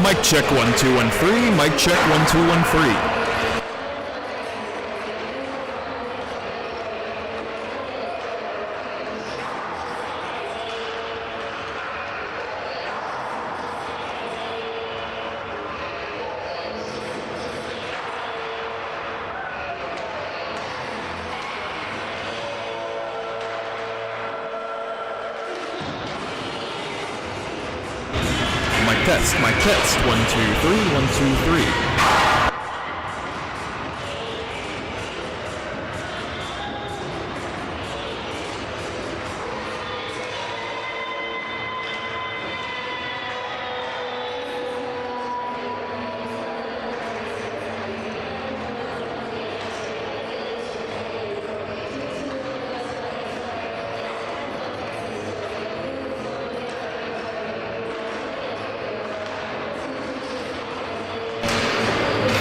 Mic check 1 2 1 3. Mic check 1 2 1 3. Mic test 1 2 3 1 2 3.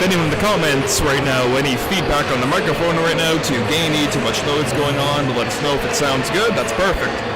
Anyone in the comments right now, any feedback on the microphone right now, too gainy, too much noise going on, to let us know if it sounds good, that's perfect.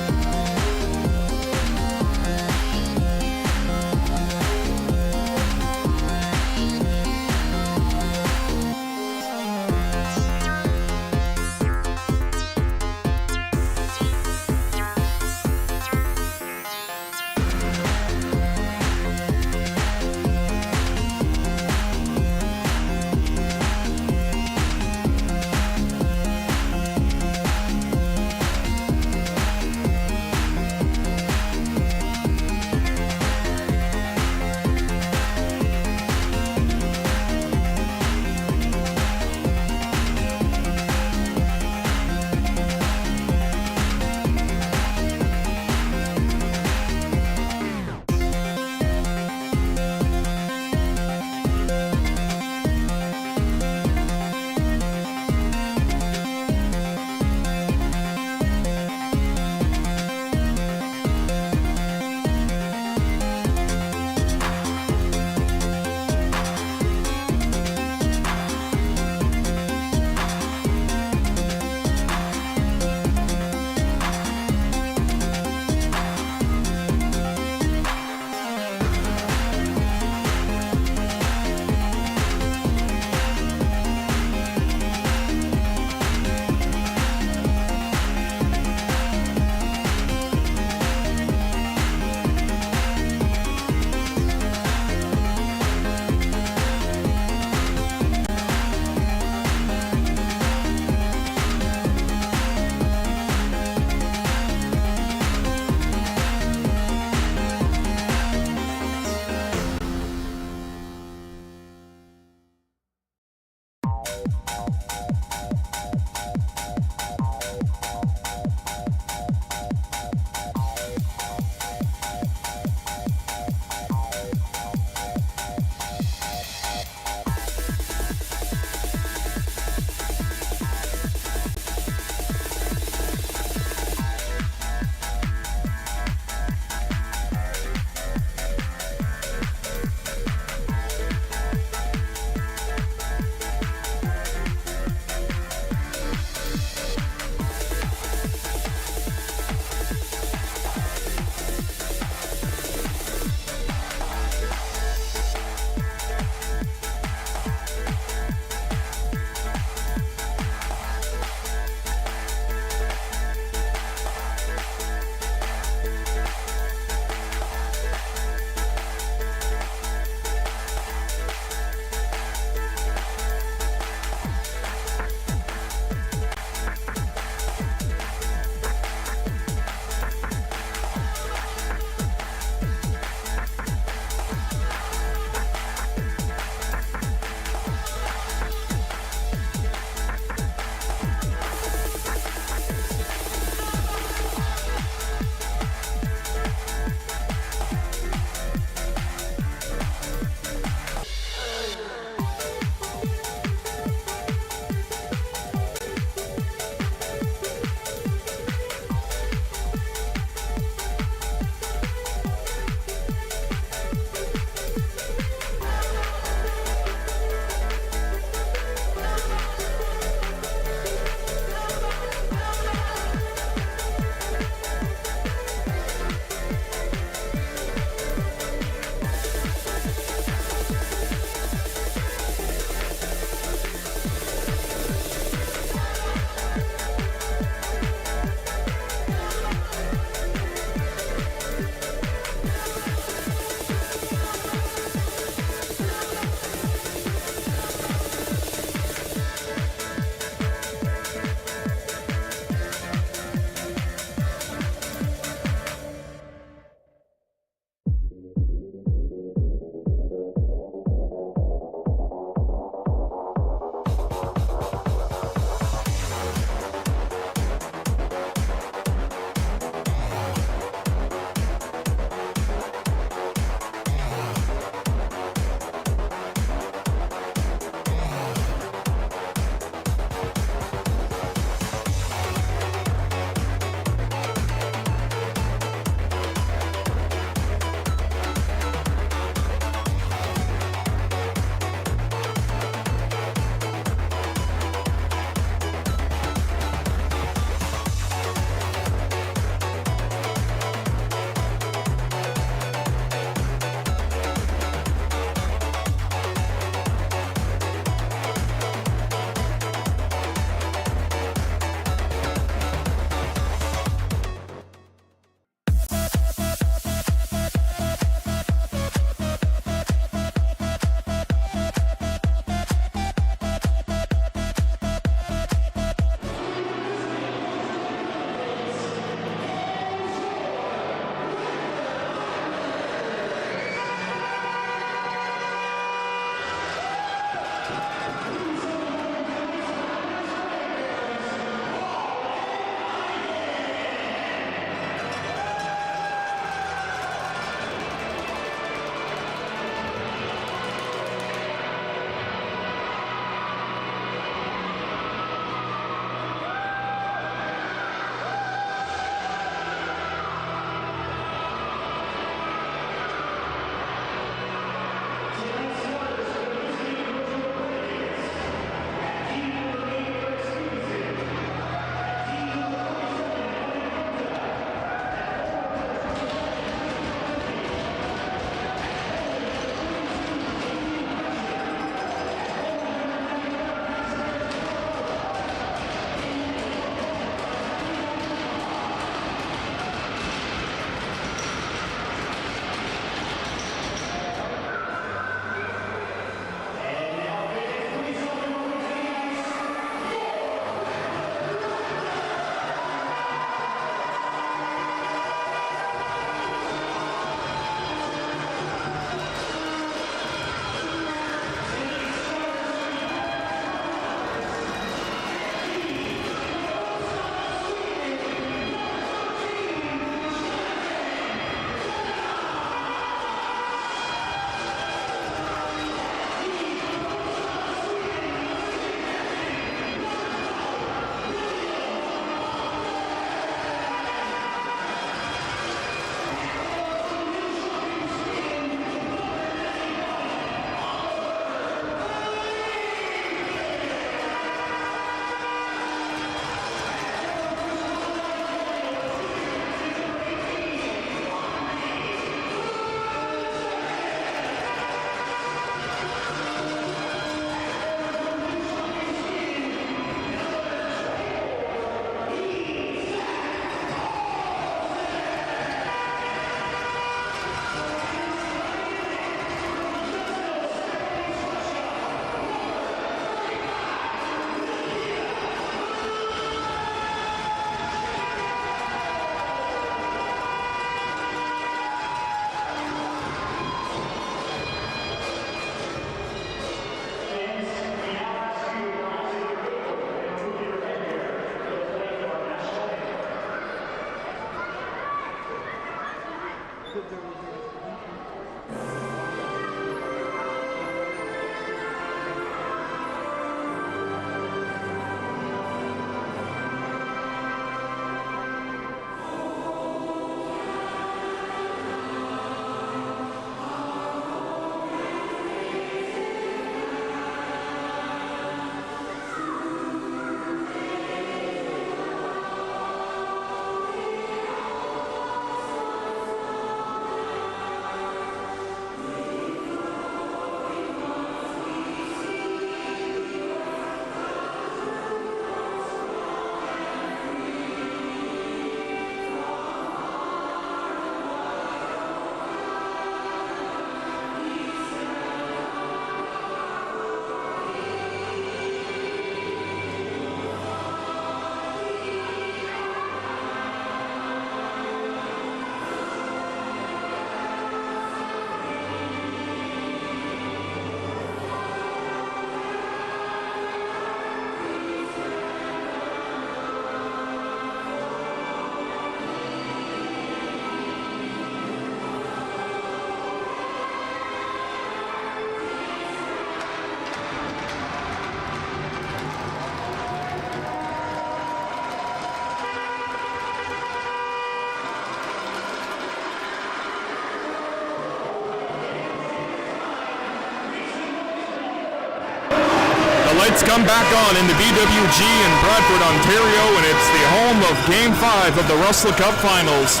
Lights come back on in the BWG in Bradford, Ontario, and it's the home of Game 5 of the Russell Cup Finals.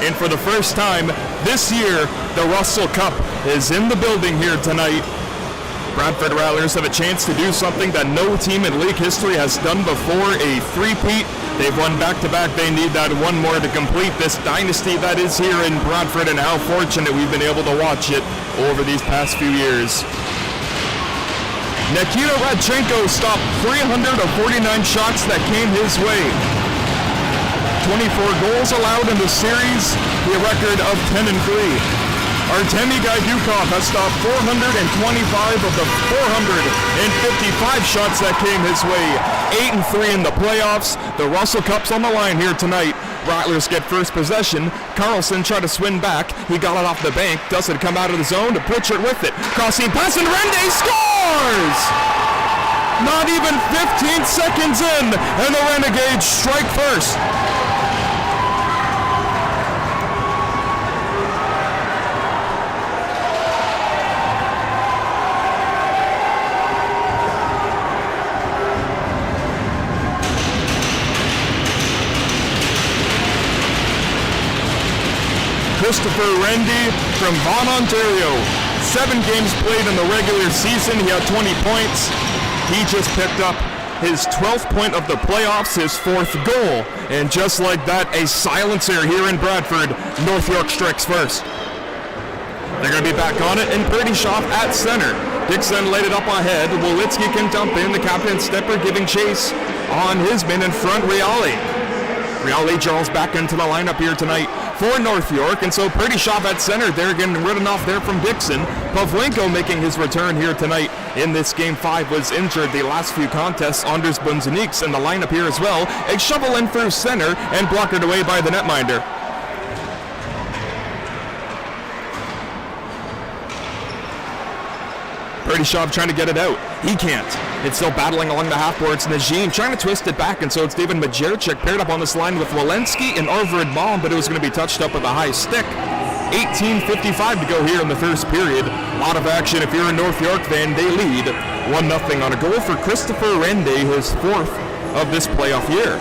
And for the first time this year, the Russell Cup is in the building here tonight. Bradford Rattlers have a chance to do something that no team in league history has done before, a three-peat. They've won back-to-back. They need that one more to complete this dynasty that is here in Bradford, and how fortunate we've been able to watch it over these past few years. Nikita Radchenko stopped 300 of 49 shots that came his way. 24 goals allowed in the series, a record of 10-3. Artemy Gaidukov has stopped 425 of the 455 shots that came his way. 8-3 in the playoffs. The Russell Cup's on the line here tonight. Rattlers get first possession. Carlson tried to swing back. He got it off the bank. Doesn't come out of the zone. To Pritchard with it. Crossing pass, and Rende scores! Not even 15 seconds in, and the Renegades strike first. Christopher Rendy from Vaughan, Ontario. 7 games played in the regular season. He had 20 points. He just picked up his 12th point of the playoffs, his 4th goal. And just like that, a silencer here in Bradford. North York strikes first. They're going to be back on it, and Bradyshaw at center. Dixon laid it up ahead. Wolitsky can dump in. The captain, Stemper, giving chase on his man in front, Reale. Reale draws back into the lineup here tonight for North York, and so Bradyshaw at center. They're getting ridden off there from Dixon. Pavlenko making his return here tonight in this Game 5, was injured the last few contests. Anders Bunzeniks in the lineup here as well. A shovel in through center and blocked away by the netminder. Bradyshaw trying to get it out. He can't. It's still battling along the half boards. Najim trying to twist it back, and so it's David Majerchik paired up on this line with Walensky and Arvid Malm, but it was going to be touched up with a high stick. 18:55 to go here in the first period. A lot of action. If you're a North York fan, they lead 1-0 on a goal for Christopher Rende, his 4th of this playoff year.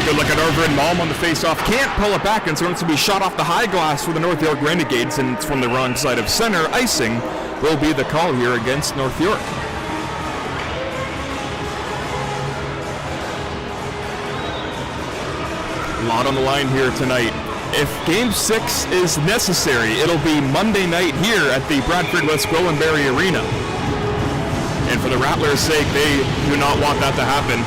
Good look at Arvid Malm on the face-off. Can't pull it back, and so it's going to be shot off the high glass for the North York Renegades, and it's from the wrong side of center. Icing will be the call here against North York. A lot on the line here tonight. If Game 6 is necessary, it'll be Monday night here at the Bradford West Gwillimbury Arena. And for the Rattlers' sake, they do not want that to happen.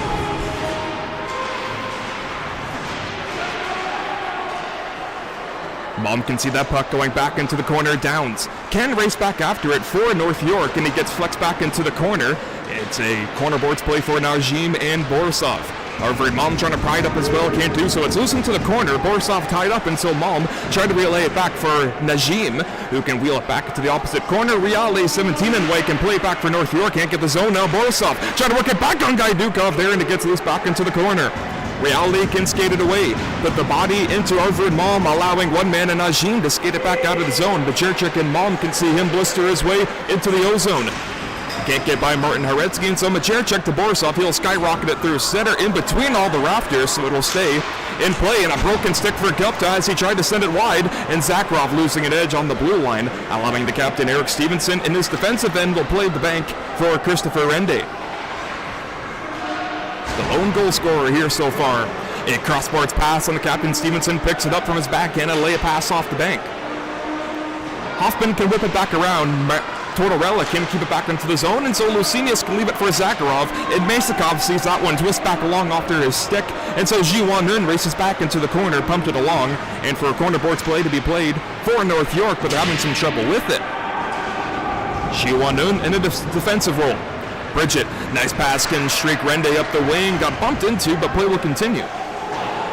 Mom can see that puck going back into the corner. Downs can race back after it for North York, and he gets flexed back into the corner. It's a corner boards play for Najim and Borisov. However, Mom trying to pry it up as well, can't do so. It's loose into the corner. Borisov tied up, and so Mom trying to relay it back for Najim, who can wheel it back to the opposite corner. Riale, 17 and way, can play it back for North York. Can't get the zone now. Borisov trying to work it back on Gaidukov there, and it gets loose back into the corner. Riale can skate it away, put the body into Arvid Mom, allowing one man and Najim to skate it back out of the zone. But Cherchik and Mom can see him blister his way into the O-zone. Can't get by Martin Haretsky, and so Macherchik to Borisov. He'll skyrocket it through center in between all the rafters, so it'll stay in play. And a broken stick for Gupta as he tried to send it wide, and Zakharov losing an edge on the blue line, allowing the captain Eric Stevenson in his defensive end will play the bank for Christopher Rende. The lone goal scorer here so far. A crossboards pass, and the captain Stevenson picks it up from his backhand and lay a pass off the bank. Hoffman can whip it back around. Tortorella can keep it back into the zone, and so Lucinius can leave it for Zakharov, and Mesakov sees that one twist back along after his stick, and so Ji Wan-nun races back into the corner, pumped it along, and for a corner boards play to be played for North York, but they're having some trouble with it. Ji Wan-nun in a defensive role. Bridget, nice pass, can streak Rende up the wing, got bumped into, but play will continue.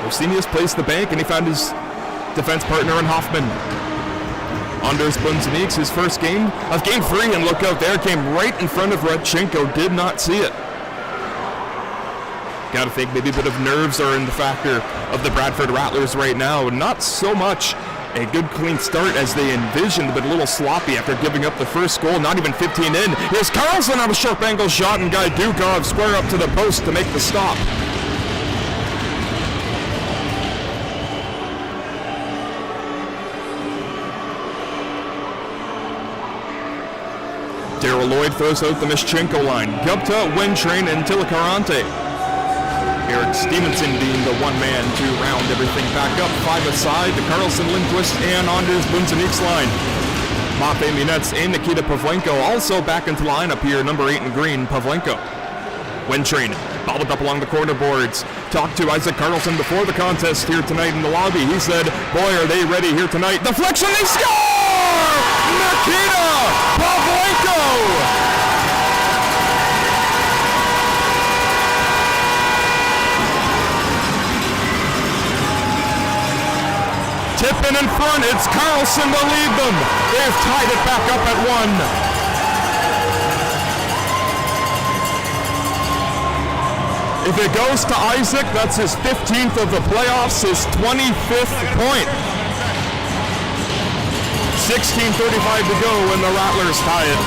Lucinius placed the bank, and he found his defense partner in Hoffman. Anders Bunzeniks, his first game of game 3, and look out there, came right in front of Radchenko, did not see it. Gotta think maybe a bit of nerves are in the factor of the Bradford Rattlers right now. Not so much a good clean start as they envisioned, but a little sloppy after giving up the first goal, not even 15 in. Here's Carlson on a sharp angle shot, and Gaidukov square up to the post to make the stop. Daryl Lloyd throws out the Mischenko line. Gupta, Wentrain, and Tilikarante. Eric Stevenson being the one man to round everything back up. 5 aside, the Carlson, Lindquist, and Anders Bunzeniks line. Mafe Minets and Nikita Pavlenko also back into lineup here, number 8 in green, Pavlenko. Wentrain bobbled up along the corner boards. Talked to Isaac Carlson before the contest here tonight in the lobby. He said, boy, are they ready here tonight. Deflection, they score! Nikita Pavlenko! Tipping in front, it's Carlson to lead them. They've tied it back up at 1. If it goes to Isaac, that's his 15th of the playoffs, his 25th point. 16:35 to go when the Rattlers tie it.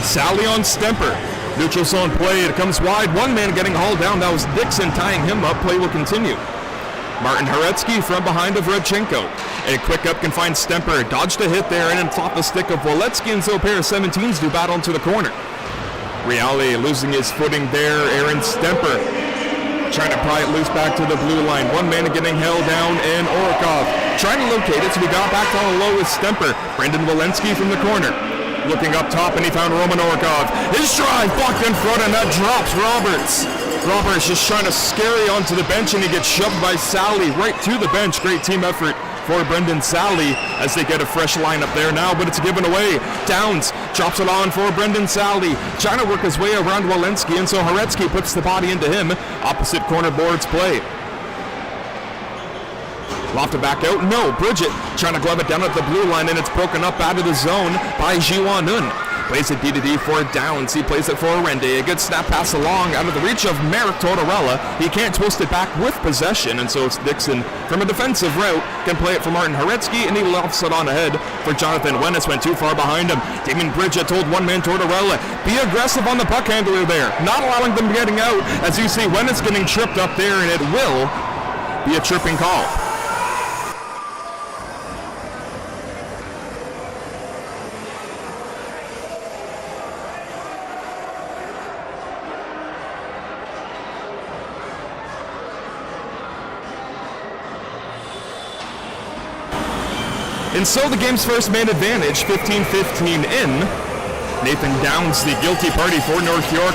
Sally on Stemper. Neutral zone play, it comes wide. One man getting hauled down, that was Dixon tying him up. Play will continue. Martin Haretsky from behind of Radchenko. A quick up can find Stemper. Dodged a hit there and then flop the stick of Woletsky, and so a pair of 17s do battle into the corner. Riale losing his footing there. Aaron Stemper trying to pry it loose back to the blue line. One man getting held down, and Orikov trying to locate it, so we got back on the low with Stemper. Brendan Walensky from the corner. Looking up top, and he found Roman Orikov. His drive blocked in front, and that drops Roberts. Roberts just trying to scurry onto the bench, and he gets shoved by Sally right to the bench. Great team effort for Brendan Sally as they get a fresh lineup there now, but it's given away. Downs drops it on for Brendan Sally, trying to work his way around Walensky, and so Haretsky puts the body into him. Opposite corner boards play. Lofted back out, no, Bridget trying to glove it down at the blue line, and it's broken up out of the zone by Ji Wan-nun. Plays it D2D for Downs, he plays it for Rende. A good snap pass along out of the reach of Merrick Tortorella. He can't twist it back with possession, and so it's Dixon from a defensive route, can play it for Martin Haretsky, and he lofts it on ahead for Jonathan Wennis, went too far behind him. Damien Bridget told one man Tortorella, be aggressive on the puck handler there, not allowing them getting out, as you see Wennis getting tripped up there, and it will be a tripping call. And so the game's first man advantage, 15-15 in. Nathan Downs, the guilty party for North York.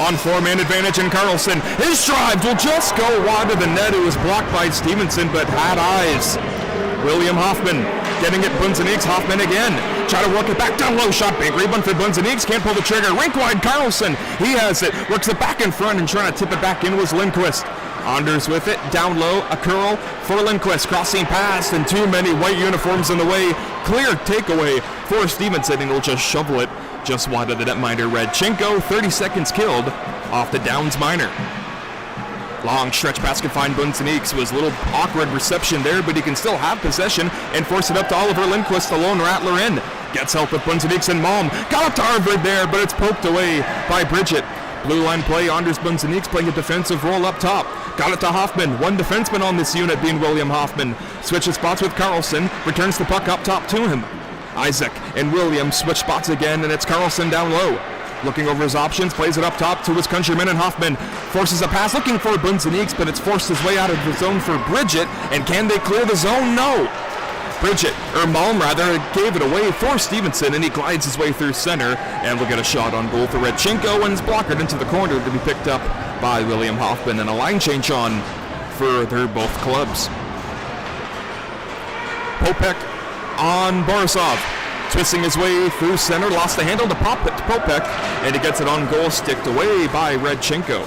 On 4-man advantage in Carlson. His drive will just go wide of the net. It was blocked by Stevenson, but had eyes. William Hoffman getting it. Bunzeniks. Hoffman again. Try to work it back down low. Shot. Big rebound for Bunzeniks. Can't pull the trigger. Rink wide. Carlson. He has it. Works it back in front and trying to tip it back in was Lindquist. Anders with it. Down low. A curl for Lindquist. Crossing pass and too many white uniforms in the way. Clear takeaway for Stevenson, and he'll just shovel it just wide of the netminder. Redchenko, 30 seconds killed off the Downs minor. Long stretch pass can find Bunzeniks. Was a little awkward reception there, but he can still have possession and force it up to Oliver Lindquist, the lone Rattler in. Gets help with Bunzeniks and Malm. Got up to Harvard there, but it's poked away by Bridget. Blue line play, Anders Bunzeniks playing a defensive role up top. Got it to Hoffman. One defenseman on this unit being William Hoffman. Switches spots with Carlson. Returns the puck up top to him. Isaac and Williams switch spots again, and it's Carlson down low. Looking over his options, plays it up top to his countryman, and Hoffman forces a pass looking for Bunzeniks, but it's forced his way out of the zone for Bridget. And can they clear the zone? No. Malm gave it away for Stevenson, and he glides his way through center, and we'll get a shot on goal for Redchenko, and is blocked into the corner to be picked up by William Hoffman, and a line change on for both clubs. Popek on Borisov, twisting his way through center, lost the handle to Popek, and he gets it on goal, sticked away by Redchenko.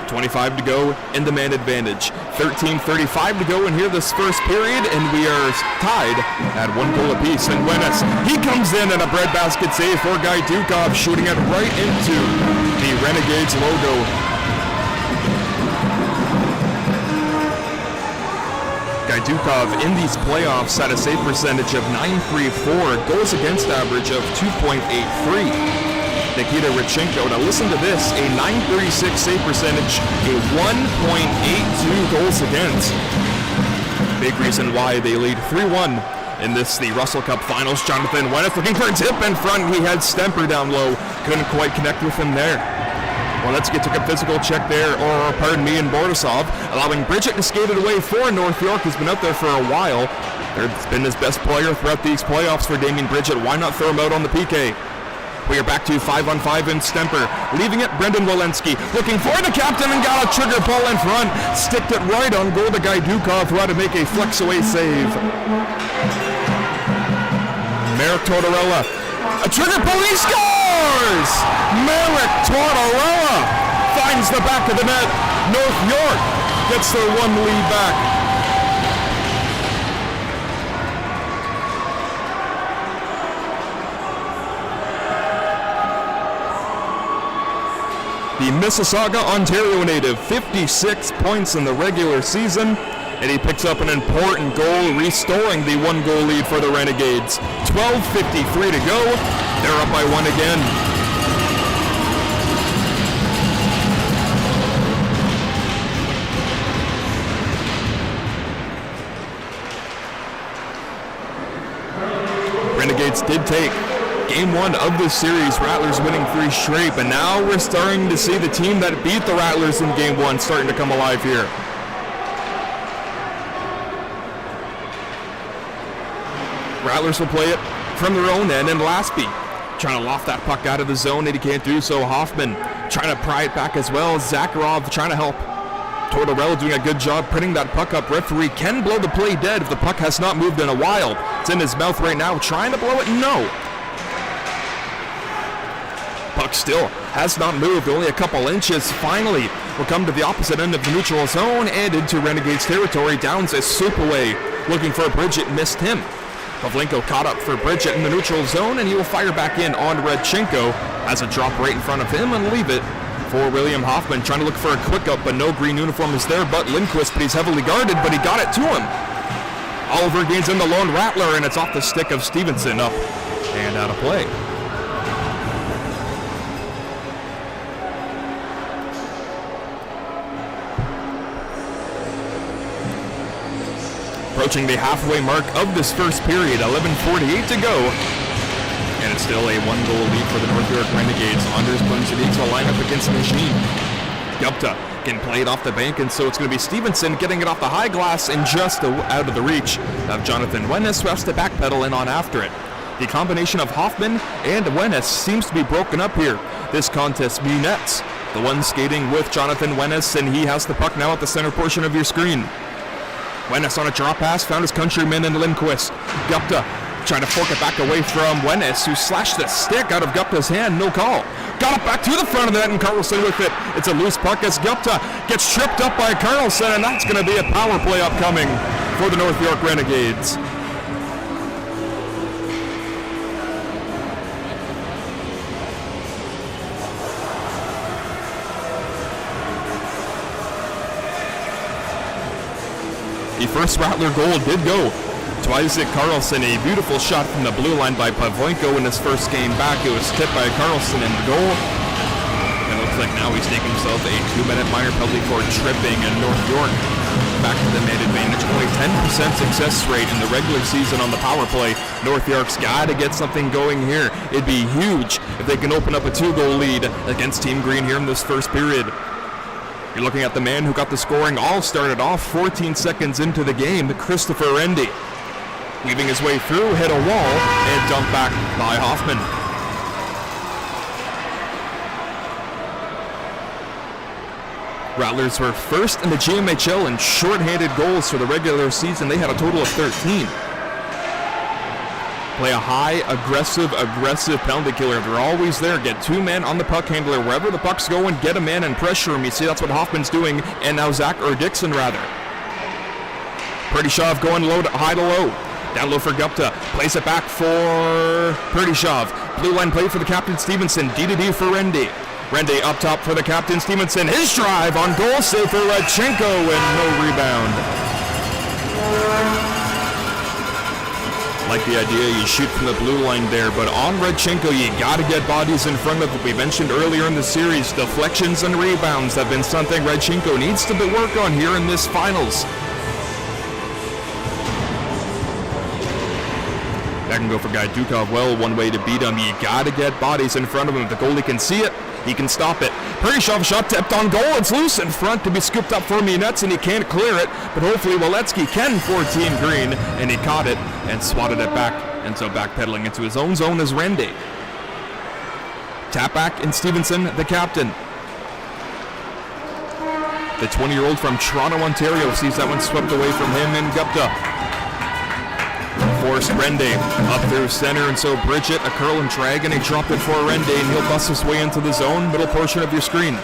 25 to go in the man advantage. 13:35 to go in here this first period, and we are tied at 1 goal apiece. And Wenis, he comes in and a breadbasket save for Guy Dukov, shooting it right into the Renegades logo. Guy Dukov in these playoffs had a save percentage of .934, goals against average of 2.83. Nikita Redchenko, now listen to this, a .936 save percentage, a 1.82 goals against. Big reason why they lead 3-1 in the Russell Cup Finals. Jonathan Wenis looking for a tip in front. He had Stemper down low, couldn't quite connect with him there. Weletski took a physical check there, in Borisov, allowing Bridget to skate it away for North York, who's been out there for a while. He's been his best player throughout these playoffs for Damien Bridget. Why not throw him out on the PK? We are back to 5-on-5 in Stemper. Leaving it, Brendan Walensky looking for the captain and got a trigger pull in front. Sticked it right on goal to Guy Dukov, who had to make a flex away save. Merrick Tortorella, a trigger pull, he scores! Merrick Tortorella finds the back of the net. North York gets their one lead back. The Mississauga, Ontario native, 56 points in the regular season, and he picks up an important goal, restoring the 1-goal lead for the Renegades. 12:53 to go. They're up by 1 again. Renegades did take Game 1 of this series, Rattlers winning 3 straight, but now we're starting to see the team that beat the Rattlers in Game 1 starting to come alive here. Rattlers will play it from their own end, and Lasby trying to loft that puck out of the zone, and he can't do so. Hoffman trying to pry it back as well. Zakharov trying to help. Tortorella doing a good job putting that puck up. Referee can blow the play dead if the puck has not moved in a while. It's in his mouth right now, trying to blow it. No. Puck still has not moved, only a couple inches. Finally, will come to the opposite end of the neutral zone and into Renegades territory. Downs a swoop away, looking for Bridget, missed him. Pavlenko caught up for Bridget in the neutral zone, and he will fire back in on Redchenko as a drop right in front of him and leave it for William Hoffman. Trying to look for a quick up, but no green uniform is there but Lindquist, but he's heavily guarded, but he got it to him. Oliver gains in the lone Rattler, and it's off the stick of Stevenson, up and out of play. Approaching the halfway mark of this first period, 11:48 to go. And it's still a 1-goal lead for the North York Renegades. Anders Bunzeniks will line up against the machine. Gupta can play it off the bank, and so it's going to be Stevenson getting it off the high glass and just out of the reach of Jonathan Wenis, who has to backpedal in on after it. The combination of Hoffman and Wenis seems to be broken up here. this contest, Munettes, the one skating with Jonathan Wennes, and he has the puck now at the center portion of your screen. Wennes on a drop pass, found his countryman in Lindquist. Gupta trying to fork it back away from Wennes, who slashed the stick out of Gupta's hand, no call. Got it back to the front of the net, and Carlson with it. It's a loose puck as Gupta gets tripped up by Carlson, and that's going to be a power play upcoming for the North York Renegades. The first Rattler goal did go to Isaac Carlson. A beautiful shot from the blue line by Pavlenko in his first game back. It was tipped by Carlson in the goal. It looks like now he's taking himself a 2-minute minor penalty for tripping, and North York back to the man advantage. Only 10% success rate in the regular season on the power play. North York's got to get something going here. It'd be huge if they can open up a 2-goal lead against Team Green here in this first period. You're looking at the man who got the scoring all started off 14 seconds into the game, Christopher Rendy. Weaving his way through, hit a wall, and dumped back by Hoffman. Rattlers were first in the GMHL in shorthanded goals for the regular season. They had a total of 13. Play a high, aggressive penalty killer. They're always there. Get two men on the puck handler. Wherever the puck's going, get a man and pressure him. You see, that's what Hoffman's doing, and now Dixon, rather. Perdishov going low, high to low. Down low for Gupta. Plays it back for Perdishov. Blue line play for the captain, Stevenson. D-to-D for Rendy. Rendy up top for the captain, Stevenson. His drive on goal, save for Radchenko, and no rebound. Like the idea, you shoot from the blue line there, but on Radchenko, you got to get bodies in front of it. We mentioned earlier in the series, deflections and rebounds have been something Radchenko needs to work on here in this finals. That can go for Gaidukov well. One way to beat him, you got to get bodies in front of him. If the goalie can see it, he can stop it. Perdishov shot tipped on goal. It's loose in front to be scooped up for Munettes, and he can't clear it. But hopefully Waletsky can for Team Green, and he caught it and swatted it back. And so backpedaling into his own zone is Rendy. Tap back in Stevenson, the captain. The 20-year-old from Toronto, Ontario, sees that one swept away from him, and Gupta forced Rendy up through center, and so Bridget, a curl and drag, and he dropped it for Rendy, and he'll bust his way into the zone, middle portion of your screen.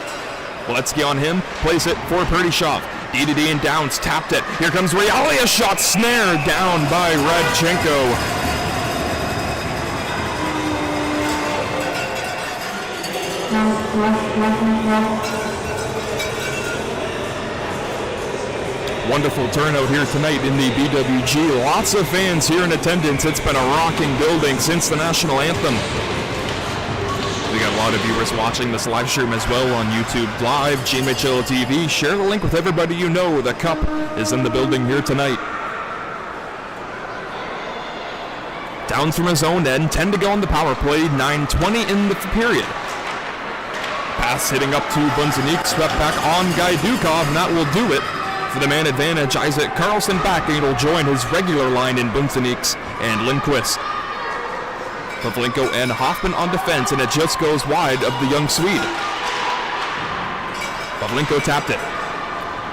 Waletsky on him, plays it for Perdishov. D-to-D and Downs, tapped it. Here comes Realia, shot snared down by Radchenko. Wonderful turnout here tonight in the BWG. Lots of fans here in attendance. It's been a rocking building since the national anthem. We got a lot of viewers watching this live stream as well on YouTube Live, GMHL TV. Share the link with everybody you know. The cup is in the building here tonight. Downs from his own end, 10 to go on the power play, 9:20 in the period. Pass hitting up to Bunzanik, swept back on Gaidukov, and that will do it. For the man advantage, Isaac Carlson back, and he'll join his regular line in Bunzaniks and Lindquist. Pavlenko and Hoffman on defense, and it just goes wide of the young Swede. Pavlenko tapped it.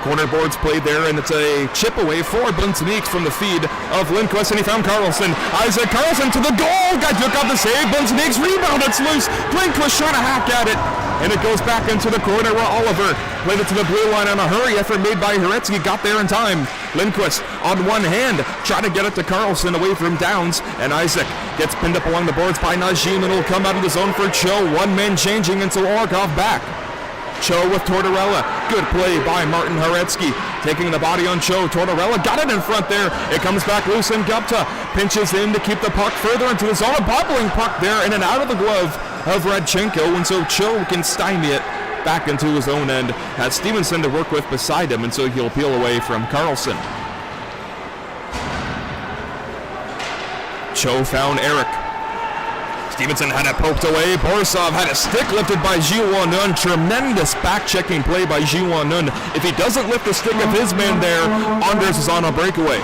Corner boards played there, and it's a chip away for Bunzaniks from the feed of Lindquist, and he found Carlson. Isaac Carlson to the goal! Guy took out the save. Bunzaniks rebound, it's loose. Lindquist trying to hack at it, and it goes back into the corner where Oliver played it to the blue line on a hurry effort made by Heretsky. Got there in time. Lindquist on one hand, trying to get it to Carlson away from Downs, and Isaac gets pinned up along the boards by Najim, and it'll come out of the zone for Cho. One man changing into Orkov back. Cho with Tortorella. Good play by Martin Heretsky. Taking the body on Cho. Tortorella got it in front there. It comes back loose, and Gupta pinches in to keep the puck further into the zone. A bobbling puck there in and out of the glove of Radchenko, and so Cho can stymie it back into his own end. Has Stevenson to work with beside him, and so he'll peel away from Carlson. Cho found Eric. Stevenson had it poked away. Borisov had a stick lifted by Jiwon-nun. Tremendous back-checking play by Jiwon-nun. If he doesn't lift the stick of his man there, Anders is on a breakaway.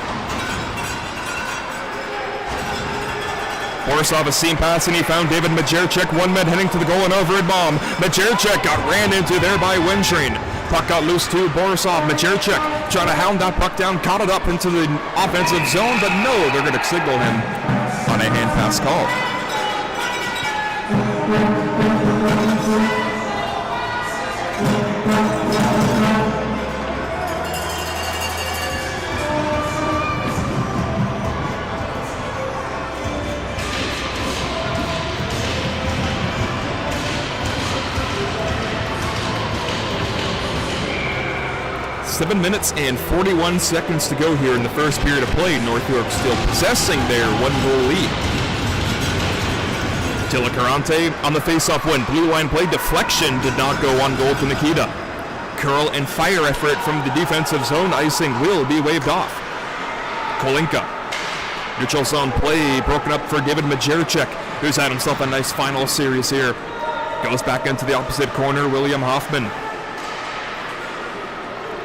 Borisov a seam pass, and he found David Majerchik, one man heading to the goal and over at Baum. Majerchik got ran into there by Wintrain. Puck got loose to Borisov. Majerchik trying to hound that puck down, caught it up into the offensive zone, but no, they're going to signal him on a hand pass call. 7 minutes and 41 seconds to go here in the first period of play. North York still possessing their 1-goal lead. Tilacarante on the face-off win. Blue line play deflection did not go on goal to Nikita. Curl and fire effort from the defensive zone. Icing will be waved off. Kolinka. Neutral zone play broken up for David Majerchik, who's had himself a nice final series here. Goes back into the opposite corner. William Hoffman.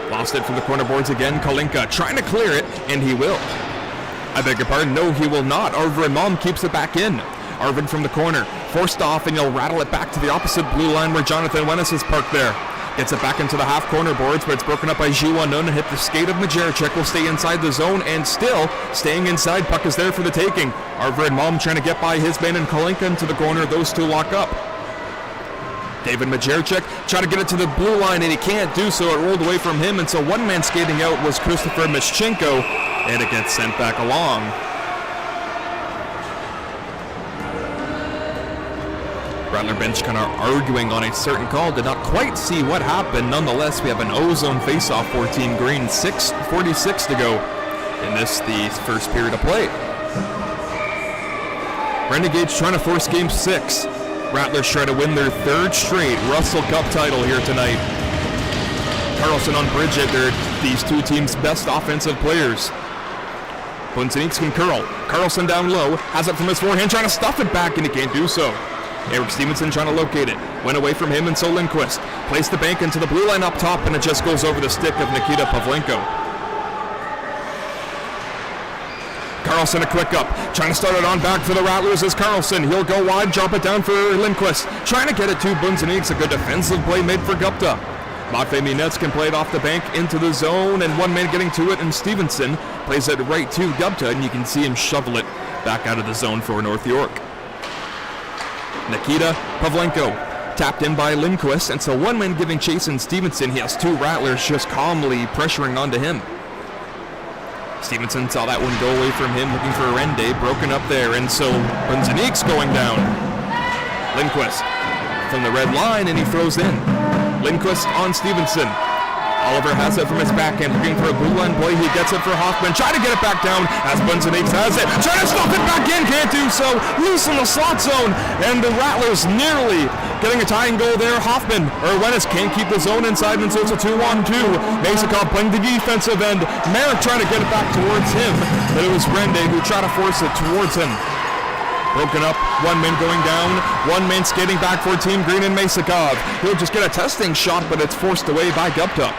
Lost it from the corner boards again. Kolinka trying to clear it, and he will. I beg your pardon. No, he will not. Arvid Malm keeps it back in. Arvid from the corner. Forced off, and he'll rattle it back to the opposite blue line where Jonathan Wennis is parked there. Gets it back into the half corner boards, but it's broken up by Jiwanon and hit the skate of Majerchik. Will stay inside the zone, and still staying inside. Puck is there for the taking. Arvid Malm trying to get by his man and Kolinka into the corner. Those two lock up. David Majerchik trying to get it to the blue line, and he can't do so. It rolled away from him, and so one man skating out was Christopher Mischenko, and it gets sent back along. Rattler bench kind of arguing on a certain call. Did not quite see what happened. Nonetheless, we have an O-zone face-off for Team Green. 6:46 to go in the first period of play. Renegades trying to force Game 6. Rattlers try to win their third straight Russell Cup title here tonight. Carlson on Bridget, they're these two teams' best offensive players. Bunzeniks can curl. Carlson down low, has it from his forehand, trying to stuff it back, and he can't do so. Eric Stevenson trying to locate it. Went away from him, and so Lindquist placed the bank into the blue line up top, and it just goes over the stick of Nikita Pavlenko. Carlson a quick up, trying to start it on back for the Rattlers is Carlson. He'll go wide, drop it down for Lindquist. Trying to get it to Bunzeniks, a good defensive play made for Gupta. Matvei Minets can play it off the bank into the zone, and one man getting to it, and Stevenson plays it right to Gupta, and you can see him shovel it back out of the zone for North York. Nikita Pavlenko tapped in by Lindquist, and so one man giving chase in Stevenson. He has two Rattlers just calmly pressuring onto him. Stevenson saw that one go away from him, looking for Rende, broken up there, and so Bunzeniks going down. Lindquist from the red line, and he throws in. Lindquist on Stevenson. Oliver has it from his backhand, looking for a blue line play. He gets it for Hoffman, trying to get it back down as Bunzeniks has it. Trying to stuff it back in, can't do so. Loose in the slot zone, and the Rattlers nearly getting a tying goal there. Hoffman, or Wennis, can't keep the zone inside, and so it's a 2-on-2. Masakov playing the defensive end. Merrick trying to get it back towards him, but it was Rende who tried to force it towards him. Broken up, one man going down, one man skating back for Team Green and Masakov. He'll just get a testing shot, but it's forced away by Gupta.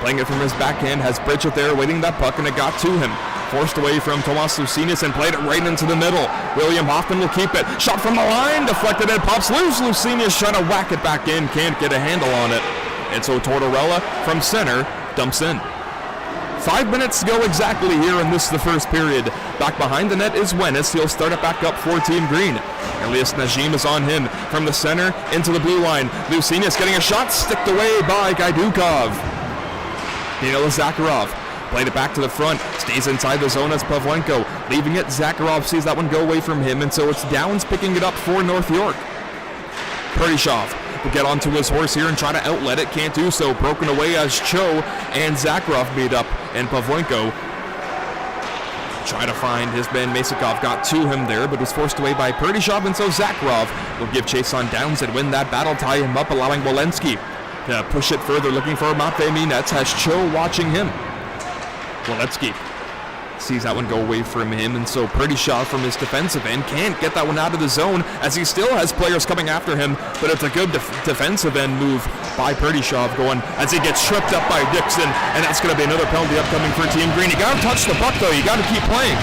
Playing it from his backhand, has Bridget there waiting that puck, and it got to him. Forced away from Tomas Lucinas and played it right into the middle. William Hoffman will keep it. Shot from the line, deflected and pops loose. Lucinas trying to whack it back in, can't get a handle on it. And so Tortorella from center dumps in. 5 minutes to go exactly here, and this is the first period. Back behind the net is Wennis. He'll start it back up for Team Green. Elias Najim is on him from the center into the blue line. Lucinas getting a shot, sticked away by Gaidukov. Danila Zakharov played it back to the front, stays inside the zone as Pavlenko. Leaving it, Zakharov sees that one go away from him, and so it's Downs picking it up for North York. Perdyshov will get onto his horse here and try to outlet it, can't do so. Broken away as Cho and Zakharov meet up, and Pavlenko try to find his man Masakov, got to him there, but was forced away by Perdyshov, and so Zakharov will give chase on Downs and win that battle, tie him up, allowing Walensky to push it further, looking for Matvei Minets, has Cho watching him. Walensky sees that one go away from him, and so Perdyshov from his defensive end can't get that one out of the zone, as he still has players coming after him, but it's a good defensive end move by Perdyshov going as he gets tripped up by Dixon, and that's going to be another penalty upcoming for Team Green. You got to touch the puck, though. You got to keep playing.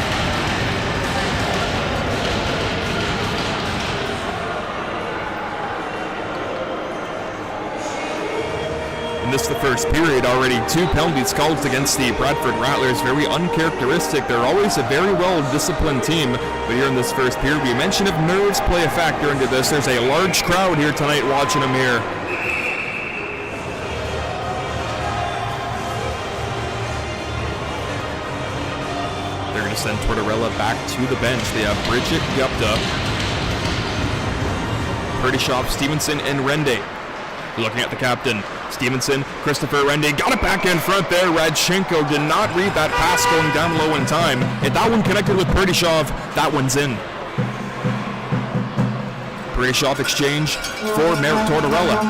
this the first period. Already 2 penalties called against the Bradford Rattlers. Very uncharacteristic. They're always a very well-disciplined team, but here in this first period, we mentioned if nerves play a factor into this. There's a large crowd here tonight watching them here. They're going to send Tortorella back to the bench. They have Bridget, Gupta, Perdyshoff, Stevenson, and Rende. Looking at the captain, Stevenson, Christopher Rende got it back in front there. Radchenko did not read that pass going down low in time. If that one connected with Perdyshoff, that one's in. Perdyshoff exchange for Merrick Tortorella.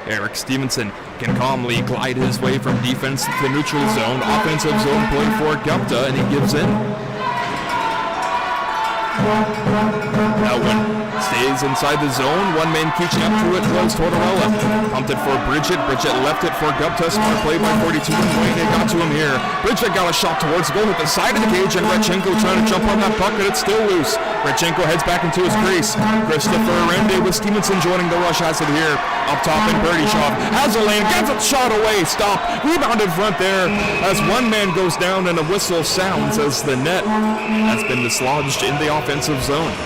Eric Stevenson can calmly glide his way from defense to the neutral zone. Offensive zone play for Gupta, and he gives in. Elwin stays inside the zone. One man catching up to it was Tortorella. Pumped it for Bridget. Bridget left it for Gupta. Smart play by 42. It got to him here. Bridget got a shot towards the goal at the side of the cage, and Radchenko trying to jump on that puck, and it's still loose. Radchenko heads back into his crease. Christopher Rende with Stevenson joining the rush has it here. Up top in Perdyshoff. Has a lane. Gets it shot away. Stop. Rebound in front there as one man goes down and a whistle sounds as the net has been dislodged in the offensive zone.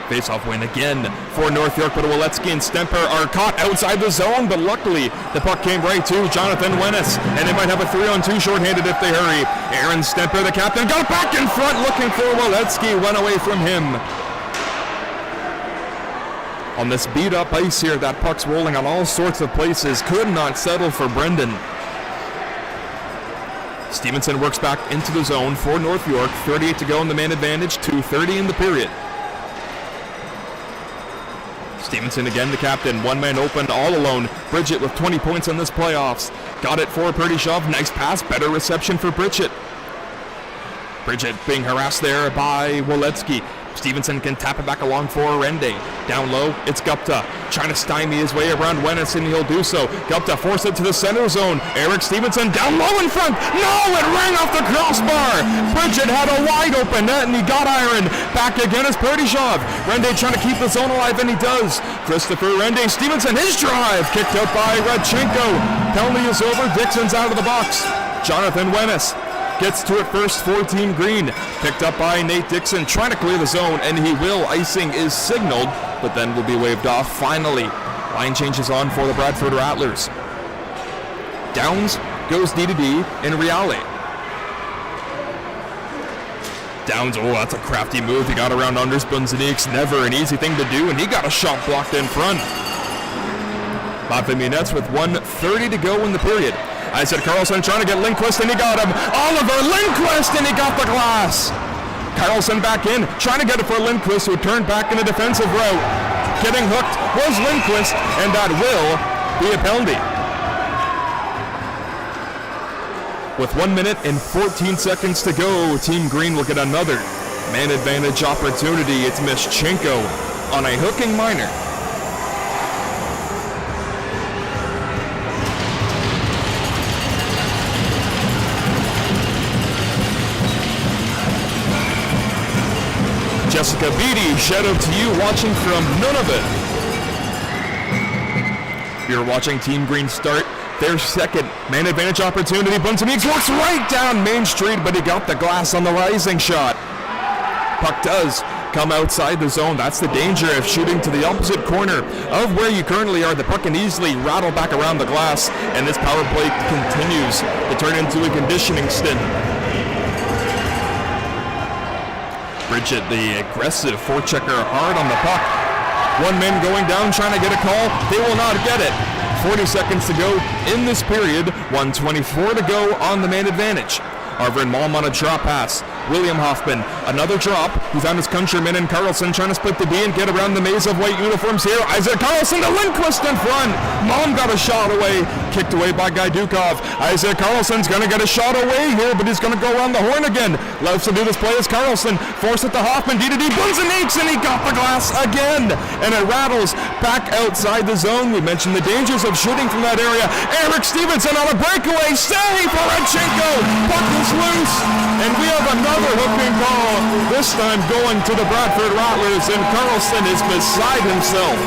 Face-off win again for North York, but Waletsky and Stemper are caught outside the zone, but luckily the puck came right to Jonathan Wennis, and they might have a 3-on-2 shorthanded if they hurry. Aaron Stemper, the captain, got it back in front looking for Waletsky, went away from him. On this beat-up ice here, that puck's rolling on all sorts of places, could not settle for Brendan. Stevenson works back into the zone for North York, 38 to go in the man advantage, 2:30 in the period. Stevenson again, the captain, one man open, all alone. Bridget with 20 points in this playoffs. Got it for Perdyshoff, nice pass, better reception for Bridget. Bridget being harassed there by Waletsky. Stevenson can tap it back along for Rende. Down low, it's Gupta trying to stymie his way around Wennis, and he'll do so. Gupta forced it to the center zone. Eric Stevenson down low in front. No, it rang off the crossbar. Bridget had a wide open net, and he got iron. Back again is Perdyshoff. Rende trying to keep the zone alive, and he does. Christopher Rende, Stevenson, his drive. Kicked out by Radchenko. Penalty is over. Dixon's out of the box. Jonathan Wennis gets to it first for Team Green. Picked up by Nate Dixon, trying to clear the zone, and he will. Icing is signaled, but then will be waved off. Finally, line changes on for the Bradford Rattlers. Downs goes D-to-D in Reale. Downs, oh, that's a crafty move. He got around Anders Bunzeniks. Never an easy thing to do, and he got a shot blocked in front. Bob Minets with 1:30 to go in the period. I said Carlson trying to get Lindquist, and he got him. Oliver Lindquist, and he got the glass. Carlson back in, trying to get it for Lindquist, who turned back in a defensive route. Getting hooked was Lindquist, and that will be a penalty. With 1 minute and 14 seconds to go, Team Green will get another man advantage opportunity. It's Mischenko on a hooking minor. Jessica Beatty, shout out to you watching from Nunavut. You're watching Team Green start their second man advantage opportunity. Bunzeniks walks right down Main Street, but he got the glass on the rising shot. Puck does come outside the zone. That's the danger of shooting to the opposite corner of where you currently are. The puck can easily rattle back around the glass, and this power play continues to turn into a conditioning stint. Bridget, the aggressive forechecker, hard on the puck. One man going down trying to get a call. They will not get it. 40 seconds to go in this period. 1:24 to go on the man advantage. Arvin Malm on a drop pass. William Hoffman, another drop. He found his countryman in Carlson trying to split the D and get around the maze of white uniforms here. Isaac Carlson to Lindquist in front. Mom got a shot away, kicked away by Gajdukov. Isaac Carlson's going to get a shot away here, but he's going to go around the horn again. Loves to do this play as Carlson. Force it to Hoffman, D-to-D, Bunzenakes, and he got the glass again. And it rattles back outside the zone. We mentioned the dangers of shooting from that area. Eric Stevenson on a breakaway, save for Radchenko. Puck is loose, and we have another hooking call, this time going to the Bradford Rattlers, and Carlson is beside himself.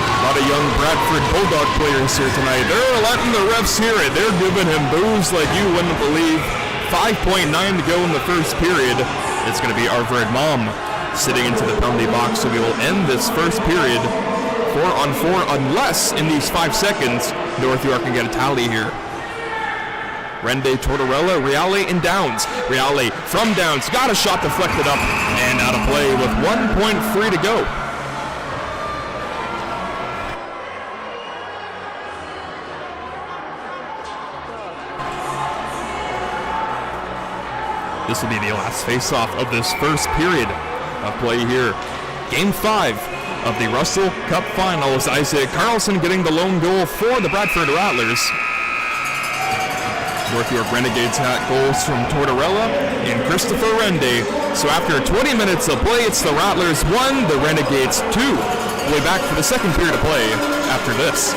A lot of young Bradford Bulldog players here tonight. They're letting the refs hear it. They're giving him boos like you wouldn't believe. 5.9 to go in the first period. It's going to be Arvid Mom sitting into the penalty box, so we will end this first period 4-on-4 unless in these 5 seconds North York can get a tally here. Rende, Tortorella, Reale, and Downs. Reale from Downs, got a shot deflected up and out of play with 1.3 to go. This will be the last face-off of this first period of play here. Game 5 of the Russell Cup Finals. Isaac Carlson getting the lone goal for the Bradford Rattlers. North York Renegades had goals from Tortorella and Christopher Rende. So after 20 minutes of play, it's the Rattlers 1, the Renegades 2. We'll be back for the second period of play after this.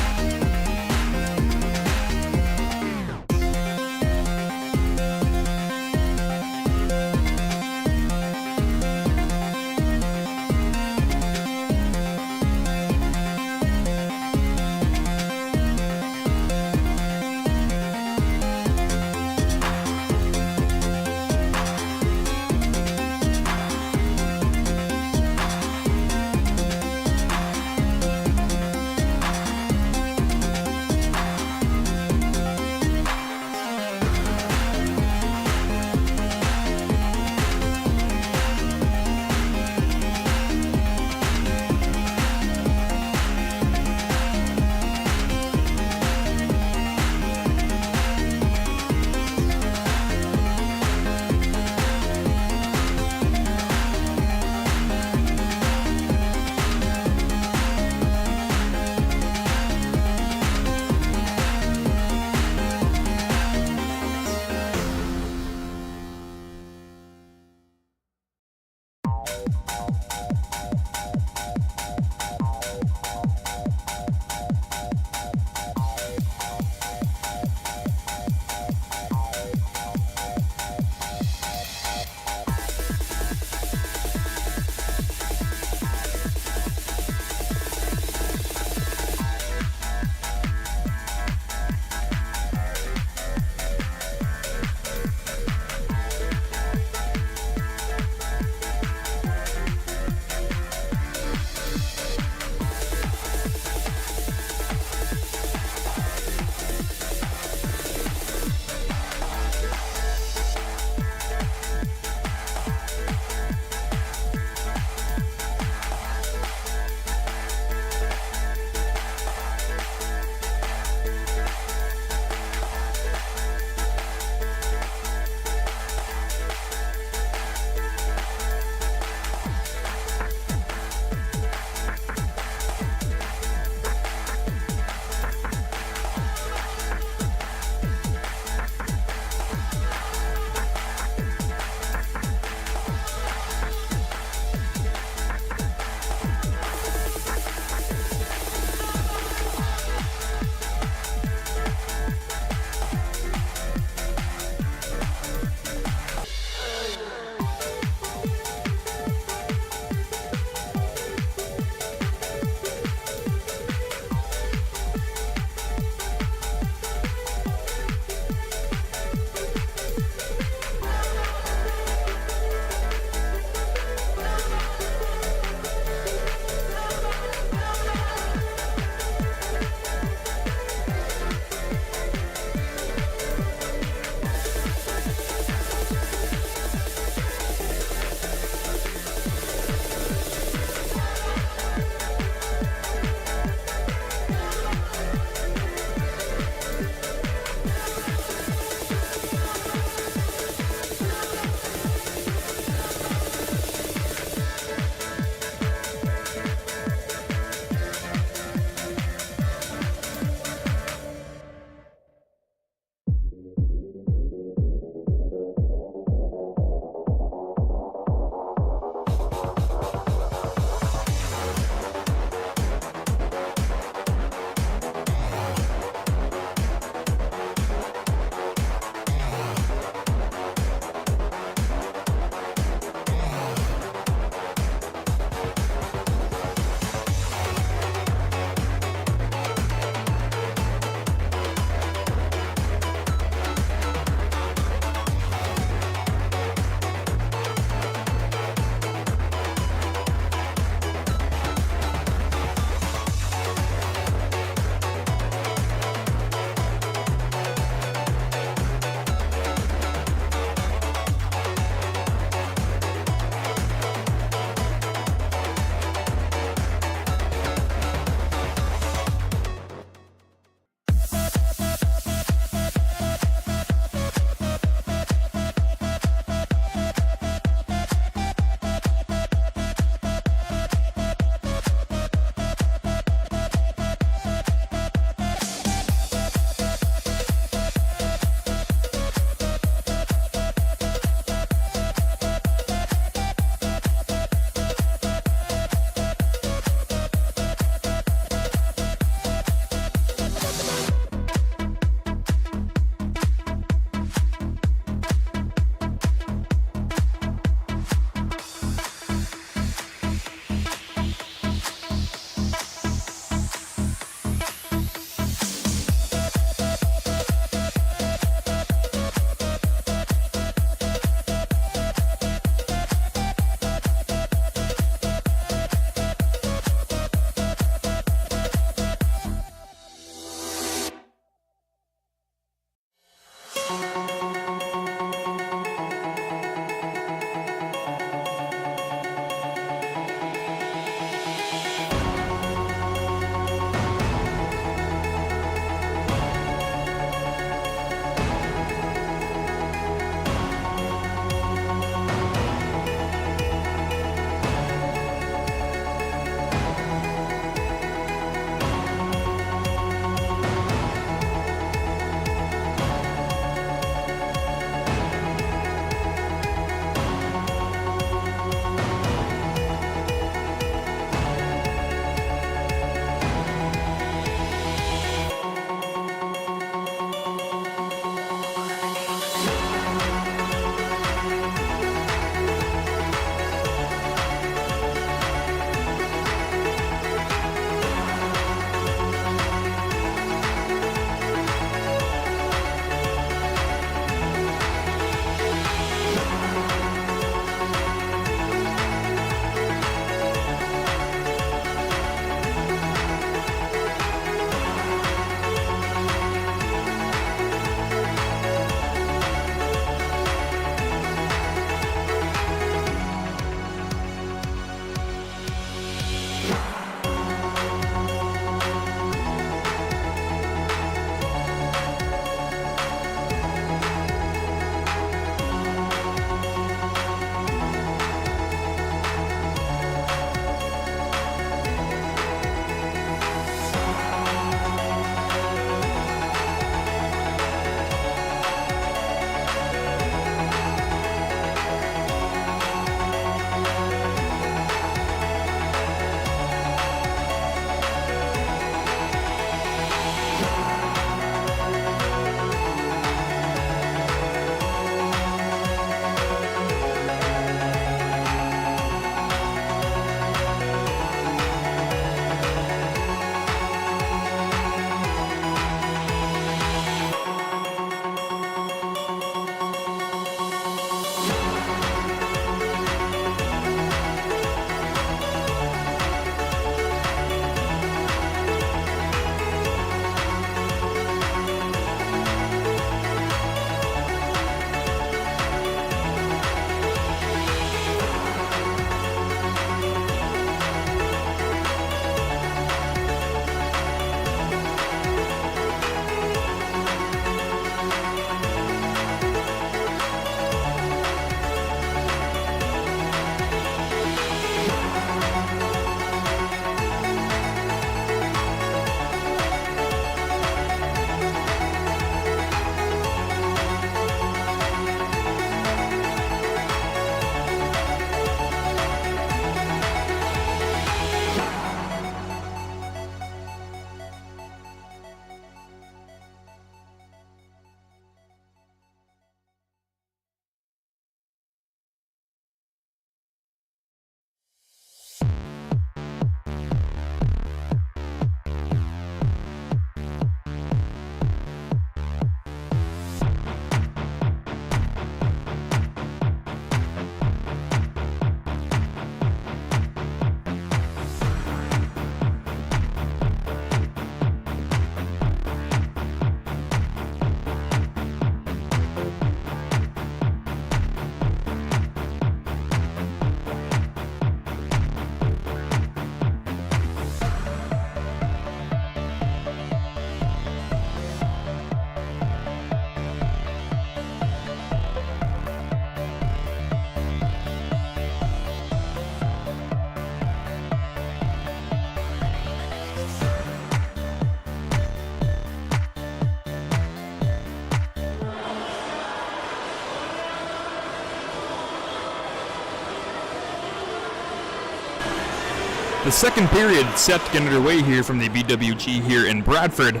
The second period set to get underway here from the BWG here in Bradford.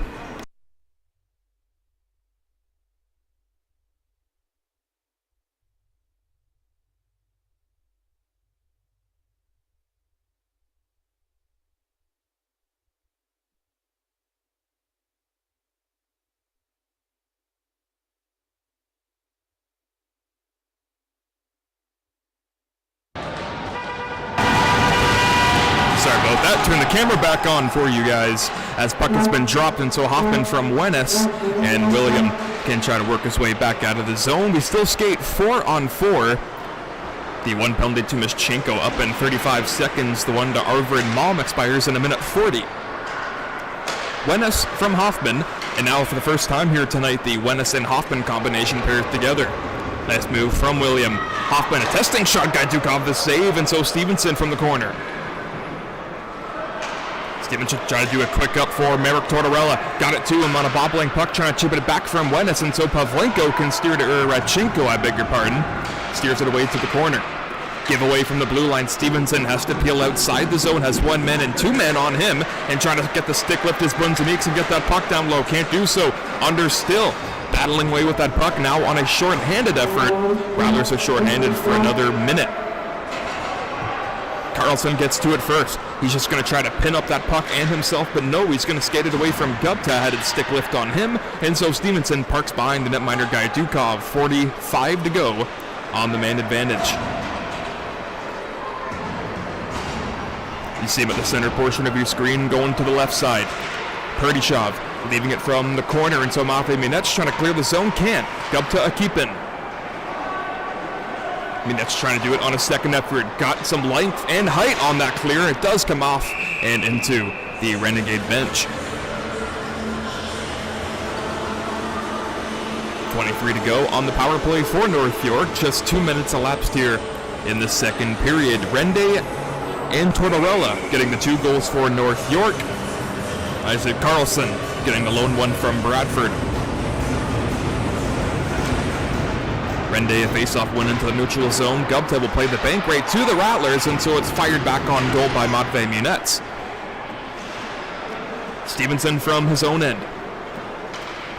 Sorry about that. Turn the camera back on for you guys as puck has been dropped into Hoffman from Wennes, and William can try to work his way back out of the zone. We still skate 4-on-4. The one penalty to Mischenko up in 35 seconds. The one to Arvid Malm expires in 1:40. Wennes from Hoffman, and now for the first time here tonight, the Wennes and Hoffman combination paired together. Nice move from William. Hoffman, a testing shot, Gajdukov the save, and so Stevenson from the corner. Stevenson trying to do a quick up for Merrick Tortorella. Got it to him on a bobbling puck, trying to chip it back from Wennes, and so Pavlenko can steer to Radchenko, I beg your pardon. Steers it away to the corner. Give away from the blue line. Stevenson has to peel outside the zone, has 1 man and 2 men on him, and trying to get the stick lift his Bunzeniks and get that puck down low. Can't do so. Under still battling away with that puck now on a short-handed effort. Rattlers are short-handed for another minute. Carlson gets to it first. He's just going to try to pin up that puck and himself, but no, he's going to skate it away from Gupta, had a stick lift on him, and so Stevenson parks behind the netminder Gajdukov. 45 to go on the man advantage. You see him at the center portion of your screen going to the left side. Perdishov leaving it from the corner, and so Matvei Minets trying to clear the zone, can't. Gupta a keep-in. Minets trying to do it on a second effort. Got some length and height on that clear. It does come off and into the Renegade bench. 23 to go on the power play for North York. Just 2 minutes elapsed here in the second period. Rende and Tortorella getting the 2 goals for North York. Isaac Carlson getting the lone one from Bradford. Rende, a face-off win into the neutral zone. Gupta will play the bank rate to the Rattlers until it's fired back on goal by Matvei Minets. Stevenson from his own end.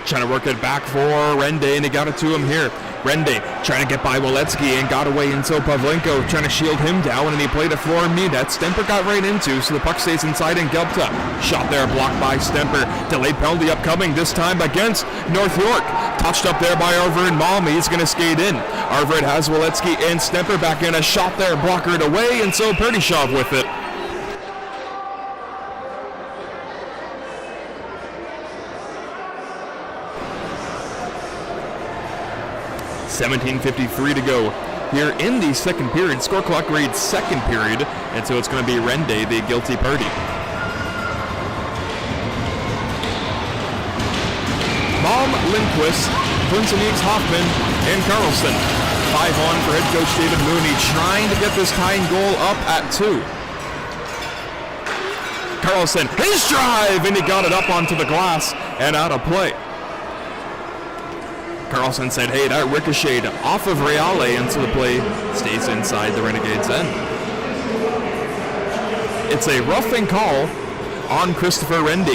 Trying to work it back for Rende, and he got it to him here. Rende trying to get by Waletsky and got away until Pavlenko trying to shield him down, and he played it for Minets. Stemper got right into, so the puck stays inside and Gupta. Shot there, blocked by Stemper. Delayed penalty upcoming, this time against North York. Touched up there by Arvid Malm. He's going to skate in. Arvid has Waletsky and Stemper back in. A shot there, blockered away, and so Perdishov with it. .17:53 to go here in the second period. Score clock reads second period, and so it's going to be Rende, the guilty party. Malm, Lindquist, Bunzeniks, Hoffman, and Carlson. 5-on for head coach David Mooney, trying to get this tying goal up at 2. Carlson, his drive, and he got it up onto the glass and out of play. Carlson said, hey, that ricocheted off of Reale until the play stays inside the Renegades' end. It's a roughing call on Christopher Rende.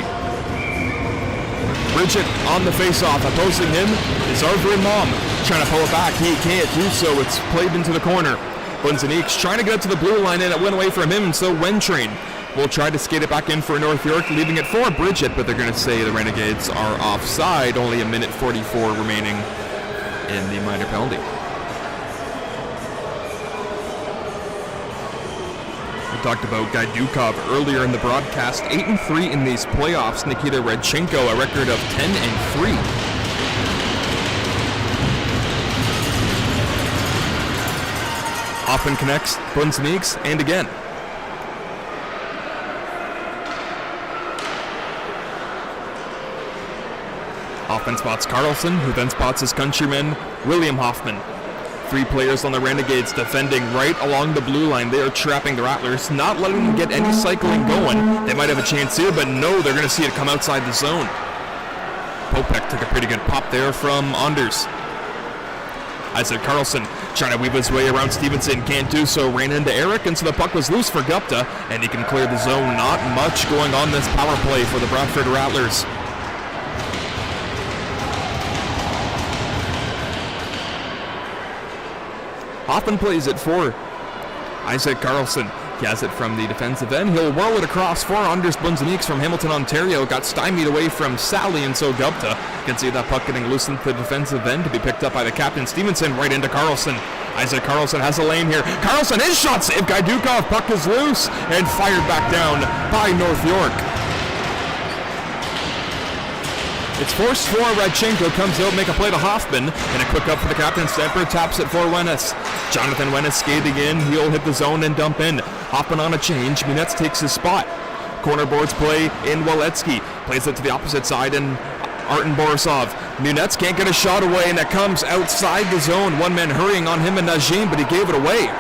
Bridget on the face-off. Opposing him is Arvid Malm. Trying to pull it back. He can't do so. It's played into the corner. Bunzeniks trying to get up to the blue line, and it went away from him, and so Wentrain will try to skate it back in for North York, leaving it for Bridget, but they're going to say the Renegades are offside. Only 1:44 remaining in the minor penalty. We talked about Gajdukov earlier in the broadcast. 8-3 in these playoffs. Nikita Radchenko, a record of 10-3. Often connects Bunzeniks, and again. Hoffman spots Carlson, who then spots his countryman, William Hoffman. 3 players on the Renegades defending right along the blue line. They are trapping the Rattlers, not letting them get any cycling going. They might have a chance here, but no, they're going to see it come outside the zone. Popek took a pretty good pop there from Anders. Isaac Carlson trying to weave his way around Stevenson, can't do so, ran into Eric, and so the puck was loose for Gupta, and he can clear the zone. Not much going on this power play for the Bradford Rattlers. Hoffman plays it for Isaac Carlson. He has it from the defensive end. He'll whirl it across for Anders Bunzeniks from Hamilton, Ontario. Got stymied away from Sally, and so Gupta can see that puck getting loose into the defensive end to be picked up by the captain, Stevenson, right into Carlson. Isaac Carlson has a lane here. Carlson, his shot save. Gaidukov, puck is loose and fired back down by North York. It's forced for Radchenko, comes out, make a play to Hoffman, and a quick up for the captain. Stemper taps it for Wennes. Jonathan Wennes skating in, he'll hit the zone and dump in. Hoffman on a change, Munetz takes his spot. Corner boards play in Waletsky, plays it to the opposite side, and Arten Borisov. Munetz can't get a shot away, and it comes outside the zone. One man hurrying on him and Najim, but he gave it away.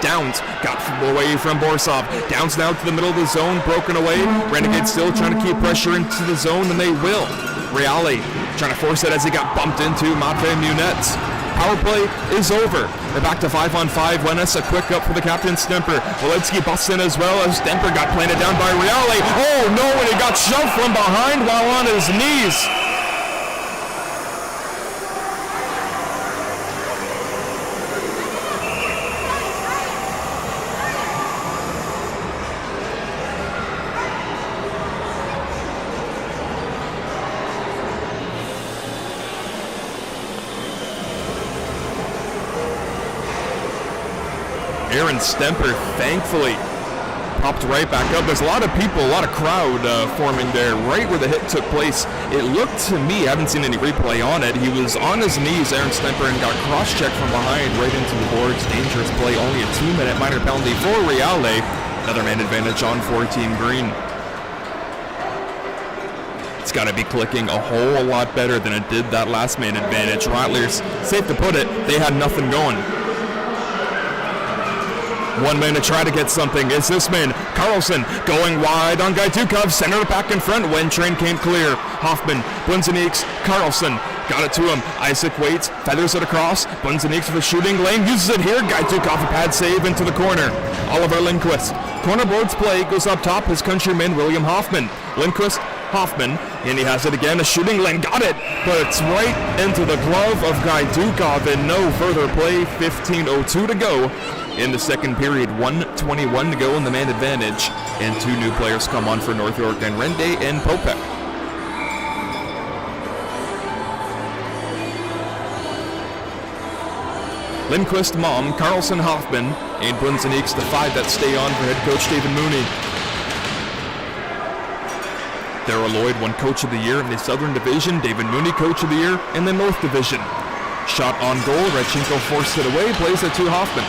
Downs got away from Borisov. Downs now to the middle of the zone, broken away. Renegades still trying to keep pressure into the zone, and they will. Reale trying to force it as he got bumped into Matvei Munetz. Power play is over. They're back to 5-on-5. Wennes, a quick up for the captain, Stemper. Waletsky busts in as well as Stemper got planted down by Reale. Oh no, and he got shoved from behind while on his knees. Aaron Stemper, thankfully, popped right back up. There's a lot of people, a lot of crowd forming there right where the hit took place. It looked to me, I haven't seen any replay on it, he was on his knees, Aaron Stemper, and got cross-checked from behind right into the boards. Dangerous play, only a 2-minute minor penalty for Reale. Another man advantage on 14 Green. It's got to be clicking a whole lot better than it did that last man advantage. Rattlers, safe to put it, they had nothing going. One man to try to get something is this man, Carlson, going wide on Gaidukov, center it back in front when train came clear. Hoffman, Bunzeniks, Carlson, got it to him. Isaac waits, feathers it across. Bunzeniks with a shooting lane, uses it here. Gaidukov, a pad save into the corner. Oliver Lindquist. Corner boards play, goes up top, his countryman, William Hoffman. Lindquist, Hoffman, and he has it again, a shooting lane, got it, but it's right into the glove of Gaidukov, and no further play. 15:02 to go in the second period, 1:21 to go in the man advantage, and two new players come on for North York, and Rende and Popek. Lindquist, Mom, Carlson, Hoffman, and Bunzeniks, the five that stay on for head coach David Mooney. Darrell Lloyd won Coach of the Year in the Southern Division, David Mooney Coach of the Year in the North Division. Shot on goal, Radchenko forced it away, plays it to Hoffman.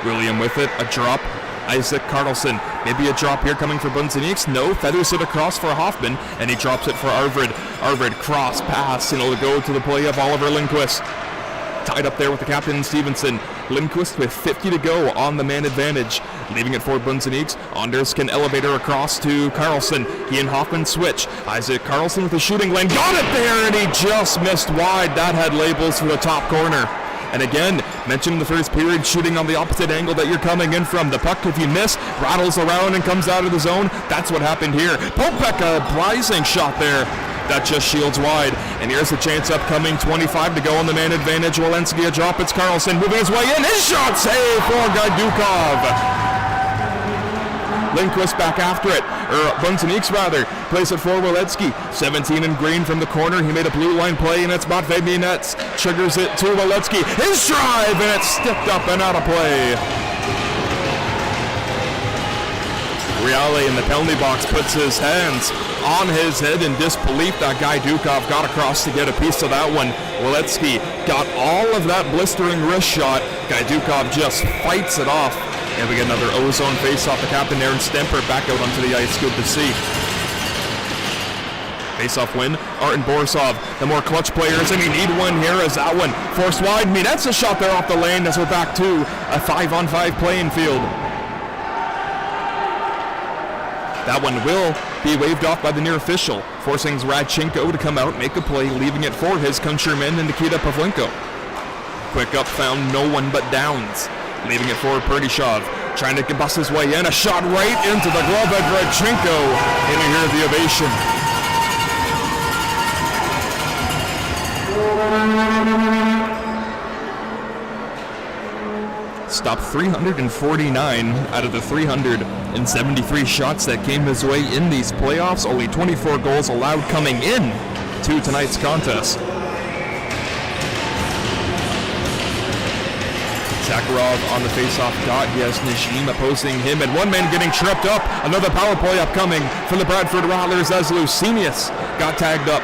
William with it, a drop, Isaac Carlson, maybe a drop here coming for Bunzeniks, no, feathers it across for Hoffman, and he drops it for Arvid. Arvid, cross pass, and it'll go to the play of Oliver Lindquist. Tied up there with the captain, Stevenson. Lindquist with 50 to go on the man advantage. Leaving it for Bunzeniks. Anders can elevate her across to Carlson. He and Hoffman switch. Isaac Carlson with a shooting lane. Got it there, and he just missed wide. That had labels for the top corner. And again, mentioned in the first period, shooting on the opposite angle that you're coming in from. The puck, if you miss, rattles around and comes out of the zone. That's what happened here. Popek, a rising shot there. That just shields wide. And here's the chance upcoming. 25 to go on the man advantage. Walensky a drop. It's Carlson moving his way in. His shot save for Gaidukov. Lindquist back after it. Bunzeniks rather. Plays it for Walensky. 17 in green from the corner. He made a blue line play, and it's Matvei Munetz. Triggers it to Walensky. His drive, and it's stiffed up and out of play. Reale in the penalty box puts his hands on his head in disbelief that Gaidukov got across to get a piece of that one. Walensky got all of that blistering wrist shot. Gaidukov just fights it off. And we get another O-zone face-off. The captain, Aaron Stemper, back out onto the ice. Good to see. Face-off win. Arten Borisov, the more clutch players, and we need one here as that one forced wide. That's a shot there off the lane as we're back to a 5-on-5 playing field. That one will be waved off by the near official, forcing Radchenko to come out, make a play, leaving it for his countryman Nikita Pavlenko. Quick up found no one but Downs, leaving it for Perdyshov, trying to bust his way in. A shot right into the glove of Radchenko, and you hear the ovation. Stopped 349 out of the 373 shots that came his way in these playoffs. Only 24 goals allowed coming in to tonight's contest. Zakharov on the faceoff dot. Yes, Nishim opposing him, and one man getting tripped up. Another power play upcoming for the Bradford Rattlers as Lucinius got tagged up.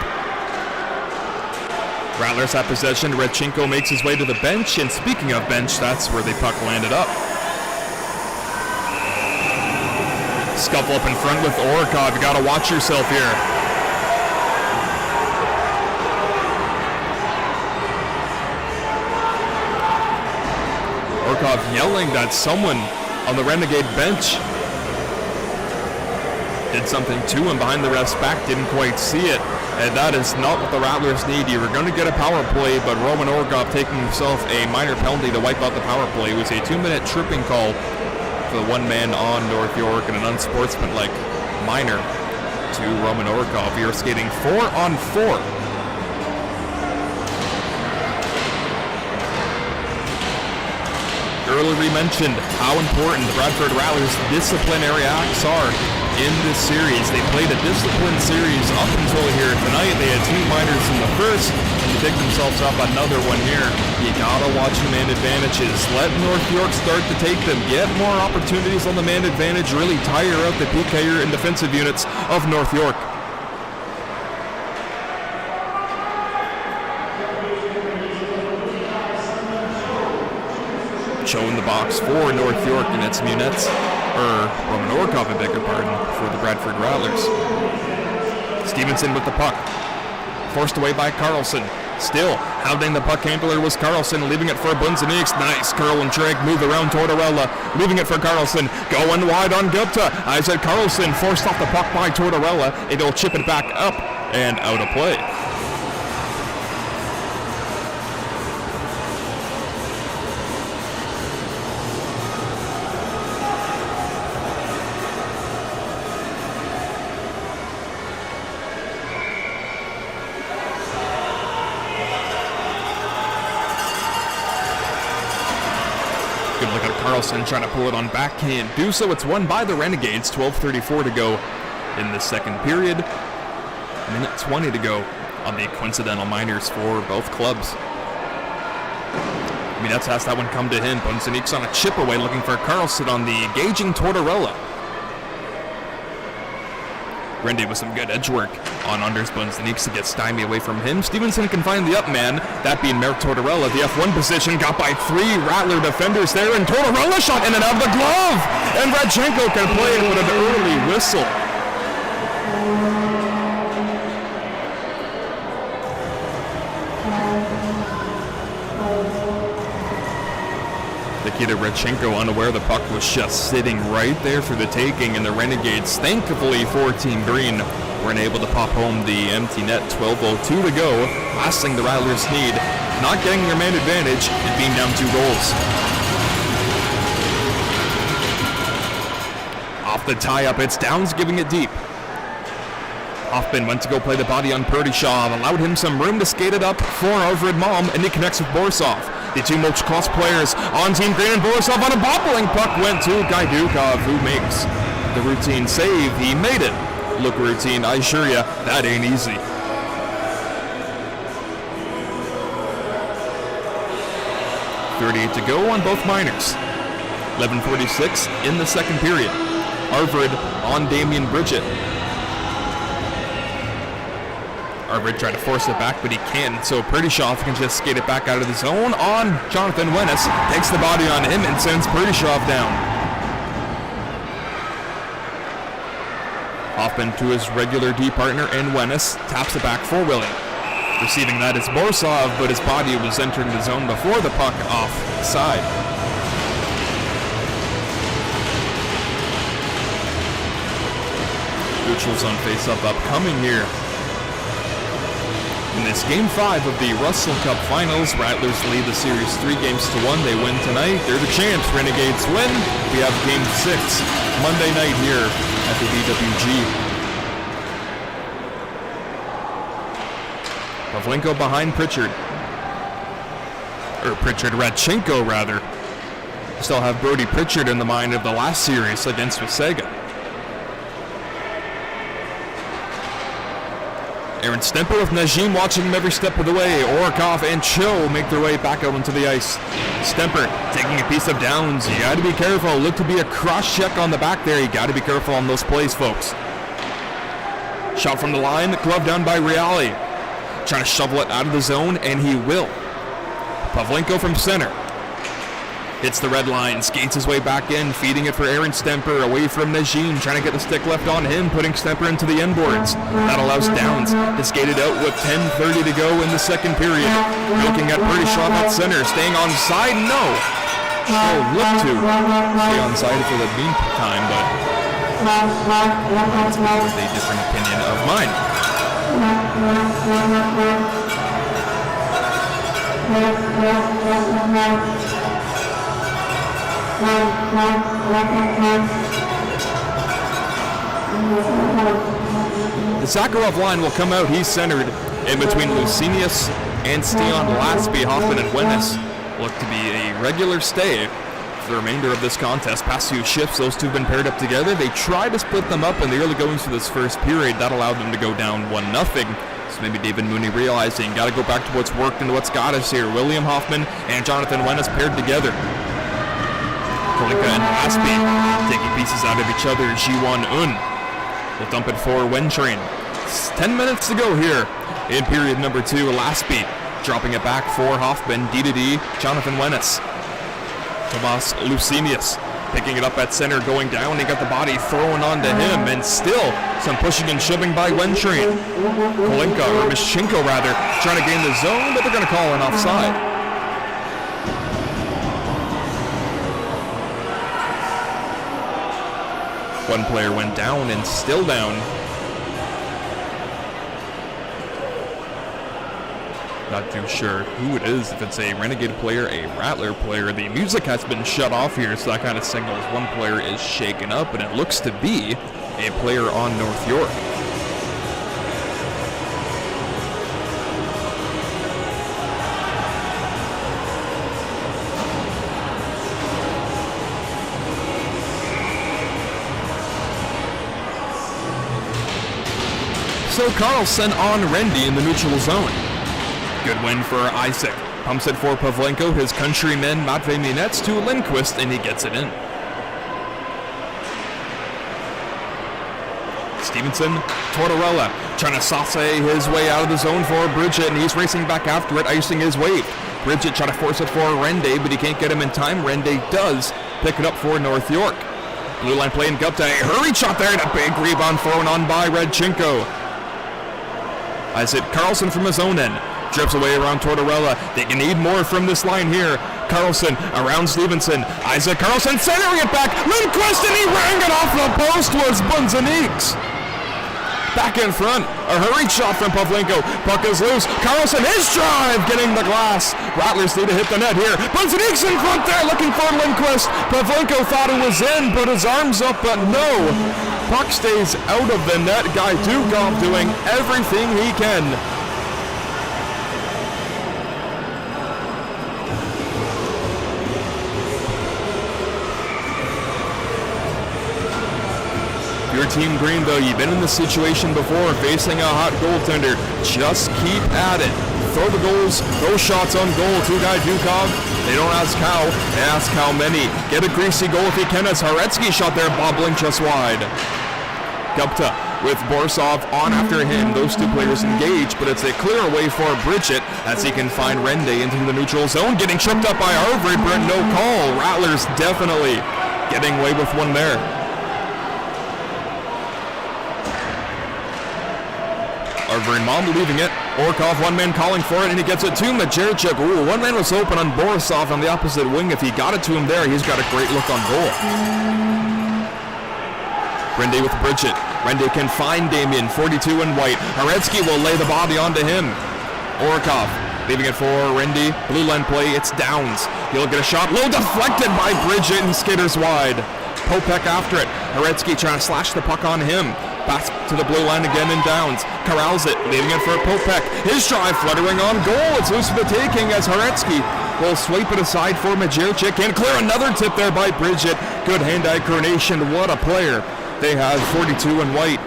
Rattlers have possession. Radchenko makes his way to the bench, and speaking of bench, that's where the puck landed up. Scuffle up in front with Orikov. You gotta watch yourself here. Orikov yelling that someone on the Renegade bench did something to him behind the ref's back, didn't quite see it, and that is not what the Rattlers need. You were going to get a power play, but Roman Orikov taking himself a minor penalty to wipe out the power play. It was a 2-minute tripping call for the one man on North York and an unsportsmanlike minor to Roman Orikov. You're skating 4-on-4. Earlier we mentioned how important the Bradford Rattlers' disciplinary acts are in this series. They played a disciplined series up until here tonight. They had 2 minors in the first, and to pick themselves up another one here. You gotta watch the man advantages. Let North York start to take them. Get more opportunities on the man advantage. Really tire out the PKer and defensive units of North York. Show in the box for North York, and it's Munetz, or Roman Orikov, I beg your pardon, for the Bradford Rattlers. Stevenson with the puck. Forced away by Carlson. Still, hounding the puck handler was Carlson, leaving it for Bunzeniks. Nice curl and drag move around Tortorella, leaving it for Carlson. Going wide on Gupta. Isaac Carlson forced off the puck by Tortorella. It'll chip it back up and out of play. Good look at Carlson trying to pull it on back. Can't do so. It's won by the Renegades. 12:34 to go in the second period. A minute 20 to go on the coincidental minors for both clubs. That's has that one come to him. Bunzeniks on a chip away looking for Carlson on the engaging Tortorella. Rendy with some good edge work on Anders Bunzeniks to get Stymie away from him. Stevenson can find the up man, that being Merrick Tortorella. The F1 position got by 3 Rattler defenders there, and Tortorella shot in and out of the glove! And Radchenko can play it with an early whistle. Nikita Radchenko unaware the puck was just sitting right there for the taking, and the Renegades, thankfully for Team Green, weren't able to pop home the empty net. 12:02 to go. Last thing the Rattlers need, not getting their man advantage and being down 2 goals. Off the tie-up, it's Downs giving it deep. Hoffman went to go play the body on Perdyshov, allowed him some room to skate it up for Alfred Malm, and he connects with Borisov. The 2 most cost players on Team Green, and Borisov on a bobbling puck went to Gaidukov, who makes the routine save. He made it look routine. I assure you, that ain't easy. .38 to go on both minors. 11:46 in the second period. Arvid on Damian Bridget. Arvid tried to force it back, but he can't, so Perdyshov can just skate it back out of the zone on Jonathan Wennis. Takes the body on him and sends Perdyshov down. Hoffman to his regular D partner, and Wennis taps it back for Willie. Receiving that is Borisov, but his body was entering the zone before the puck offside. neutral zone face-up upcoming here. In this Game 5 of the Russell Cup Finals, Rattlers lead the series 3-1. They win tonight. They're the champs. Renegades win. We have Game 6 Monday night here at the BWG. Pavlenko behind Pritchard. Or Radchenko, rather. Still have Brody Pritchard in the mind of the last series against Wasaga. Aaron Stemper with Najim watching him every step of the way. Orikov and Cho make their way back out into the ice. Stemper taking a piece of downs. You got to be careful. Look to be a cross check on the back there. You got to be careful on those plays, folks. Shot from the line, glove down by Reale. Trying to shovel it out of the zone, and he will. Pavlenko from center. Hits the red line, skates his way back in, feeding it for Aaron Stemper, away from Najim, trying to get the stick left on him, putting Stemper into the end boards. That allows Downs to skate it out with 10:30 to go in the second period. Looking at Purdy Schwab at center, staying on side, no. She'll look to stay on side for the meantime, but that's a different opinion of mine. The Zakharov line will come out. He's centered in between Lucinius and Stian Lasby. Hoffman and Wennes look to be a regular stay for the remainder of this contest. Past few shifts, those two have been paired up together. They tried to split them up in the early goings for this first period. That allowed them to go down 1-0. So maybe David Mooney realizing, got to go back to what's worked and what's got us here. William Hoffman and Jonathan Wennes paired together. Kolinka and Lasby taking pieces out of each other. Jiwon Un will dump it for Wentrain. 10 minutes to go here in period number 2. Lasby dropping it back for Hoffman. D-to-D, Jonathan Wennes. Tomas Lucinius picking it up at center, going down. He got the body thrown onto him, and still some pushing and shoving by Wentrain. Kolinka, or Mishchenko rather, trying to gain the zone, but they're going to call an offside. One player went down and still down. Not too sure who it is, if it's a Renegade player, a Rattler player. The music has been shut off here, so that kind of signals one player is shaken up, and it looks to be a player on North York. So Carlson on Rendy in the neutral zone. Good win for Isaac. Pumps it for Pavlenko, his countryman Matvey Minets to Lindquist, and he gets it in. Stevenson, Tortorella, trying to sauce his way out of the zone for Bridget, and he's racing back after it, icing his wave. Bridget trying to force it for Rende, but he can't get him in time. Rende does pick it up for North York. Blue line play in Gupta, a hurried shot there, and a big rebound thrown on by Redchenko. Isaac Carlson from his own end. Drips away around Tortorella. They can need more from this line here. Carlson around Stevenson. Isaac Carlson centering it back. Lindquist, and he rang it off the post was Bunzaniks. Back in front. A hurried shot from Pavlenko. Puck is loose. Carlson, his drive, getting the glass. Rattlers need to hit the net here. Bunzaniks in front there, looking for Lindquist. Pavlenko thought it was in, put his arms up, but no. Puck stays out of the net. Guy Dukov doing everything he can. Your Team Green, though, you've been in this situation before, facing a hot goaltender. Just keep at it. Throw the goals, those shots on goal to Guy Dukov. They don't ask how, they ask how many. Get a greasy goal if he can, as Haretsky shot there, bobbling just wide. Gupta with Borisov on after him. Those two players engage, but it's a clear away for Bridget as he can find Rende into the neutral zone. Getting tripped up by Harvard, but no call. Rattlers definitely getting away with one there. Arver and Mom leaving it. Orikov, one man calling for it, and he gets it to Majerchuk. Ooh, one man was open on Borisov on the opposite wing. If he got it to him there, he's got a great look on goal. Rende with Bridget. Rende can find Damien, 42 in white. Aretsky will lay the body onto him. Orikov leaving it for Rende. Blue line play, it's Downs. He'll get a shot, low deflected by Bridget and skitters wide. Popek after it. Aretsky trying to slash the puck on him. Pass to the blue line again and Downs. Corrals it, leaving it for Popek. His drive fluttering on goal. It's loose for the taking as Aretsky will swipe it aside for Majirchik and clear another tip there by Bridget. Good hand-eye coordination. What a player. They have 42 in white.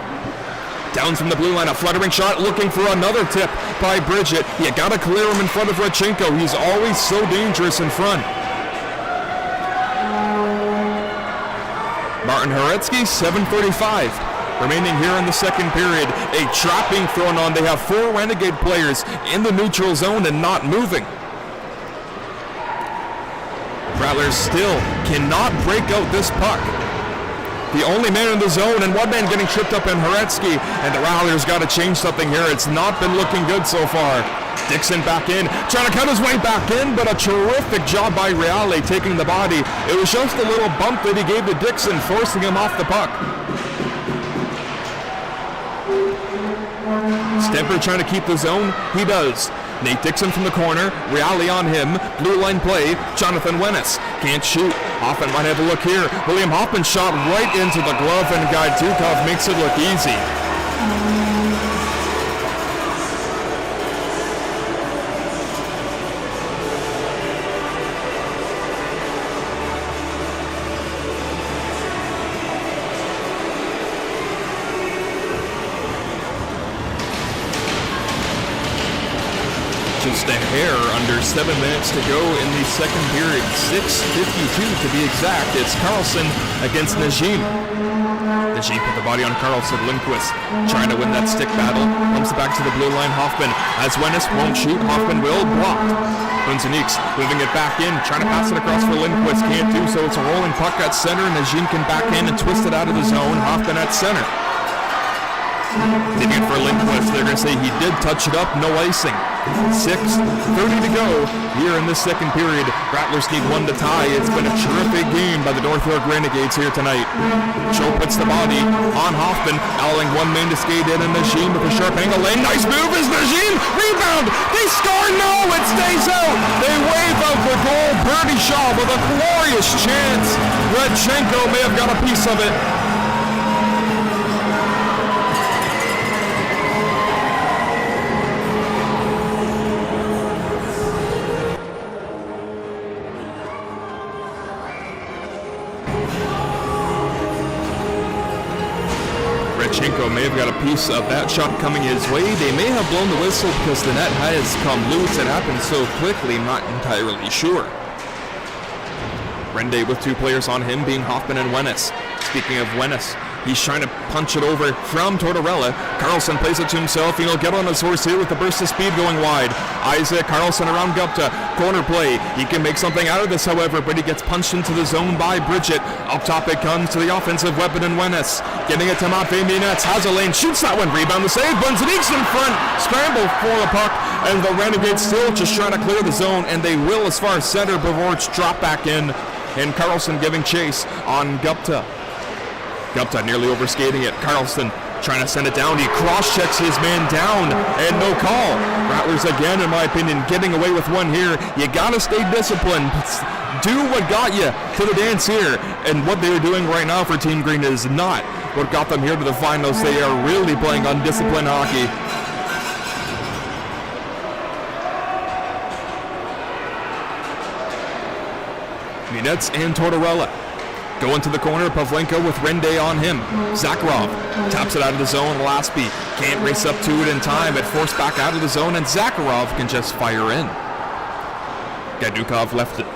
Downs from the blue line, a fluttering shot, looking for another tip by Bridget. You gotta clear him in front of Radchenko. He's always so dangerous in front. Martin Aretsky, 7:35 remaining here in the second period. A trapping thrown on. They have 4 Renegade players in the neutral zone and not moving. Rattlers still cannot break out this puck. The only man in the zone and one man getting tripped up in Aretsky, and the Rattlers got to change something here. It's not been looking good so far. Dixon back in, trying to cut his way back in, but a terrific job by Reale taking the body. It was just a little bump that he gave to Dixon, forcing him off the puck. Stemper trying to keep the zone. He does. Nate Dixon from the corner. Reale on him. Blue line play. Jonathan Wennis can't shoot. Hoffman might have a look here. William Hoffman shot right into the glove, and Guy Dukov makes it look easy. Just a hair under 7 minutes to go in the second period. 6:52 to be exact. It's Carlson against Najim. Najim put the body on Carlson. Lindquist trying to win that stick battle. Comes back to the blue line. Hoffman, as Wennis won't shoot. Hoffman will block. Bunzeniks moving it back in. Trying to pass it across for Lindquist. Can't do so. It's a rolling puck at center. Najim can back in and twist it out of the zone. Hoffman at center. Leaving it for Lindquist. They're going to say he did touch it up. No icing. 6:30 to go here in this second period. Rattlers need 1 to tie. It's been a terrific game by the North York Renegades here tonight. Joe puts the body on Hoffman, allowing one man to skate in, and Najim with a sharp angle lane. Nice move is Najim. Rebound. They score. No, it stays out. They wave out the goal. Bertie Shaw with a glorious chance. Radchenko may have got a piece of it. Radchenko may have got a piece of that shot coming his way. They may have blown the whistle because the net has come loose. It happened so quickly, not entirely sure. Rende with 2 players on him, being Hoffman and Wennis. Speaking of Wennis, he's trying to punch it over from Tortorella. Carlson plays it to himself. He'll get on his horse here with the burst of speed going wide. Isaac Carlson around Gupta. Corner play. He can make something out of this, however, but he gets punched into the zone by Bridget. Up top it comes to the offensive weapon in Wennis. Getting it to Matvei Minets. Has a lane. Shoots that one. Rebound the save. Bunzeniks in front. Scramble for the puck. And the Renegades still just trying to clear the zone, and they will as far as center before it's dropped back in. And Carlson giving chase on Gupta. Gupta nearly overskating it. Carlson trying to send it down. He cross-checks his man down, and no call. Rattlers again, in my opinion, getting away with one here. You gotta stay disciplined. Do what got you to the dance here. And what they're doing right now for Team Green is not what got them here to the finals. They are really playing undisciplined hockey. Minets and Tortorella go into the corner. Pavlenko with Rende on him. Zakharov taps it out of the zone. Laspi can't race up to it in time. It forced back out of the zone, and Zakharov can just fire in. Gadukov left it.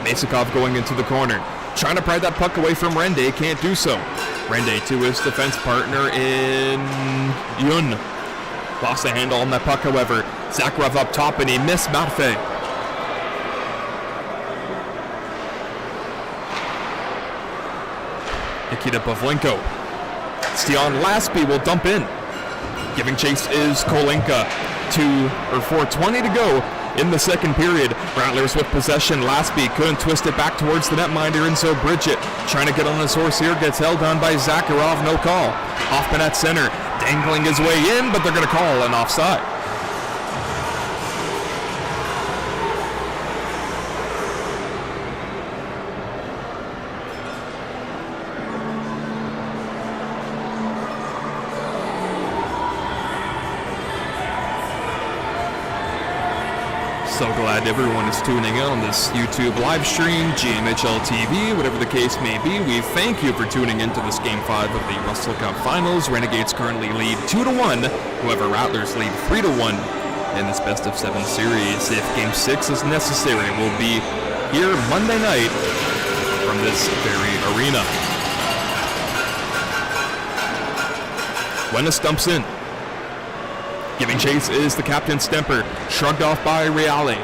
Masakov going into the corner. Trying to pry that puck away from Rende. Can't do so. Rende to his defense partner in Yun. Lost the handle on that puck, however. Zakharov up top, and he missed Matvei. Nikita Pavlenko. Stian Laspi will dump in. Giving chase is Kolenka. 4:20 to go in the second period. Rattlers with possession. Lastby couldn't twist it back towards the netminder, and so Bridget trying to get on his horse here, gets held on by Zakharov, no call. Hoffman at center, dangling his way in, but they're going to call an offside. So glad everyone is tuning in on this YouTube live stream, GMHL TV, whatever the case may be. We thank you for tuning into this Game 5 of the Russell Cup Finals. Renegades currently lead 2-1. However, Rattlers lead 3-1 in this best-of-7 series. If Game 6 is necessary, we'll be here Monday night from this very arena. Wennis dumps in. Giving chase is the captain, Stemper, shrugged off by Reale.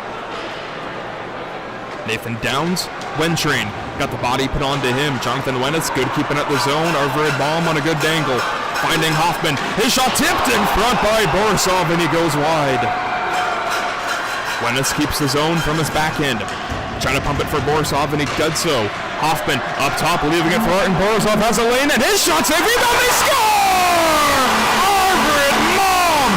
Nathan Downs, Wentrain, got the body put onto him. Jonathan Wennis, good keeping at the zone. Arvid Baum on a good dangle. Finding Hoffman, his shot tipped in front by Borisov, and he goes wide. Wennis keeps the zone from his backhand. Trying to pump it for Borisov, and he does so. Hoffman up top, leaving it for Art, and Borisov has a lane, and his shot saved, rebound, they score! Arvid Baum!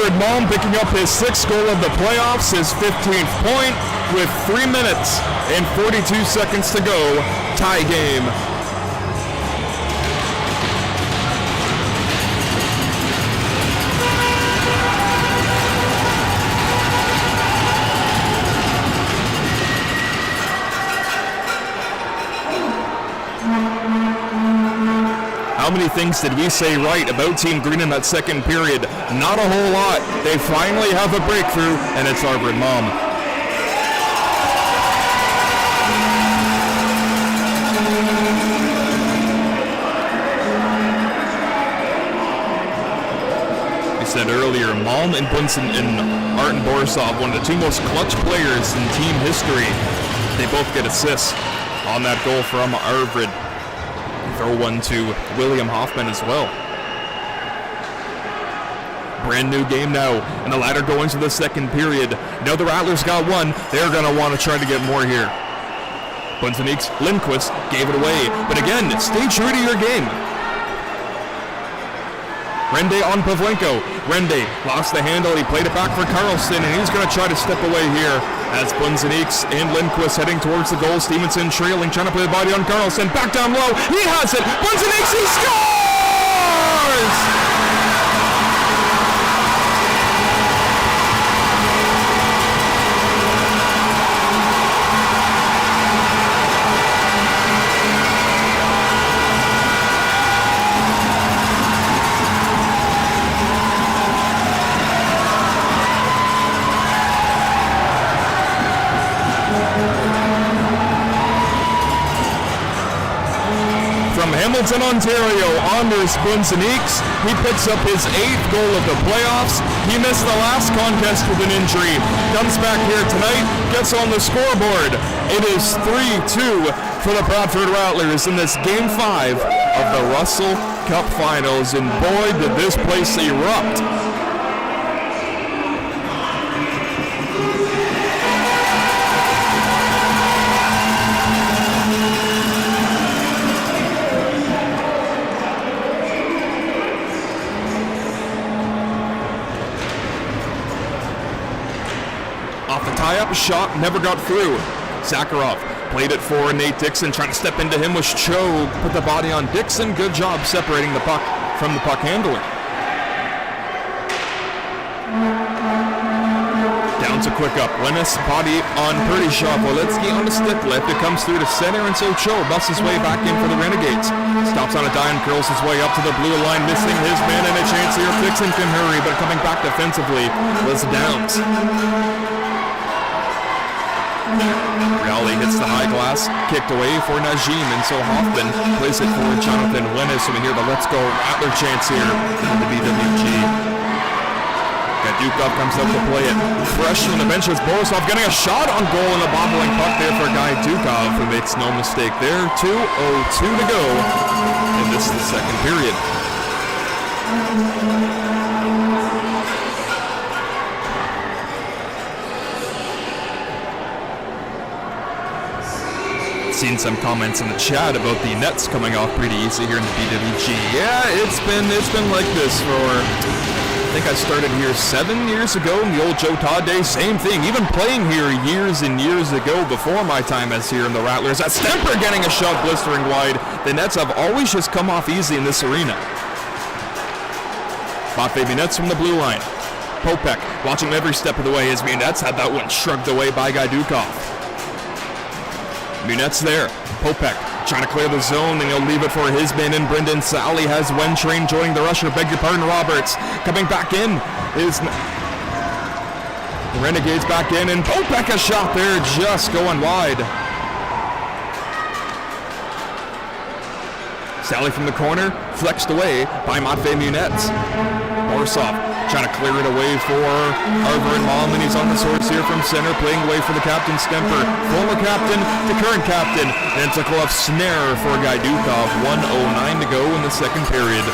Bradford Rattlers picking up his 6th goal of the playoffs, his 15th point, with 3 minutes and 42 seconds to go. Tie game. How many things did we say right about Team Green in that second period? Not a whole lot. They finally have a breakthrough, and it's Arvid Mom. We said earlier, Malm and Bunsen and Arten Borisov, one of the 2 most clutch players in team history. They both get assists on that goal from Arvid. Throw one to William Hoffman as well. Brand new game now, and the ladder going to the second period. Now the Rattlers got one. They're going to want to try to get more here. Bunzeniks, Lindquist gave it away, but again, stay true to your game. Rende on Pavlenko. Rende lost the handle. He played it back for Carlson, and he's going to try to step away here as Bunzeniks and Lindquist heading towards the goal. Stevenson trailing, trying to put the body on Carlson. Back down low. He has it. Bunzeniks, he scores! From Hamilton, Ontario, Anders Bunzeniks. He picks up his 8th goal of the playoffs. He missed the last contest with an injury. Comes back here tonight, gets on the scoreboard. It is 3-2 for the Bradford Rattlers in this Game 5 of the Russell Cup Finals. And boy, did this place erupt. Off the tie-up, shot never got through. Zakharov played it for Nate Dixon, trying to step into him with Cho. Put the body on Dixon. Good job separating the puck from the puck handler. Down to quick up. Lennis body on Purdyshaw. Voletsky on the stick lift. It comes through to center, and so Cho busts his way back in for the Renegades. Stops on a dime, curls his way up to the blue line, missing his man, and a chance here. Dixon can hurry, but coming back defensively was Downs. Reale hits the high glass, kicked away for Najim, and so Hoffman plays it for Jonathan Wennis. So we hear the Let's Go Rattler chants here in the BWG. Gadukov comes up to play it. Fresh from the bench is Borisov getting a shot on goal and a bobbling puck there for Guy Dukov, who makes no mistake there. 2:02 to go, and this is the second period. Seen some comments in the chat about the nets coming off pretty easy here in the BWG. Yeah, it's been like this for, I think I started here 7 years ago in the old Joe Todd days. Same thing, even playing here years and years ago before my time as here in the Rattlers. That Stemper getting a shot blistering wide. The nets have always just come off easy in this arena. Bought baby nets from the blue line. Popek watching him every step of the way as Munetz had that one shrugged away by Gaidukov. Munetz there. Popek trying to clear the zone, and he'll leave it for his man in Brendan Sally. Has Wentrain joining the rusher. Beg your pardon, Roberts. Coming back in is the Renegades back in, and Popek a shot there just going wide. Sally from the corner, flexed away by Matvei Munetz. Borisov trying to clear it away for Arver and Mom, and he's on the source here from center, playing away for the captain Stemper. Former captain to current captain, and it's a glove snare for Gaidukov. 1:09 to go in the second period.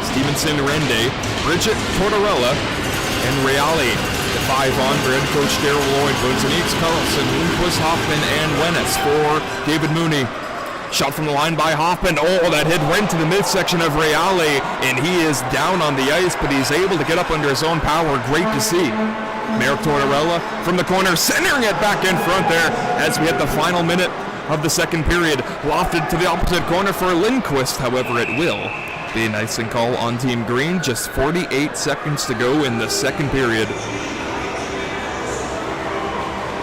Stevenson, Rende, Bridget Tortorella, and Reale. The 5 on for head coach Daryl Lloyd. Bunzenix, Carlson, Lundquist, Hoffman, and Wennis for David Mooney. Shot from the line by Hoffman. Oh, that hit went to the midsection of Reale, and he is down on the ice, but he's able to get up under his own power. Great to see. Merrick Tortorella from the corner, centering it back in front there as we hit the final minute of the second period. Lofted to the opposite corner for Lindquist, however, it will be an icing call on Team Green. Just 48 seconds to go in the second period.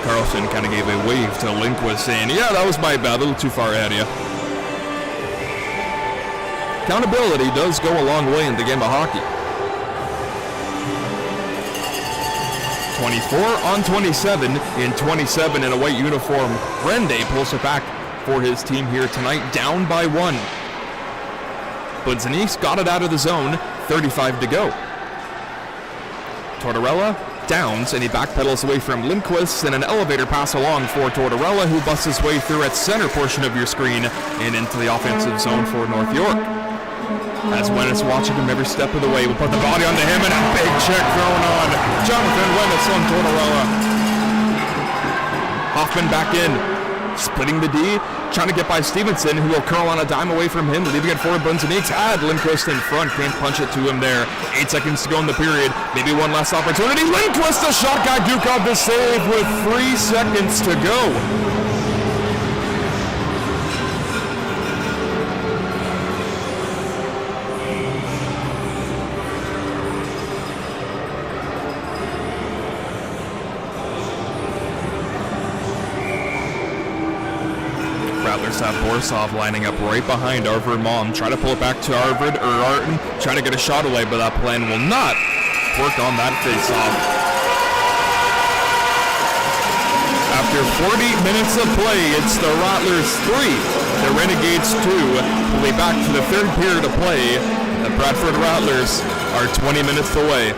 Carlson kind of gave a wave to Lindquist, saying, yeah, that was my bad, a little too far ahead of you. Accountability does go a long way in the game of hockey. 24-on-27 in 27 in a white uniform. Rende pulls it back for his team here tonight, down by 1. Bunzenix got it out of the zone, 35 to go. Tortorella downs, and he backpedals away from Lindquist, and an elevator pass along for Tortorella, who busts his way through at center portion of your screen and into the offensive zone for North York. As Wennis watching him every step of the way, we'll put the body onto him, and a big check thrown on Jonathan Wennis on Tortorella. Hoffman back in, splitting the D, trying to get by Stevenson, who will curl on a dime away from him, leaving it for Bunzenix. Had Lindquist in front, can't punch it to him there. 8 seconds to go in the period, maybe one last opportunity. Lindquist, a shot, Gaidukov the save with 3 seconds to go. Rattlers have Borisov lining up right behind Arvid Mom. Try to pull it back to Arvid or Arton. Trying to get a shot away, but that plan will not work on that face-off. After 40 minutes of play, it's the Rattlers 3, the Renegades 2. We'll be back to the third period of play. The Bradford Rattlers are 20 minutes away.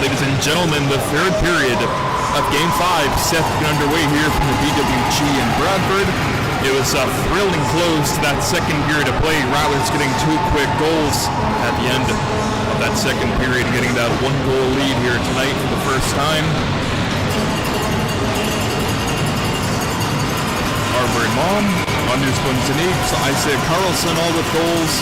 Ladies and gentlemen, the third period of Game 5 set to get underway here from the BWG in Bradford. It was a thrilling close to that second period of play. Rattlers getting 2 quick goals at the end of that second period, getting that 1-goal lead here tonight for the first time. Harvard Mom, Anders Bunzeniks, Isaac Carlson all with goals.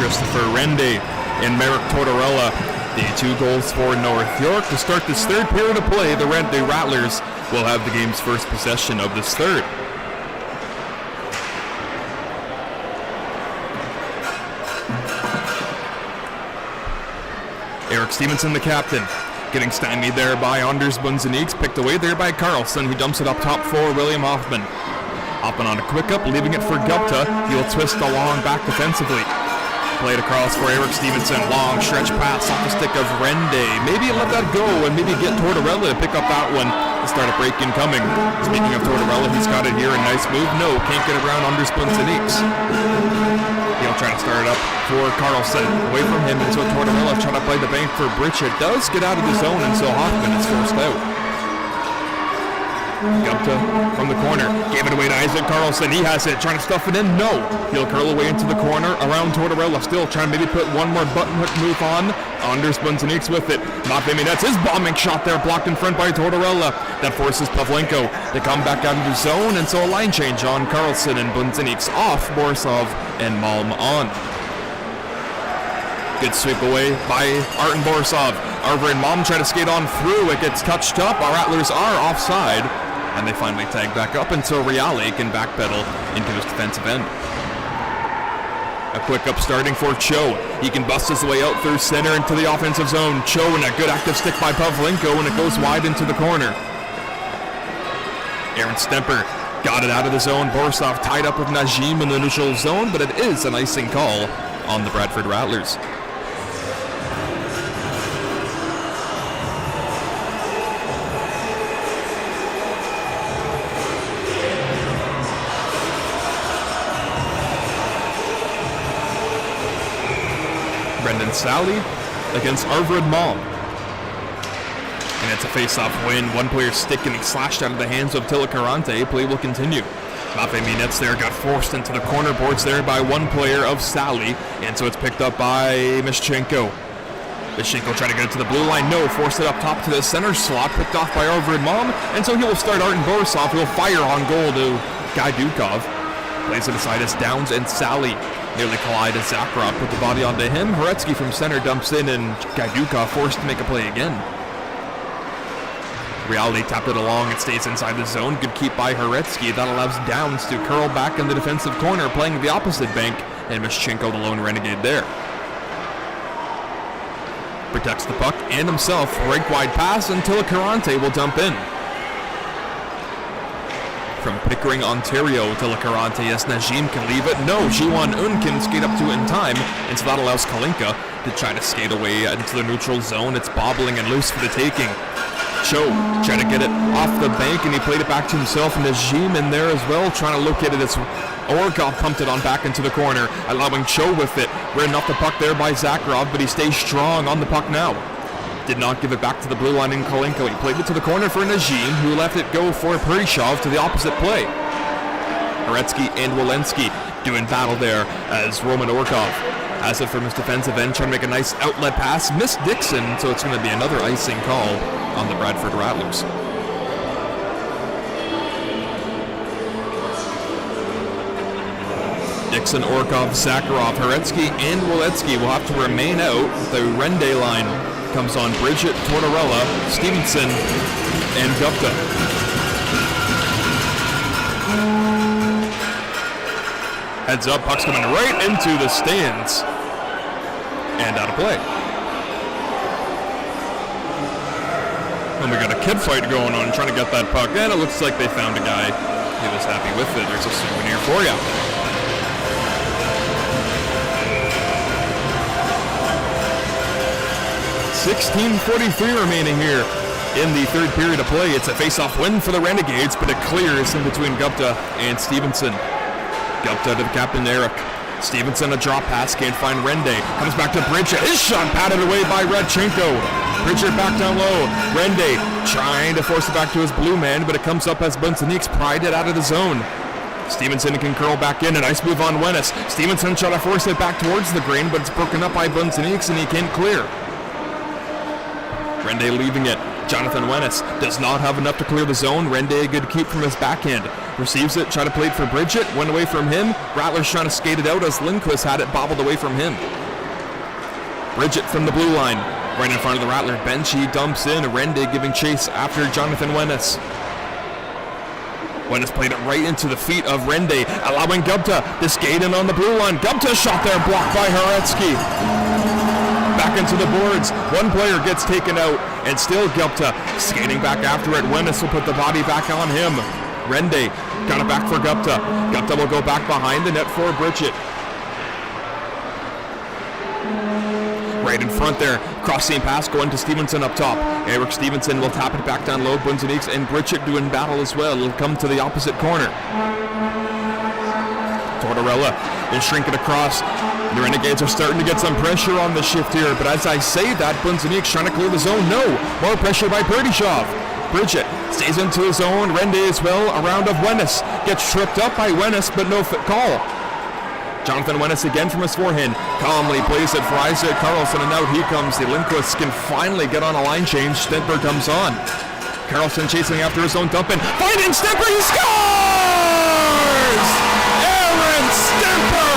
Christopher Rende and Merrick Tortorella, the 2 goals for North York. To start this third period of play, the Rattlers will have the game's first possession of this third. Eric Stevenson, the captain, getting stymied there by Anders Bunzeniks, picked away there by Carlson. He dumps it up top for William Hoffman. Hopping on a quick up, leaving it for Gupta. He'll twist along back defensively. Played across for Eric Stevenson. Long stretch pass off the stick of Rende. Maybe let that go and maybe get Tortorella to pick up that one to start a break incoming. Speaking of Tortorella, he's got it here. A nice move. No, can't get around Anders Bunzeniks. He'll try to start it up for Carlson. Away from him until Tortorella trying to play the bank for Bridget. Does get out of the zone until Hoffman is forced out. Gupta from the corner, gave it away to Isaac Carlson. He has it, trying to stuff it in. No, he'll curl away into the corner around Tortorella. Still trying to maybe put one more button hook move on. Anders Bunzeniks with it. Not Vimy, that's his bombing shot there, blocked in front by Tortorella. That forces Pavlenko to come back out of the zone, and so a line change on Carlson and Bunzeniks off, Borisov and Malm on. Good sweep away by Arten Borisov. Arver and Malm try to skate on through. It gets touched up. Our Rattlers are offside. And they finally tag back up until Reale can backpedal into his defensive end. A quick up starting for Cho. He can bust his way out through center into the offensive zone. Cho and a good active stick by Pavlenko, and it goes wide into the corner. Aaron Stemper got it out of the zone. Borisov tied up with Najim in the neutral zone, but it is an icing call on the Bradford Rattlers. Brendan Sally against Arvid Malm. And it's a face-off win. One player's stick getting slashed out of the hands of Tilikarante. Play will continue. Mafe Minets there got forced into the corner boards there by one player of Sally. And so it's picked up by Mishchenko. Mishchenko trying to get it to the blue line. No, forced it up top to the center slot. Picked off by Arvid Malm. And so he will start Arten Borisov. He'll fire on goal to Guy Dukov. Plays it aside as Downs and Sally nearly collide as Zakharov put the body onto him. Horetsky from center dumps in, and Gaidukov forced to make a play again. Reale tapped it along. It stays inside the zone. Good keep by Horetsky. That allows Downs to curl back in the defensive corner, playing the opposite bank, and Mishchenko, the lone renegade there. Protects the puck and himself. Rink wide pass until Karante will dump in. From Pickering, Ontario, to Karante as Najim can leave it. No, Jiwon Un can skate up to it in time, and so that allows Kalinka to try to skate away into the neutral zone. It's bobbling and loose for the taking. Cho trying to get it off the bank, and he played it back to himself. Najim in there as well, trying to locate it as Orkov pumped it on back into the corner, allowing Cho with it. Ridden off the puck there by Zakharov, but he stays strong on the puck now. Did not give it back to the blue line in Kalinko. He played it to the corner for Najim, who left it go for Perishov to the opposite play. Horetsky and Walensky doing battle there as Roman Orkov has it from his defensive end, trying to make a nice outlet pass. Missed Dixon, so it's going to be another icing call on the Bradford Rattlers. Dixon, Orkov, Zakharov, Horetsky, and Walensky will have to remain out. The Rende line comes on Bridget, Tortorella, Stevenson, and Gupta. Heads up, puck's coming right into the stands. And out of play. And we got a kid fight going on trying to get that puck. And it looks like they found a guy who was happy with it. There's a souvenir for you. .16:43 remaining here in the third period of play. It's a face-off win for the Renegades, but it clears in between Gupta and Stevenson. Gupta to the captain, Eric. Stevenson, a drop pass, can't find Rende. Comes back to Bridget. His shot patted away by Radchenko. Bridget back down low. Rende trying to force it back to his blue man, but it comes up as Bunzeniks pried it out of the zone. Stevenson can curl back in. A nice move on Wennis. Stevenson trying to force it back towards the green, but it's broken up by Bunzeniks and he can't clear. Rende leaving it. Jonathan Wennis does not have enough to clear the zone. Rende a good keep from his backhand. Receives it, try to play it for Bridget. Went away from him. Rattlers trying to skate it out as Lindquist had it bobbled away from him. Bridget from the blue line. Right in front of the Rattler bench. He dumps in. Rende giving chase after Jonathan Wennis. Wennis played it right into the feet of Rende, allowing Gupta to skate in on the blue line. Gupta shot there, blocked by Haretsky. Back into the boards. One player gets taken out, and still Gupta skating back after it. Wennis will put the body back on him. Rende got it back for Gupta. Gupta will go back behind the net for Bridget. Right in front there, crossing pass going to Stevenson up top. Eric Stevenson will tap it back down low. Bunzeniks and Bridget doing battle as well. It'll come to the opposite corner. Tortorella is shrinking across. The Renegades are starting to get some pressure on the shift here, but as I say that, Bunzeniks trying to clear the zone. No, more pressure by Berdyshev. Bridget stays into his zone. Rende as well, around of Wennis. Gets tripped up by Wennis, but no call. Jonathan Wennis again from his forehand. Calmly plays it for Isaac Carlson, and out he comes. The Lindquist can finally get on a line change. Stemper comes on. Carlson chasing after his own dump in. Finding Stemper, he scores! Aaron Stemper!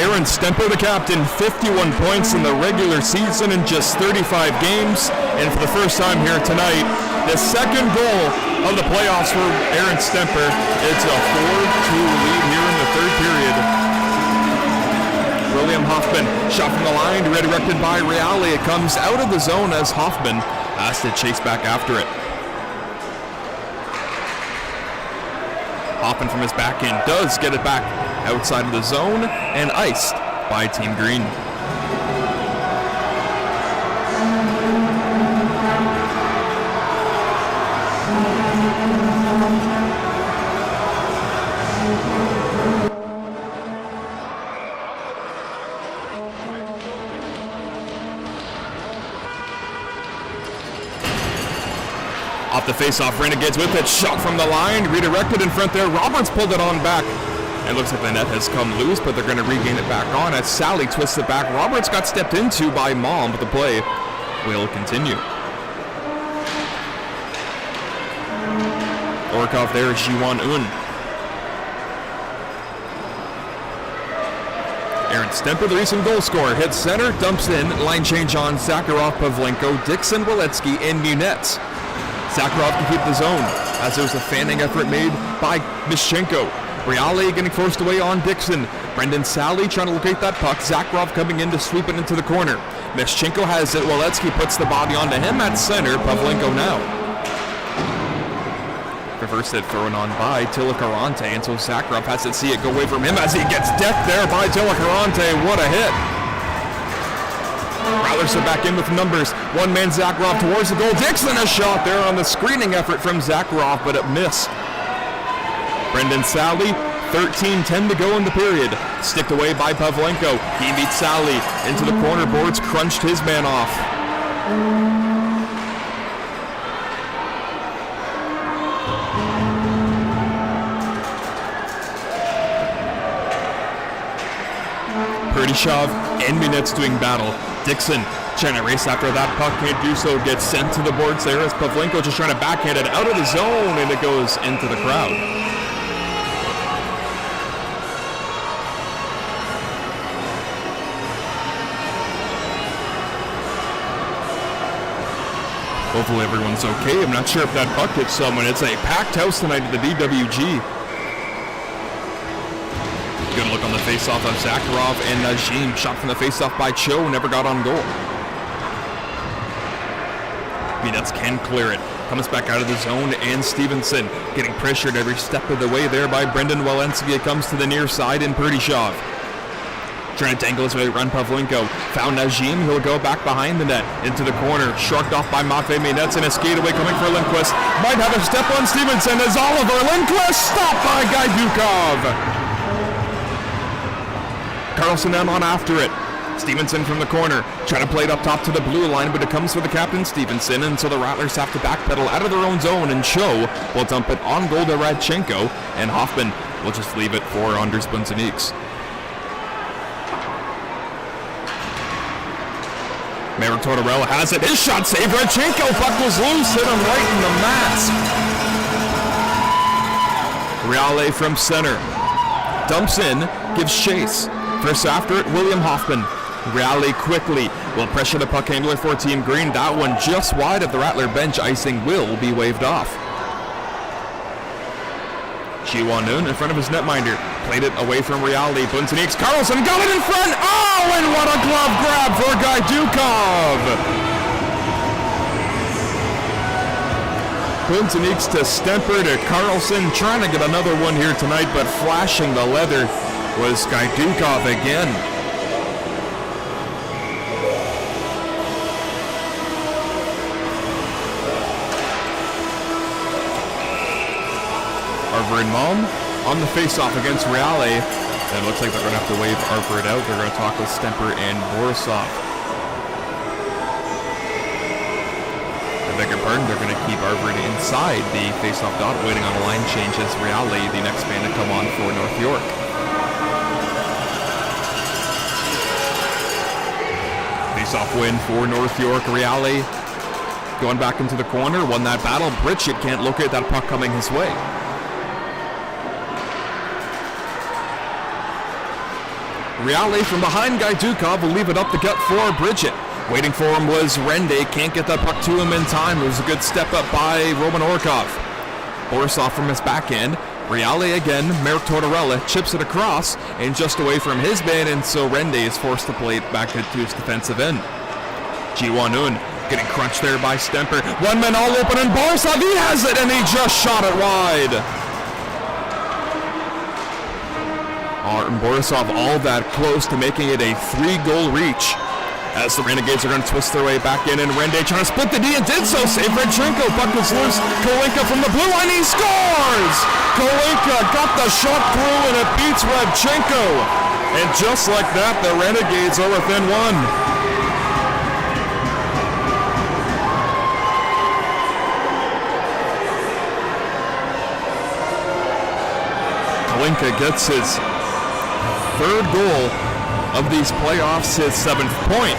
Aaron Stemper, the captain, 51 points in the regular season in just 35 games. And for the first time here tonight, the second goal of the playoffs for Aaron Stemper. It's a 4-2 lead here in the third period. William Hoffman shot from the line, redirected by Reale. It comes out of the zone as Hoffman has to chase back after it. Hoffman from his backhand does get it back outside of the zone and iced by Team Green. Off the face-off, Renegades with it, shot from the line, redirected in front there. Roberts pulled it on back. It looks like the net has come loose, but they're going to regain it back on as Sally twists it back. Roberts got stepped into by Mom, but the play will continue. Orkov there is Jiwon Un. Aaron Stemper, the recent goal scorer, hits center, dumps in, line change on Zakharov, Pavlenko, Dixon, Waletsky, and Munetz. Zakharov can keep the zone as there was a fanning effort made by Mischenko. Reale getting forced away on Dixon. Brendan Sally trying to locate that puck. Zakharov coming in to sweep it into the corner. Mischenko has it. Waletsky puts the body onto him at center. Pavlenko now. Reverse it thrown on by Tilikarante, and so Zakharov has to see it go away from him as he gets decked there by Tilikarante. What a hit. Rattlers are back in with numbers. One man Zakharov towards the goal. Dixon a shot there on the screening effort from Zakharov, but it missed. Brendan Sally, 13-10 to go in the period. Sticked away by Pavlenko. He beats Sally into the corner boards, crunched his man off. Berdyshev and Munetz doing battle. Dixon trying to race after that puck, can't do so, gets sent to the boards there as Pavlenko just trying to backhand it out of the zone, and it goes into the crowd. Hopefully everyone's okay. I'm not sure if that puck hit someone. It's a packed house tonight at the DWG. Good look on the faceoff of Zakharov and Najim. Shot from the faceoff by Cho, never got on goal. Minets can clear it. Comes back out of the zone, and Stevenson getting pressured every step of the way there by Brendan Walensky. It comes to the near side, and Perdishov trying to tangle his way around Pavlenko. Found Najim. He'll go back behind the net into the corner. Shrugged off by Matvei Minets, and a skate away coming for Lindquist. Might have a step on Stevenson as Oliver Lindquist stopped by Gaidukov. Carlson down on after it. Stevenson from the corner, trying to play it up top to the blue line, but it comes for the captain Stevenson, and so the Rattlers have to backpedal out of their own zone, and Cho will dump it on goal to Radchenko, and Hoffman will just leave it for Anders Bunzeniks. Maverick Tortorella has it. His shot saved. Radchenko buckles loose, hit him right in the mask. Reale from center. Dumps in, gives chase. First after it, William Hoffman. Reale quickly will pressure the puck handler for Team Green. That one just wide of the Rattler bench. Icing will be waved off. Jiwon-un in front of his netminder. Played it away from Reale. Bunzeniks. Carlson got it in front. Oh, and what a glove grab for Gaidukov. Bunzeniks to Stemper to Carlson. Trying to get another one here tonight, but flashing the leather was Gaidukov again. Arver and Malm on the face-off against Reale. And it looks like they're going to have to wave Arver it out. They're going to talk with Stemper and Borisov. I beg your pardon, they're going to keep Arver inside the face-off dot, waiting on a line change as Reale, the next man to come on for North York. Face-off win for North York. Reale going back into the corner, won that battle. Bridget can't locate that puck coming his way. Reale from behind Gaidukov will leave it up the gut for Bridget. Waiting for him was Rende. Can't get that puck to him in time. It was a good step up by Roman Orkov. Borisov from his back end. Reale again. Merrick Tortorella chips it across and just away from his man, and so Rende is forced to play it back into his defensive end. Jiwon-un getting crunched there by Stemper. One man all open, and Borisov, he has it, and he just shot it wide. Martin Borisov all that close to making it a 3-goal reach. As the Renegades are going to twist their way back in, and Rende trying to split the D and did so. Save Radchenko. Puck is loose. Kolinka from the blue line. He scores! Kolinka got the shot through, and it beats Radchenko. And just like that, the Renegades are within one. Kolinka gets his third goal of these playoffs, his 7th point.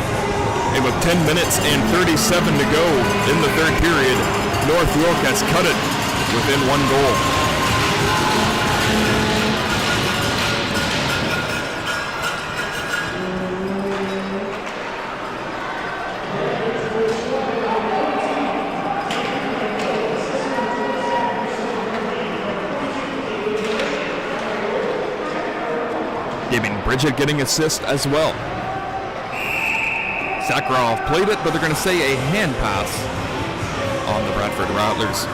And with 10 minutes and 37 to go in the third period, North York has cut it within 1 goal. Giving Bridget getting assist as well. Zakharov played it, but they're going to say a hand pass on the Bradford Rattlers.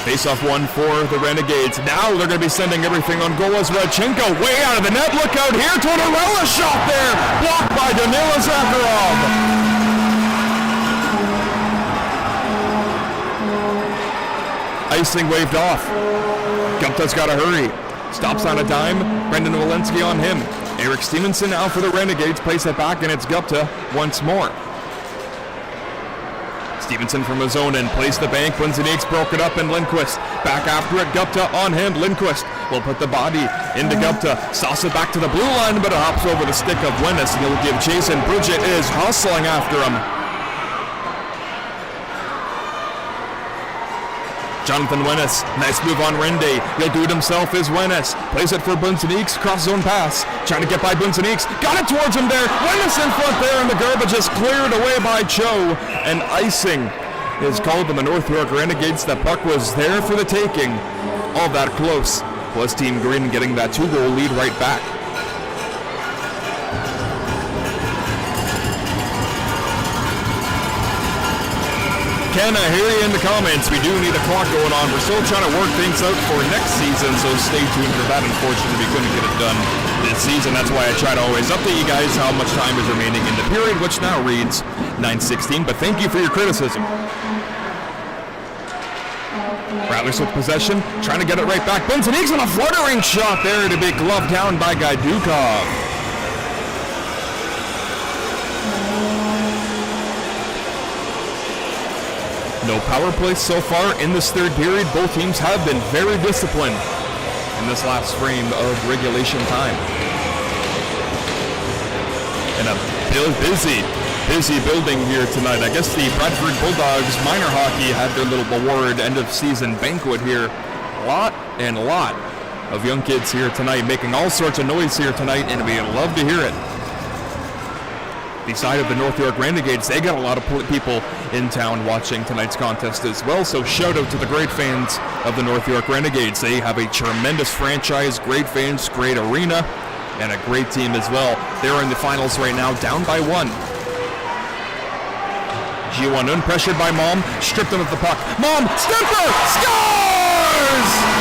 Face-off one for the Renegades. Now they're going to be sending everything on goal as Radchenko way out of the net. Look out here. Tortorella shot there. Blocked by Danila Zakharov. Icing waved off. Gupta's got to hurry. Stops on a dime. Brendan Walensky on him. Eric Stevenson now for the Renegades. Plays it back, and it's Gupta once more. Stevenson from his own end plays the bank. Bunzeniks broke it up, and Lindquist back after it. Gupta on him. Lindquist will put the body into Gupta. Sauce it back to the blue line, but it hops over the stick of Wennis, and he'll give chase, and Bridget is hustling after him. Jonathan Wennis, nice move on Rende. He'll do it himself is Wennis. Plays it for Bunzeniks, cross zone pass. Trying to get by Bunzeniks. Got it towards him there. Wennis in front there, and the garbage is cleared away by Cho. And icing is called on the North York Renegades. The puck was there for the taking. All that close was Team Green getting that 2-goal lead right back. Ken, I hear you in the comments. We do need a clock going on. We're still trying to work things out for next season, so stay tuned for that. Unfortunately, we couldn't get it done this season. That's why I try to always update you guys how much time is remaining in the period, which now reads 9:16. But thank you for your criticism. Rattlers with possession, trying to get it right back. Bunzeniks on a fluttering shot there to be gloved down by Gaidukov. No power play so far in this third period. Both teams have been very disciplined in this last frame of regulation time. And a busy building here tonight. I guess the Bradford Bulldogs minor hockey had their little award end of season banquet here. A lot of young kids here tonight making all sorts of noise here tonight, and we love to hear it. The side of the North York Renegades, they got a lot of people in town watching tonight's contest as well, so shout out to the great fans of the North York Renegades. They have a tremendous franchise, great fans, great arena, and a great team as well. They're in the finals right now, down by 1. Jiwanun pressured by Mom, stripped him of the puck. Mom, Stemper, scores!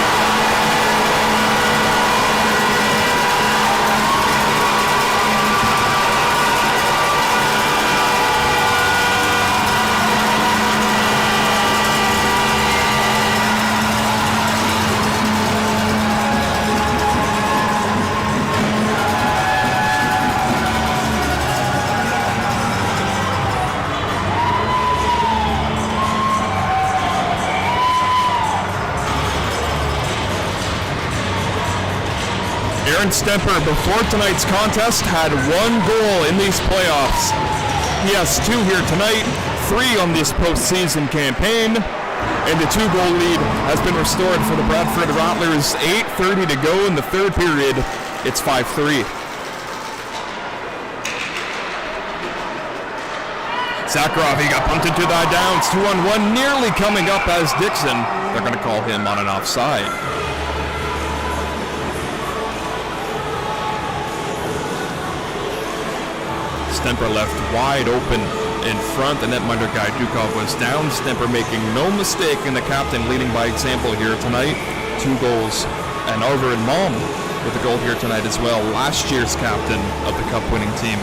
Stemper, before tonight's contest, had 1 goal in these playoffs. He has 2 here tonight, 3 on this postseason campaign, and the 2-goal lead has been restored for the Bradford Rattlers. 8:30 to go in the third period. It's 5-3. Zakharov, he got bumped into the downs. 2-on-1, nearly coming up as Dixon. They're going to call him on an offside. Stemper left wide open in front. The netminder Gaidukov was down. Stemper making no mistake, and the captain leading by example here tonight. 2 goals. And Arver and Malm with a goal here tonight as well. Last year's captain of the cup-winning team.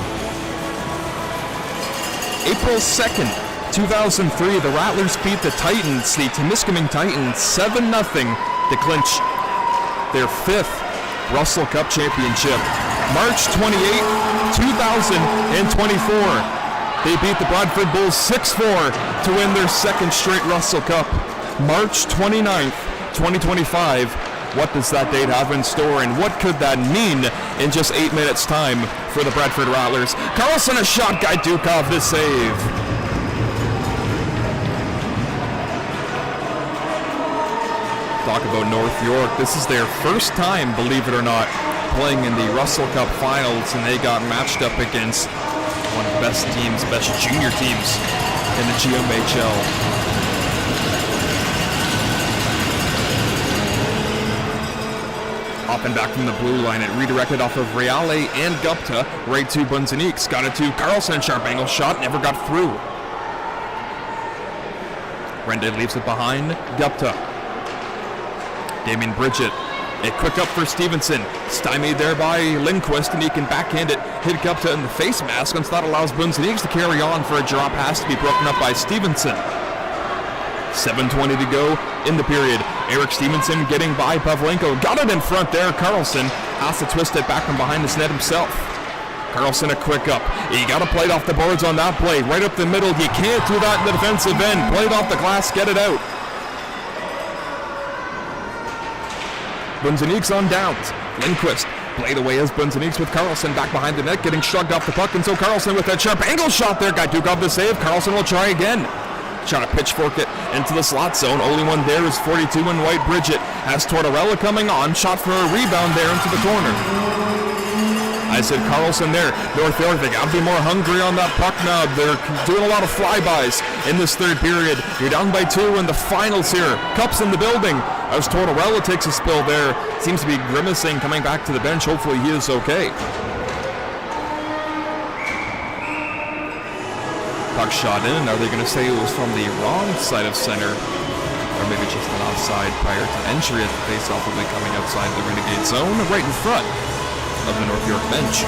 April 2nd, 2003, the Rattlers beat the Titans, the Temiskaming Titans, 7-0 to clinch their 5th Russell Cup championship. March 28, 2024, they beat the Bradford Bulls 6-4 to win their 2nd straight Russell Cup. March 29th, 2025, what does that date have in store, and what could that mean in just 8 minutes' time for the Bradford Rattlers? Carlson a shot, Gaidukov the save. Talk about North York. This is their first time, believe it or not, playing in the Russell Cup finals, and they got matched up against one of the best teams, best junior teams in the GMHL. Up and back from the blue line, it redirected off of Reale and Gupta, right to Bunzeniks. Got it to Carlson, sharp angle shot, never got through. Rende leaves it behind, Gupta. Damien Bridget, a quick up for Stevenson, stymied there by Lindquist, and he can backhand it, hit Gupta in the face mask, and that allows Bunzeniks to carry on for a drop pass to be broken up by Stevenson. 7:20 to go in the period. Eric Stevenson getting by Pavlenko, got it in front there. Carlson has to twist it back from behind his net himself. Carlson a quick up. You got to play it off the boards on that play. Right up the middle. You can't do that in the defensive end. Play it off the glass. Get it out. Bunzeniks on downs. Lindquist played away as Bunzeniks with Carlson back behind the net, getting shrugged off the puck, and so Carlson with that sharp angle shot there. Gajdukov the save. Carlson will try again. Trying to pitchfork it into the slot zone. Only one there is 42 in white. Bridget has Tortorella coming on. Shot for a rebound there into the corner. I said Carlson there. North York, they got to be more hungry on that puck now. They're doing a lot of flybys in this third period. You're down by 2 in the finals here. Cups in the building as Tortorella takes a spill there. Seems to be grimacing coming back to the bench. Hopefully he is okay. Puck shot in. Are they going to say it was from the wrong side of center? Or maybe just an offside prior to entry as the faceoff will be coming outside the Renegade zone, right in front of the North York bench.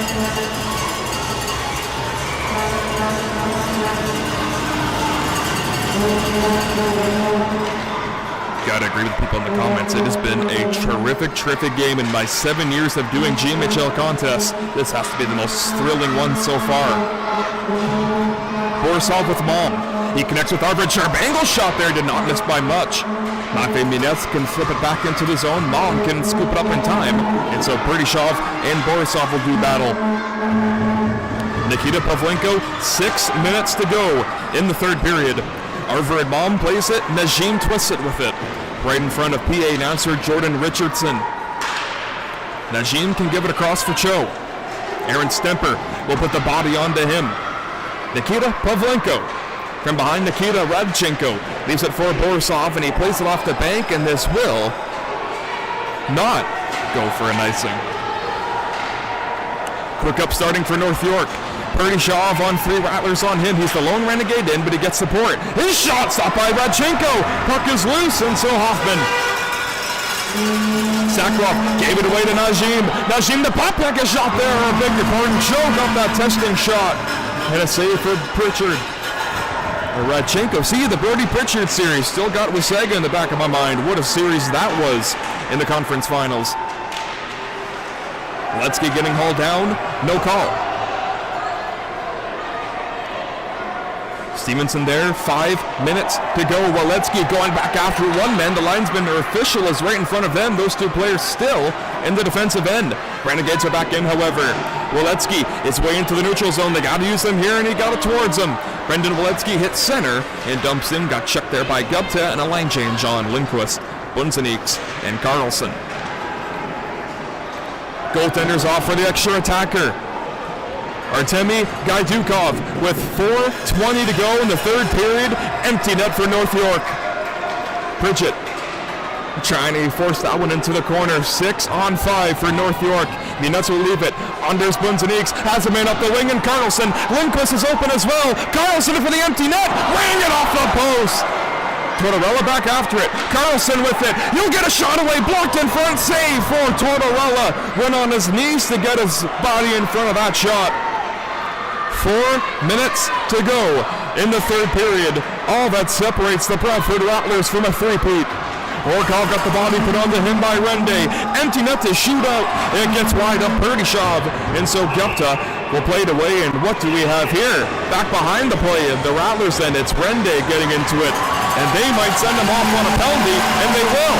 Gotta agree with people in the comments. It has been a terrific game in my 7 years of doing GMHL contests. This has to be the most thrilling one so far. Borisov with Malm. He connects with Arvid. Sharp angle shot there, did not miss by much. Matvey Minets can flip it back into the zone. Malm can scoop it up in time. And so Berdyshov and Borisov will do battle. Nikita Pavlenko, 6 minutes to go in the third period. Arvid Malm plays it. Najim twists it with it. Right in front of PA announcer Jordan Richardson. Najim can give it across for Cho. Aaron Stemper will put the body onto him. Nikita Pavlenko. From behind Nikita Radchenko. Leaves it for Borisov, and he plays it off the bank, and this will not go for an icing. Quick up starting for North York. Berdyshov on 3 Rattlers on him. He's the lone Renegade in, but he gets support. His shot stopped by Radchenko. Puck is loose, and so Hoffman. Sakharov gave it away to Najim. Najim, the pop back a shot there. I beg your pardon. Choked up that testing shot. And a save for Pritchard. Radchenko. See, the Brody Pritchard series. Still got Wasaga in the back of my mind. What a series that was in the conference finals. Letsky getting hauled down. No call. Stevenson there. 5 minutes to go. Waletsky going back after one man. The linesman or official is right in front of them. Those 2 players still in the defensive end. Renegades are back in, however. Waletsky is way into the neutral zone. They got to use him here, and he got it towards him. Brendan Waletsky hits center and dumps in. Got checked there by Gupta, and a line change on Lindquist, Bunzeniks, and Carlson. Goaltender's off for the extra attacker. Artemi Gajdukov with 4:20 to go in the third period. Empty net for North York. Pritchett trying to force that one into the corner. 6-on-5 for North York. Minets will leave it. Anders Bunzeniks has a man up the wing, and Carlson. Lindquist is open as well. Carlson for the empty net. Ring it off the post. Tortorella back after it. Carlson with it. You'll get a shot away. Blocked in front. Save for Tortorella. Went on his knees to get his body in front of that shot. 4 minutes to go in the third period. All that separates the Bradford Rattlers from a three-peat. Orkov got the body put onto him by Rende. Empty net to shoot out. It gets wide up Berdyshov. And so Gupta will play it away. And what do we have here? Back behind the play of the Rattlers, and it's Rende getting into it. And they might send him off on a penalty, and they will.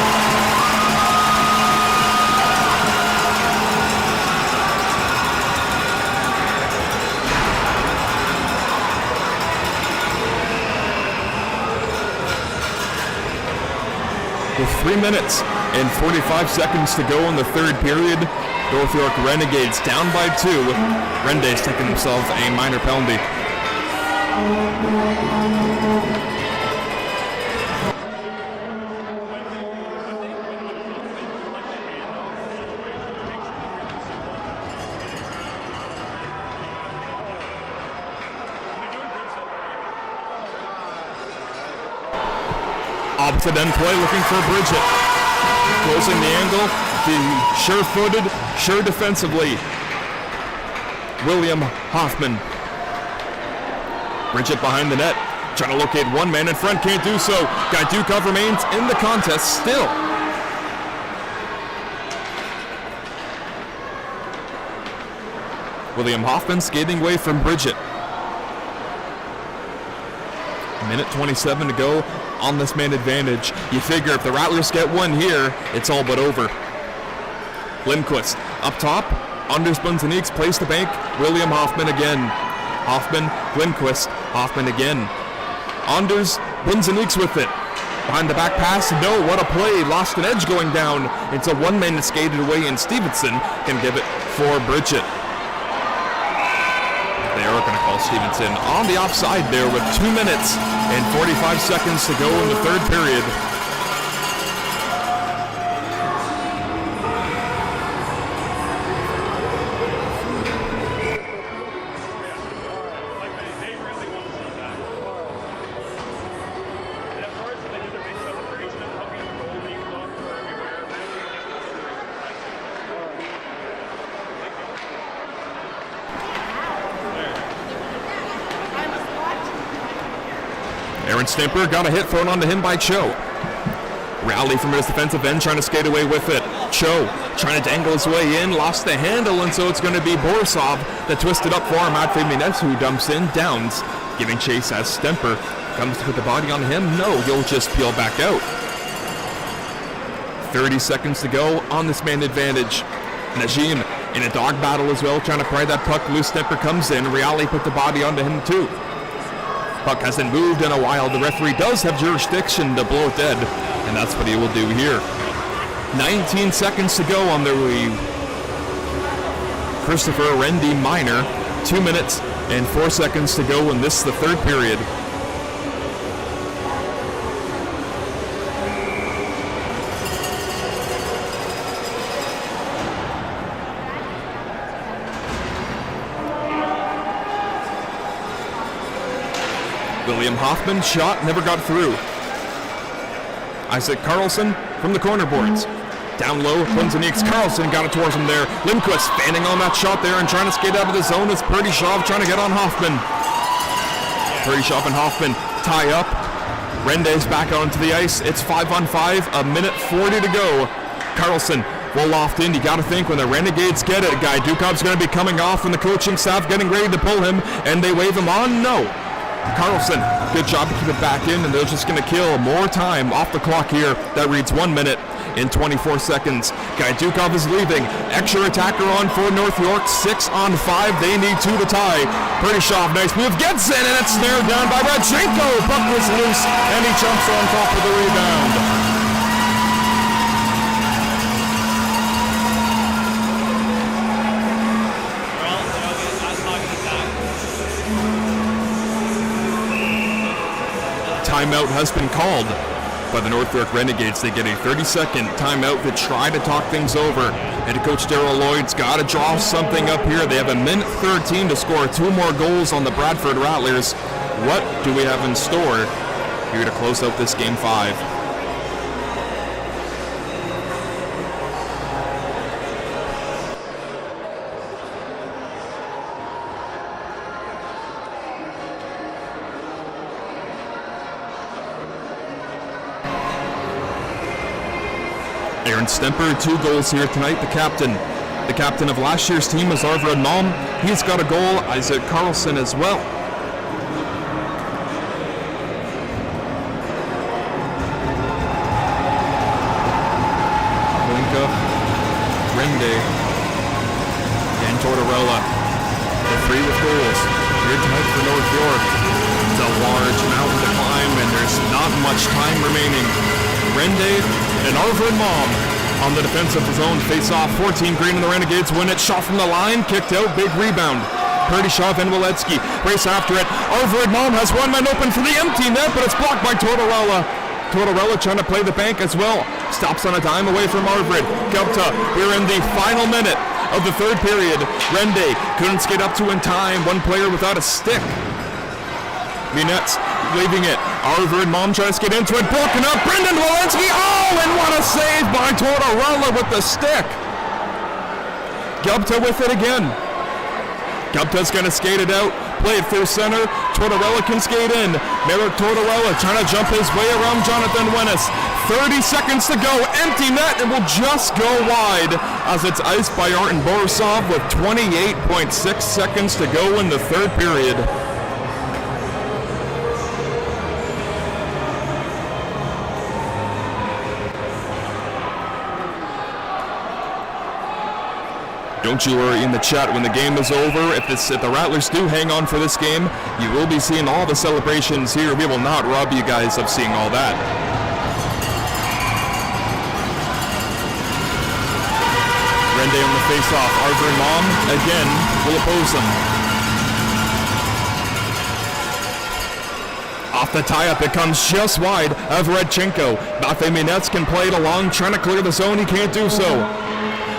With 3 minutes and 45 seconds to go in the third period, North York Renegades down by 2. Rende's taking himself a minor penalty. Opposite end play, looking for Bridget. Closing the angle, the sure-footed, sure defensively. William Hoffman. Bridget behind the net, trying to locate one man in front, can't do so. Gajdukov remains in the contest still. William Hoffman skating away from Bridget. Minute 27 to go on this man advantage. You figure if the Rattlers get one here, it's all but over. Lindquist up top. Anders Bunzeniks plays the bank. William Hoffman again. Hoffman, Lindquist, Hoffman again. Anders Bunzeniks with it. Behind the back pass, no, what a play. Lost an edge going down. It's a one-man that skated away, and Stevenson can give it for Bridget. They are going to call Stevenson on the offside there with 2 minutes and 45 seconds to go in the third period. Stemper got a hit thrown onto him by Cho. Rally from his defensive end, trying to skate away with it. Cho trying to dangle his way in, lost the handle, and so it's going to be Borisov that twisted up for him. Matvey Minets, who dumps in, Downs giving chase as Stemper comes to put the body on him. No, he'll just peel back out. 30 seconds to go on this man advantage. Najim in a dog battle as well, trying to pry that puck loose. Stemper comes in. Reale put the body onto him too. Puck hasn't moved in a while. The referee does have jurisdiction to blow it dead, and that's what he will do here. 19 seconds to go on the Christopher Rendy minor. 2 minutes and 4 seconds to go, and this is the third period. William Hoffman shot, never got through. Isaac Carlson from the corner boards. Down low, Bunzeniks. Carlson got it towards him there. Lindquist fanning on that shot there and trying to skate out of the zone. It's Perdishov trying to get on Hoffman. Perdishov and Hoffman tie up. Rendes back onto the ice. It's 5-on-5, a minute 40 to go. Carlson will loft in. You got to think when the Renegades get it, Guy Dukov's going to be coming off and the coaching staff getting ready to pull him, and they wave him on. No. Carlson, good job to keep it back in, and they're just going to kill more time off the clock here. That reads 1 minute and 24 seconds. Guy Dukov is leaving. Extra attacker on for North York. 6-on-5. They need 2 to tie. Perdishov, nice move. Gets in, and it's snared down by Radchenko. Puck was loose, and he jumps on top of the rebound. Timeout has been called by the North York Renegades. They get a 30-second timeout to try to talk things over. Head coach Darryl Lloyd's got to draw something up here. They have a minute 13 to score 2 more goals on the Bradford Rattlers. What do we have in store here to close out this game 5? Stemper, 2 goals here tonight. The captain of last year's team is Arvid Malm. He's got a goal. Isaac Carlson as well. Linka, Rende, and Tortorella. The 3 with goals here tonight for North York. It's a large mountain to climb, and there's not much time remaining. Rende and Arvid Malm on the defensive zone, face off. 14 green, and the Renegades win it. Shot from the line, kicked out, big rebound. Perdishov and Waletsky race after it. Arvid Malm has one man open for the empty net, but it's blocked by Tortorella. Tortorella trying to play the bank as well. Stops on a dime away from Arvid. Gupta, we're in the final minute of the third period. Rende couldn't skate up to in time. One player without a stick. Minets leaving it. Arvid Malm trying to skate into it. Broken up. Brendan Walensky. Oh, and what a save by Tortorella with the stick. Gupta with it again. Gupta's going to skate it out. Play it through center. Tortorella can skate in. Merrick Tortorella trying to jump his way around Jonathan Wennis. 30 seconds to go. Empty net and will just go wide as it's iced by Artem Borisov with 28.6 seconds to go in the third period. Don't you worry in the chat when the game is over. If the Rattlers do hang on for this game, you will be seeing all the celebrations here. We will not rob you guys of seeing all that. Rende on the face-off. Arthur Mom again will oppose him. Off the tie-up, it comes just wide of Redchenko. Bafeminets can play it along, trying to clear the zone. He can't do so.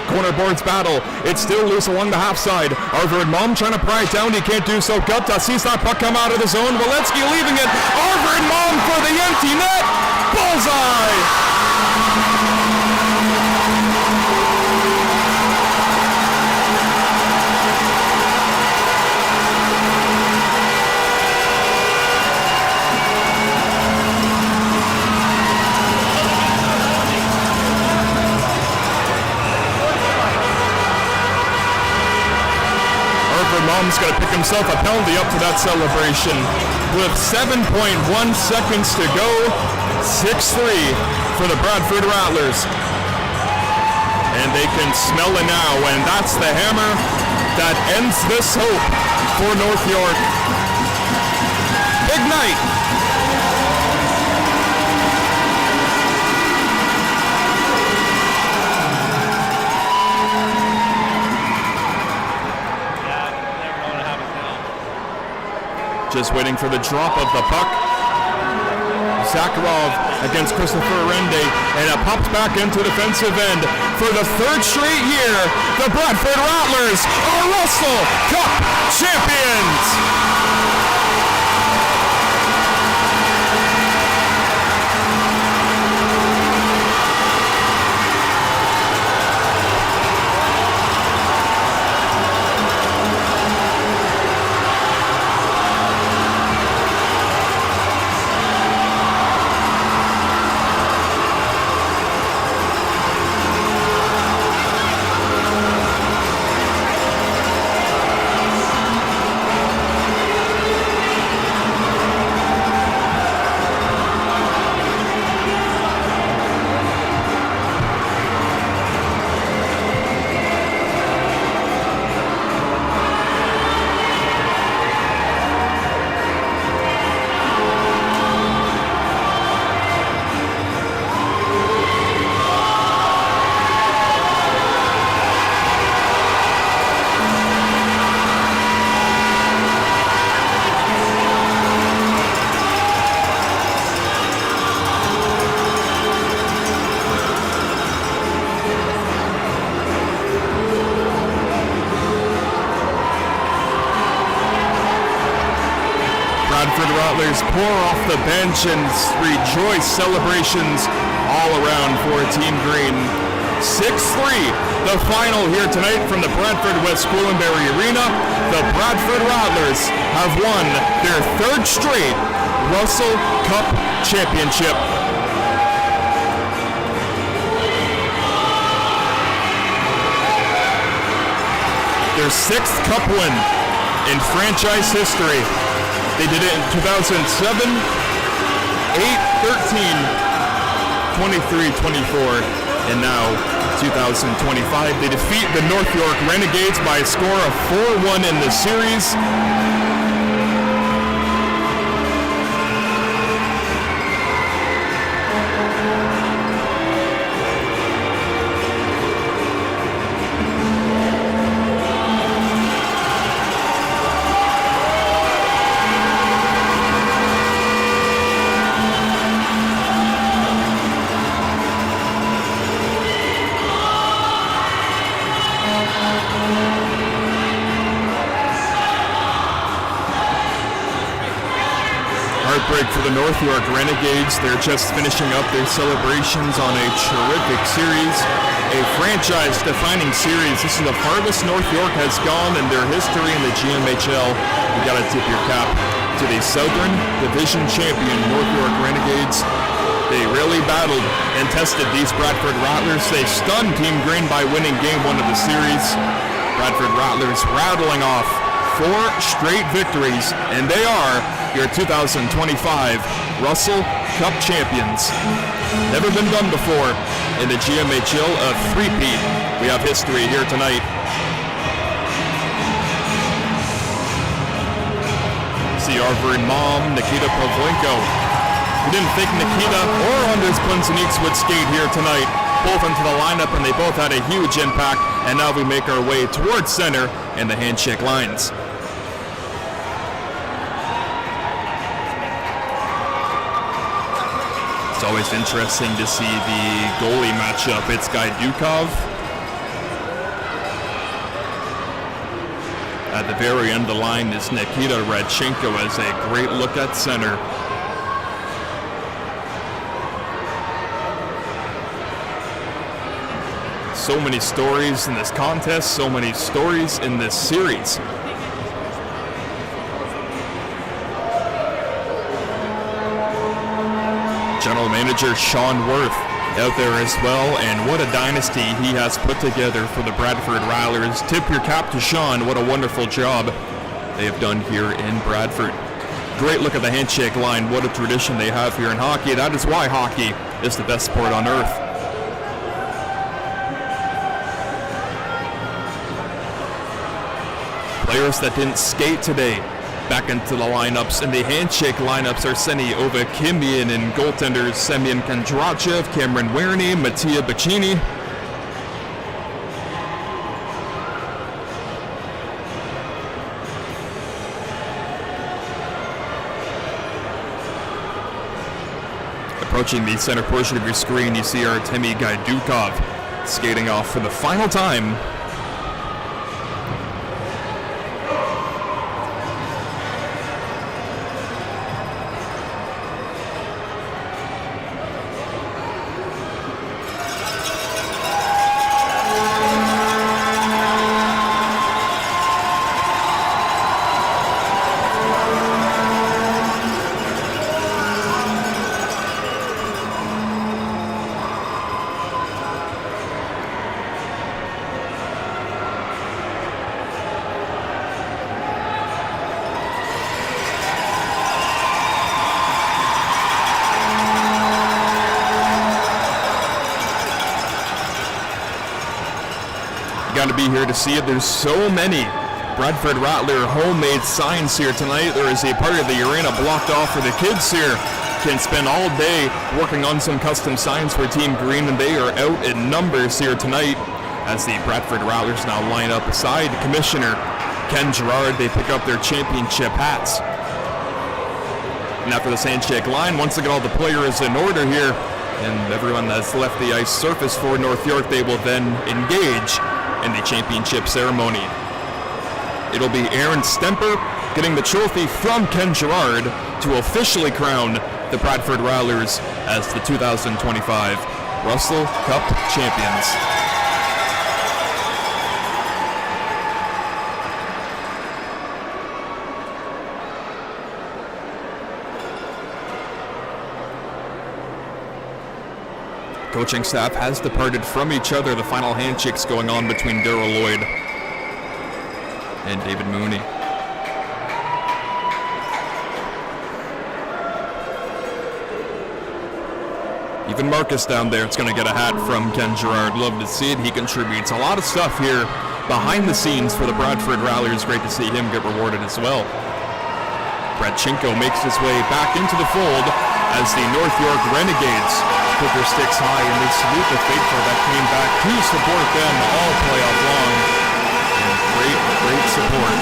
Corner boards battle. It's still loose along the half side. Arthur and Mom trying to pry it down. He can't do so. Gupta sees that puck come out of the zone. Walensky leaving it. Arthur and Mom for the empty net. Bullseye! Mom's going to pick himself a penalty up to that celebration. With 7.1 seconds to go, 6-3 for the Bradford Rattlers. And they can smell it now, and that's the hammer that ends this hope for North York. Big night. Just waiting for the drop of the puck. Zakharov against Christopher Rende, and it pops back into defensive end. For the third straight year, the Bradford Rattlers are Russell Cup champions! Bradford Rattlers pour off the bench and rejoice, celebrations all around for Team Green. 6-3, the final here tonight from the Bradford West Gwillimbury Arena. The Bradford Rattlers have won their third straight Russell Cup championship. Their sixth cup win in franchise history. They did it in 2007, 8, 13, 23, 24, and now 2025. They defeat the North York Renegades by a score of 4-1 in the series. Heartbreak for the North York Renegades. They're just finishing up their celebrations on a terrific series, a franchise-defining series. This is the farthest North York has gone in their history in the GMHL. You gotta tip your cap to the Southern Division champion North York Renegades. They really battled and tested these Bradford Rattlers. They stunned Team Green by winning Game 1 of the series. Bradford Rattlers rattling off 4 straight victories, and they are your 2025 Russell Cup champions. Never been done before in the GMHL, a three-peat. We have history here tonight. See our very mom, Nikita Pavlenko. We didn't think Nikita or Anders Punzeniks would skate here tonight. Both into the lineup, and they both had a huge impact. And now we make our way towards center and the handshake lines. It's always interesting to see the goalie matchup. It's Gaidukov. At the very end of the line is Nikita Radchenko as a great look at center. So many stories in this contest, so many stories in this series. General Manager Sean Worth out there as well, and what a dynasty he has put together for the Bradford Rattlers. Tip your cap to Sean. What a wonderful job they have done here in Bradford. Great look at the handshake line. What a tradition they have here in hockey. That is why hockey is the best sport on earth. Players that didn't skate today back into the lineups. And the handshake lineups are Seni Ovakimian and goaltenders Semyon Kondrachev, Cameron Werney, Mattia Bacchini. Approaching the center portion of your screen, you see Artemi Gaidukov skating off for the final time. Got to be here to see it. There's so many Bradford Rattler homemade signs here tonight. There is a part of the arena blocked off for the kids here. Can spend all day working on some custom signs for Team Green, and they are out in numbers here tonight as the Bradford Rattlers now line up beside Commissioner Ken Gerard. They pick up their championship hats. And after this handshake line, once again all the players in order here, and everyone has left the ice surface for North York, they will then engage in the championship ceremony. It'll be Aaron Stemper getting the trophy from Ken Gerard to officially crown the Bradford Rattlers as the 2025 Russell Cup champions. Coaching staff has departed from each other. The final handshakes going on between Darryl Lloyd and David Mooney. Even Marcus down there is going to get a hat from Ken Gerard. Love to see it. He contributes a lot of stuff here behind the scenes for the Bradford Rattlers. Great to see him get rewarded as well. Radchenko makes his way back into the fold as the North York Renegades put their sticks high, and they salute the faithful that came back to support them all playoff long. And great support.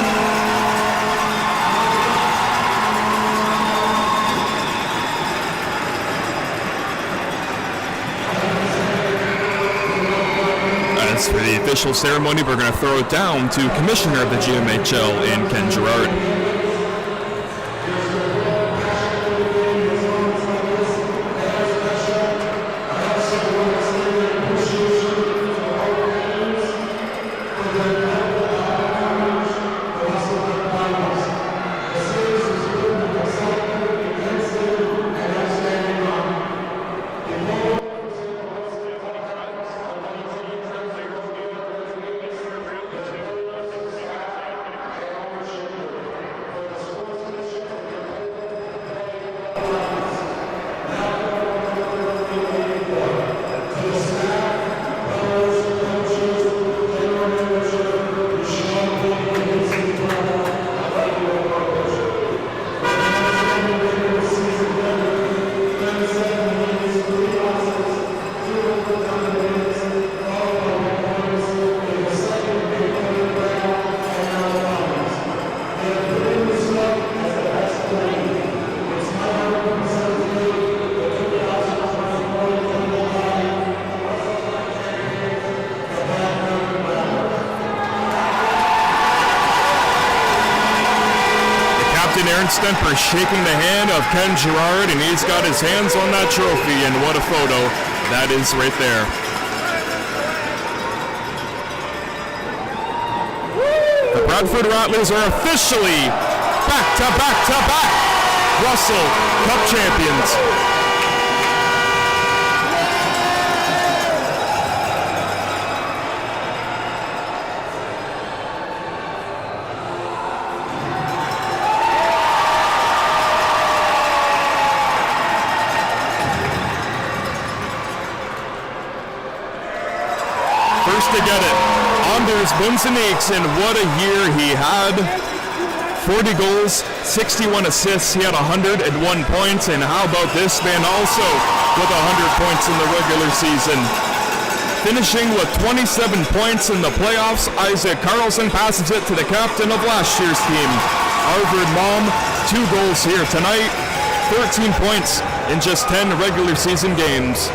As for the official ceremony, we're going to throw it down to Commissioner of the GMHL in Ken Gerard. Captain Aaron Stemper shaking the hand of Ken Gerard, and he's got his hands on that trophy, and what a photo that is right there. The Bradford Rattlers are officially back Russell Cup champions. First to get it, Anders Bunsenix, and what a year he had. 40 goals, 61 assists, he had 101 points, and how about this man also with 100 points in the regular season. Finishing with 27 points in the playoffs, Isaac Carlson passes it to the captain of last year's team, Arvid Malm. 2 goals here tonight, 13 points in just 10 regular season games.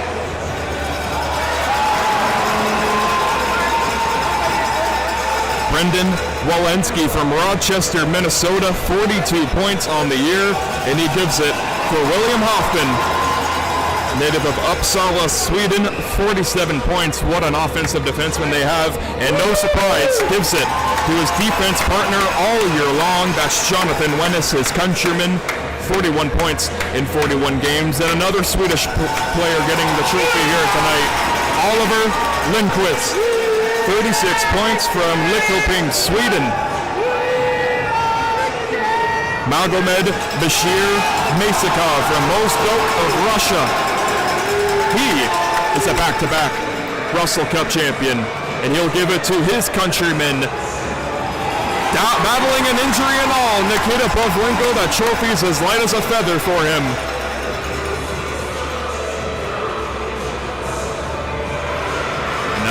Brendan Walensky from Rochester, Minnesota, 42 points on the year, and he gives it for William Hoffman, native of Uppsala, Sweden, 47 points. What an offensive defenseman they have, and no surprise, gives it to his defense partner all year long. That's Jonathan Wennes, his countryman, 41 points in 41 games, and another Swedish player getting the trophy here tonight, Oliver Lindqvist. 36 points from Lidköping, Sweden. Magomed Bashir Masakov from Mozdok of Russia. He is a back-to-back Russell Cup champion, and he'll give it to his countrymen. Battling an injury and all, Nikita Pavlenko, that trophy's as light as a feather for him.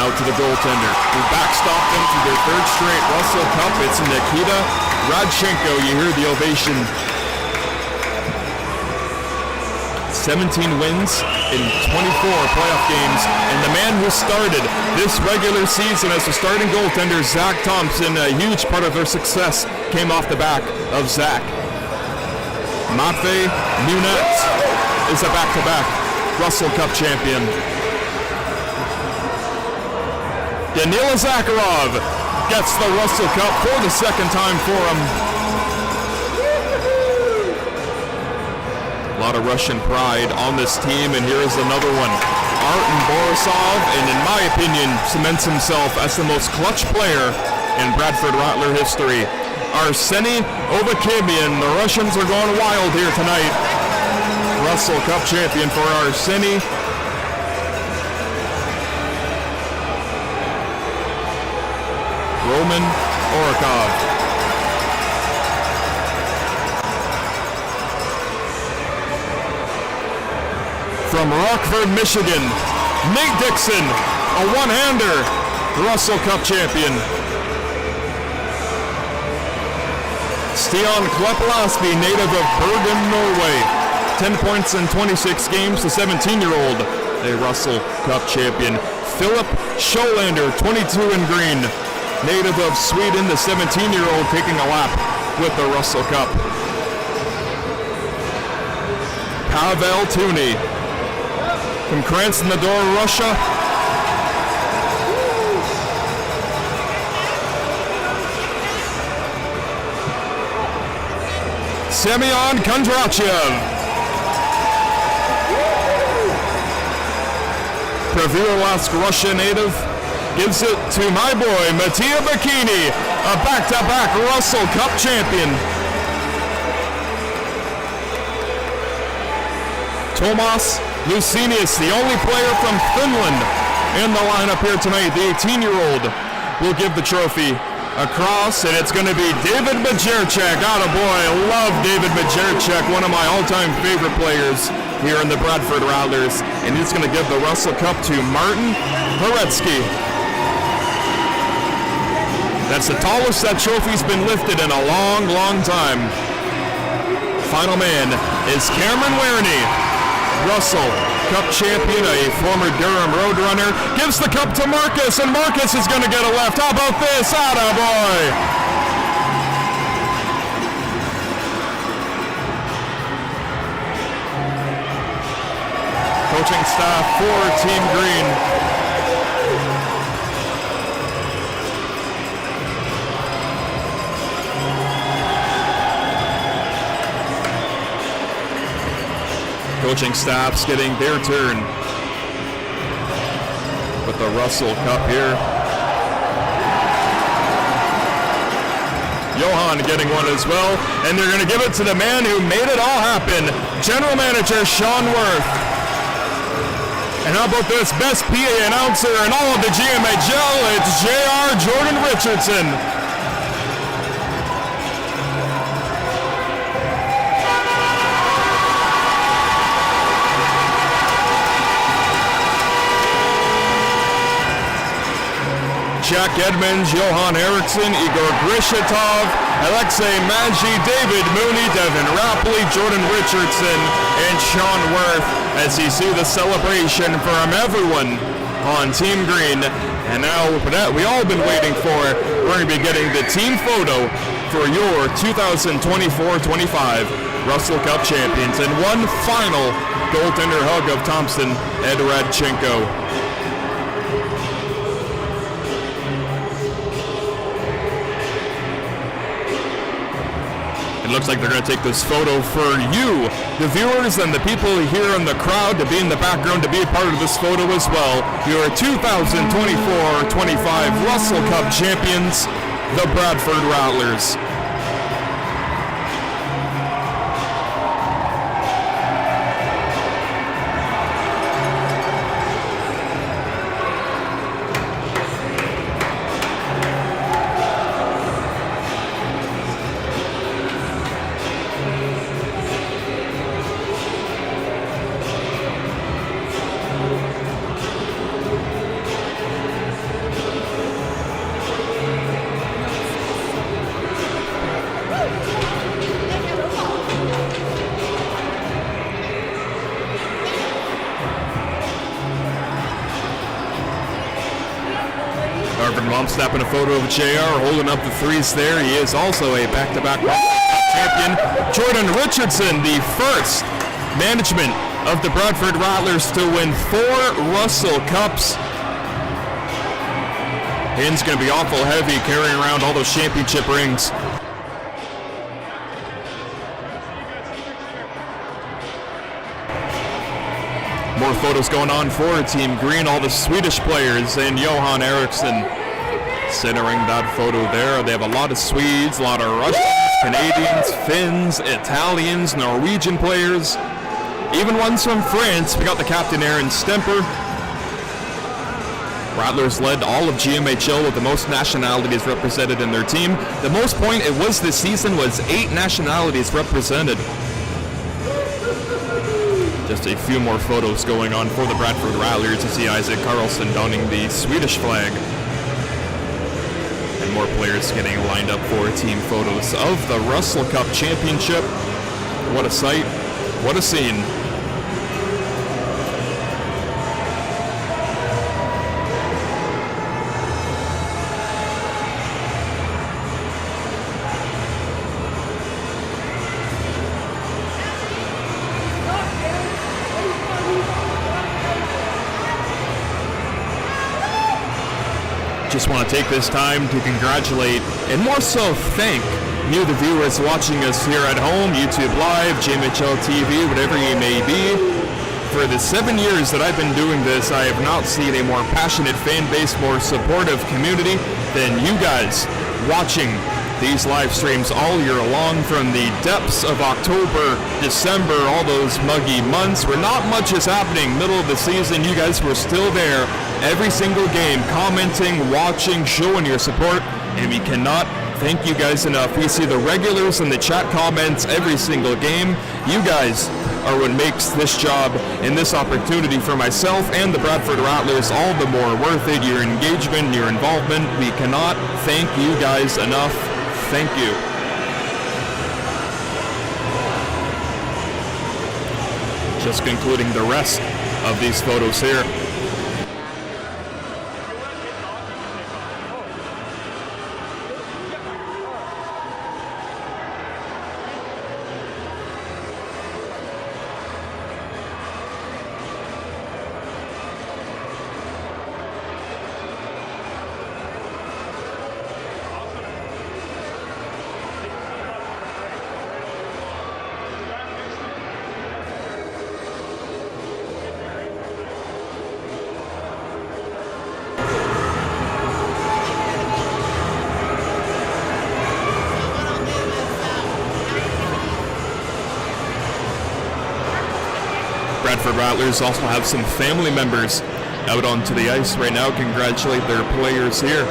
Now to the goaltender, who backstopped them to their 3rd straight Russell Cup. It's Nikita Radchenko. You hear the ovation. 17 wins in 24 playoff games, and the man who started this regular season as the starting goaltender, Zach Thompson, a huge part of their success came off the back of Zach. Matvey Nunes is a back-to-back Russell Cup champion. Danila Zakharov gets the Russell Cup for the 2nd time for him. A lot of Russian pride on this team, and here is another one. Artem Borisov, and in my opinion, cements himself as the most clutch player in Bradford Rattler history. Arseny Ovakimian, the Russians are going wild here tonight. Russell Cup champion for Arseny. Roman Orikov. From Rockford, Michigan, Nate Dixon, a one-hander, Russell Cup champion. Stian Klepplasby, native of Bergen, Norway, 10 points in 26 games, the 17-year-old, a Russell Cup champion. Philip Scholander, 22 in green, native of Sweden, the 17-year-old taking a lap with the Russell Cup. Pavel Tuny from Krasnodar, Russia. Semyon Kondrachev. Pravilask, Russia native, gives it to my boy, Mattia Bikini, a back-to-back Russell Cup champion. Tomas Lucinius, the only player from Finland in the lineup here tonight, the 18-year-old, will give the trophy across, and it's going to be David Majerchak. Attaboy, I love David Majerchak, one of my all-time favorite players here in the Bradford Rattlers, and he's going to give the Russell Cup to Martin Horetsky. That's the tallest that trophy's been lifted in a long, long time. Final man is Cameron Werney, Russell Cup champion, a former Durham Roadrunner, gives the cup to Marcus, and Marcus is going to get a left. How about this? Attaboy! coaching staff for Team Green. Coaching staff's getting their turn with the Russell Cup here. Johan getting one as well, and they're going to give it to the man who made it all happen, General Manager Sean Worth. And how about this, best PA announcer in all of the GMHL, it's JR Jordan Richardson. Jack Edmonds, Johan Eriksson, Igor Grishatov, Alexei Maggi, David Mooney, Devin Rapley, Jordan Richardson, and Sean Worth as you see the celebration from everyone on Team Green. And now that we all been waiting for, we're going to be getting the team photo for your 2024-25 Russell Cup champions. And one final goaltender hug of Thompson, Ed Radchenko. It looks like they're going to take this photo for you, the viewers and the people here in the crowd, to be in the background, to be a part of this photo as well. Your 2024-25 Russell Cup champions, the Bradford Rattlers. Snapping a photo of JR, holding up the threes there. He is also a back-to-back champion. Jordan Richardson, the first management of the Bradford Rattlers to win 4 Russell Cups. Hand's going to be awful heavy carrying around all those championship rings. More photos going on for Team Green, all the Swedish players and Johan Eriksson centering that photo there. They have a lot of Swedes, a lot of Russians, Canadians, Finns, Italians, Norwegian players, even ones from France. We got the captain Aaron Stemper. Rattlers led all of GMHL with the most nationalities represented in their team. The most point it was this season was 8 nationalities represented. Just a few more photos going on for the Bradford Rattlers. You see Isaac Carlson donning the Swedish flag. And more players getting lined up for team photos of the Russell Cup Championship. What a sight, what a scene. Just want to take this time to congratulate and more so thank you, the viewers watching us here at home, YouTube Live, GMHL TV, whatever you may be. For the 7 years that I've been doing this, I have not seen a more passionate fan base, more supportive community than you guys watching these live streams all year long. From the depths of October, December, all those muggy months where not much is happening, middle of the season, you guys were still there every single game, commenting, watching, showing your support, and we cannot thank you guys enough. We see the regulars in the chat comments every single game. You guys are what makes this job and this opportunity for myself and the Bradford Rattlers all the more worth it. Your engagement, your involvement, we cannot thank you guys enough. Thank you. Just concluding the rest of these photos here. Bradford Rattlers also have some family members out onto the ice right now. Congratulate their players here.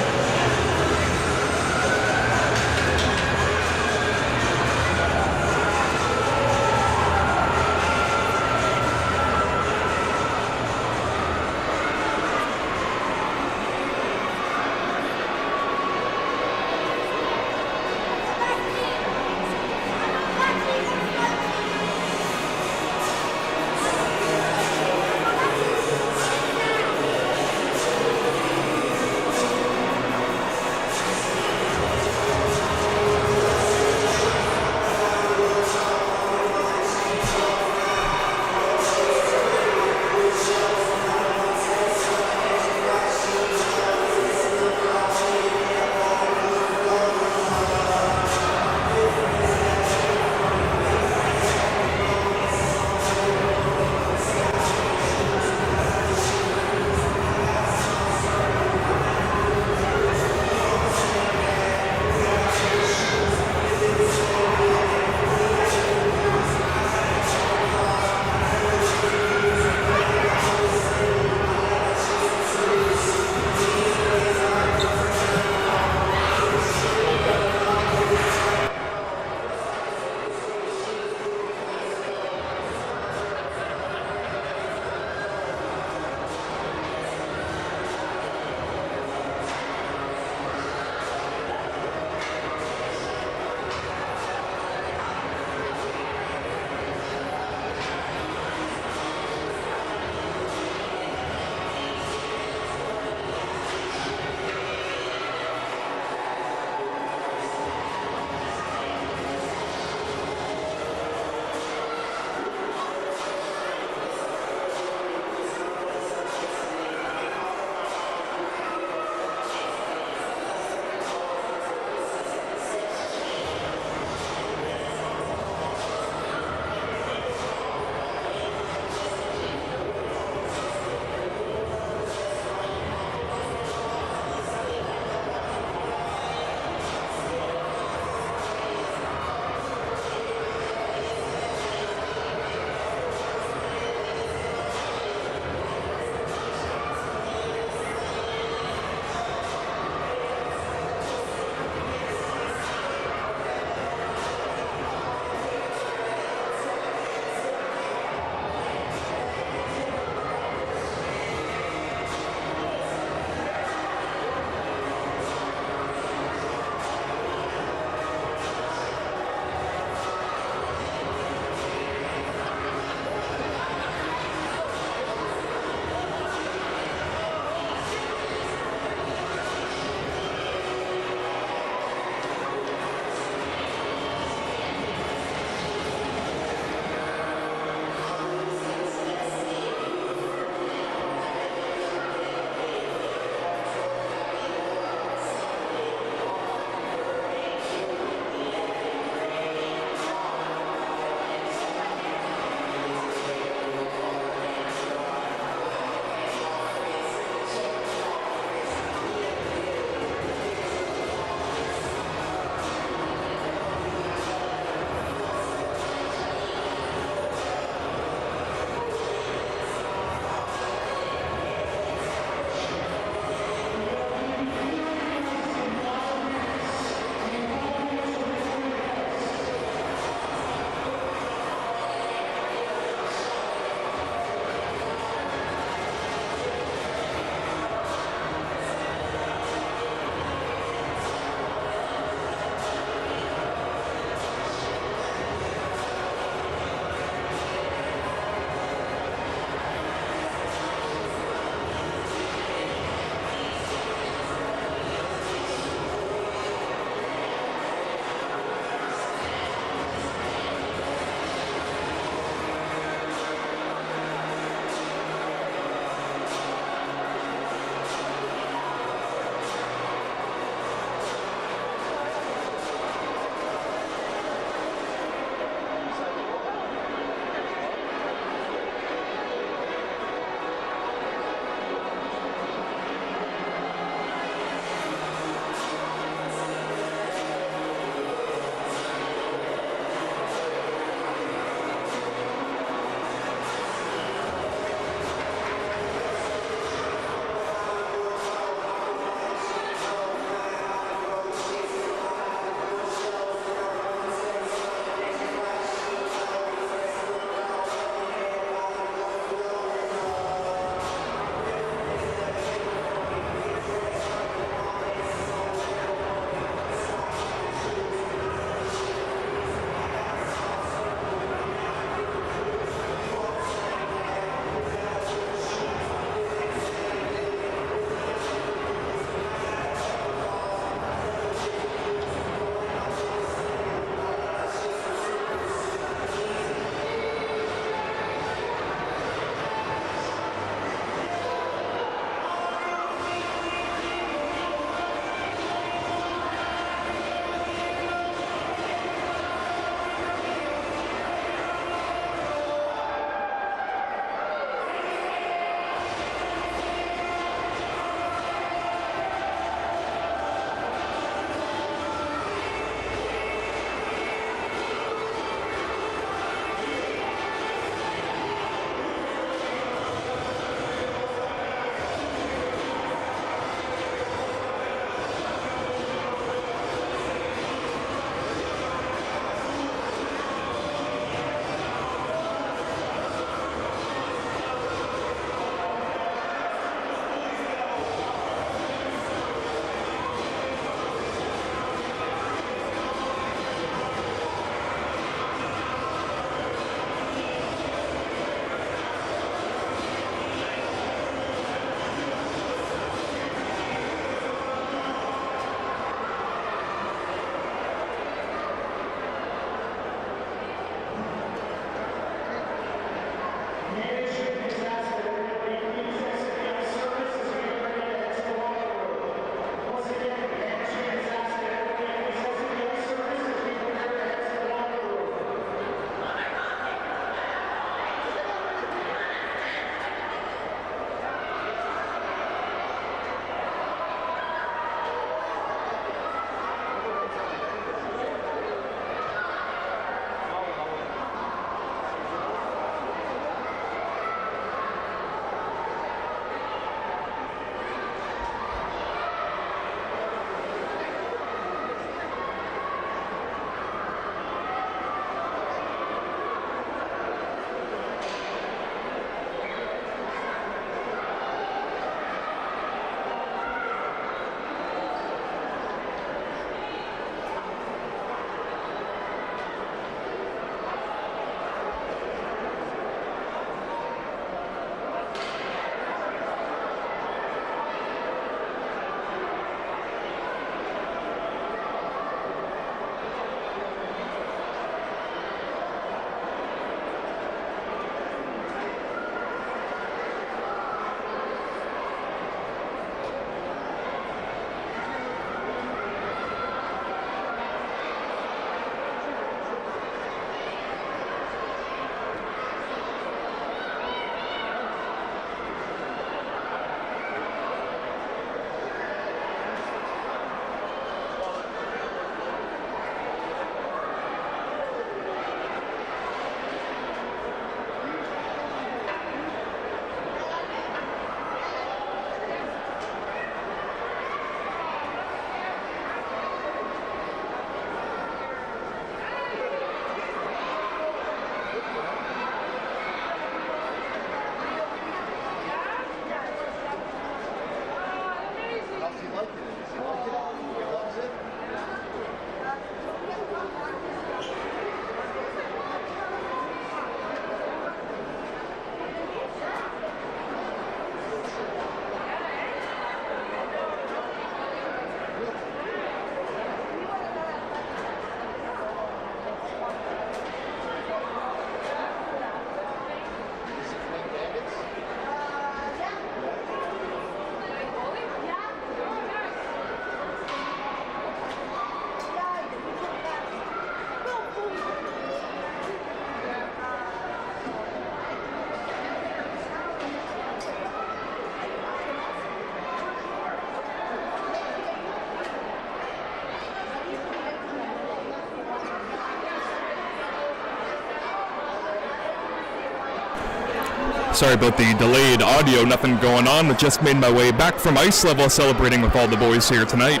Sorry about the delayed audio, nothing going on. I just made my way back from ice level celebrating with all the boys here tonight.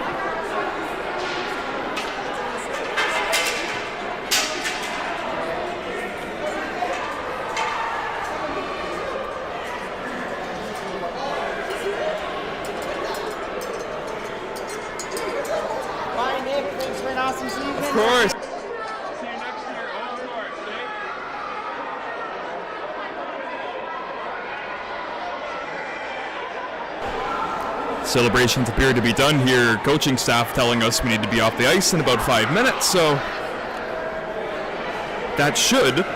Bye, Nick. Thanks for an awesome season. Of course. See you next year. All for it, okay? Celebrations appear to be done here. Coaching staff telling us we need to be off the ice in about 5 minutes, so that should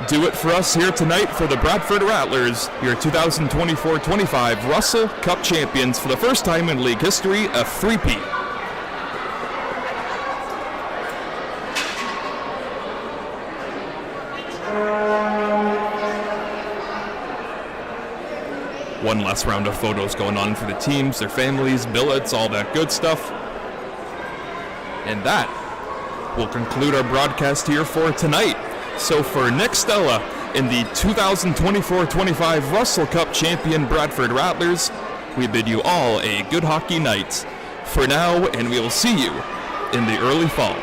do it for us here tonight for the Bradford Rattlers, your 2024-25 Russell Cup champions for the first time in league history, a three-peat. One last round of photos going on for the teams, their families, billets, all that good stuff. And that will conclude our broadcast here for tonight. So for Nick Stella in the 2024-25 Russell Cup champion Bradford Rattlers, we bid you all a good hockey night for now, and we will see you in the early fall.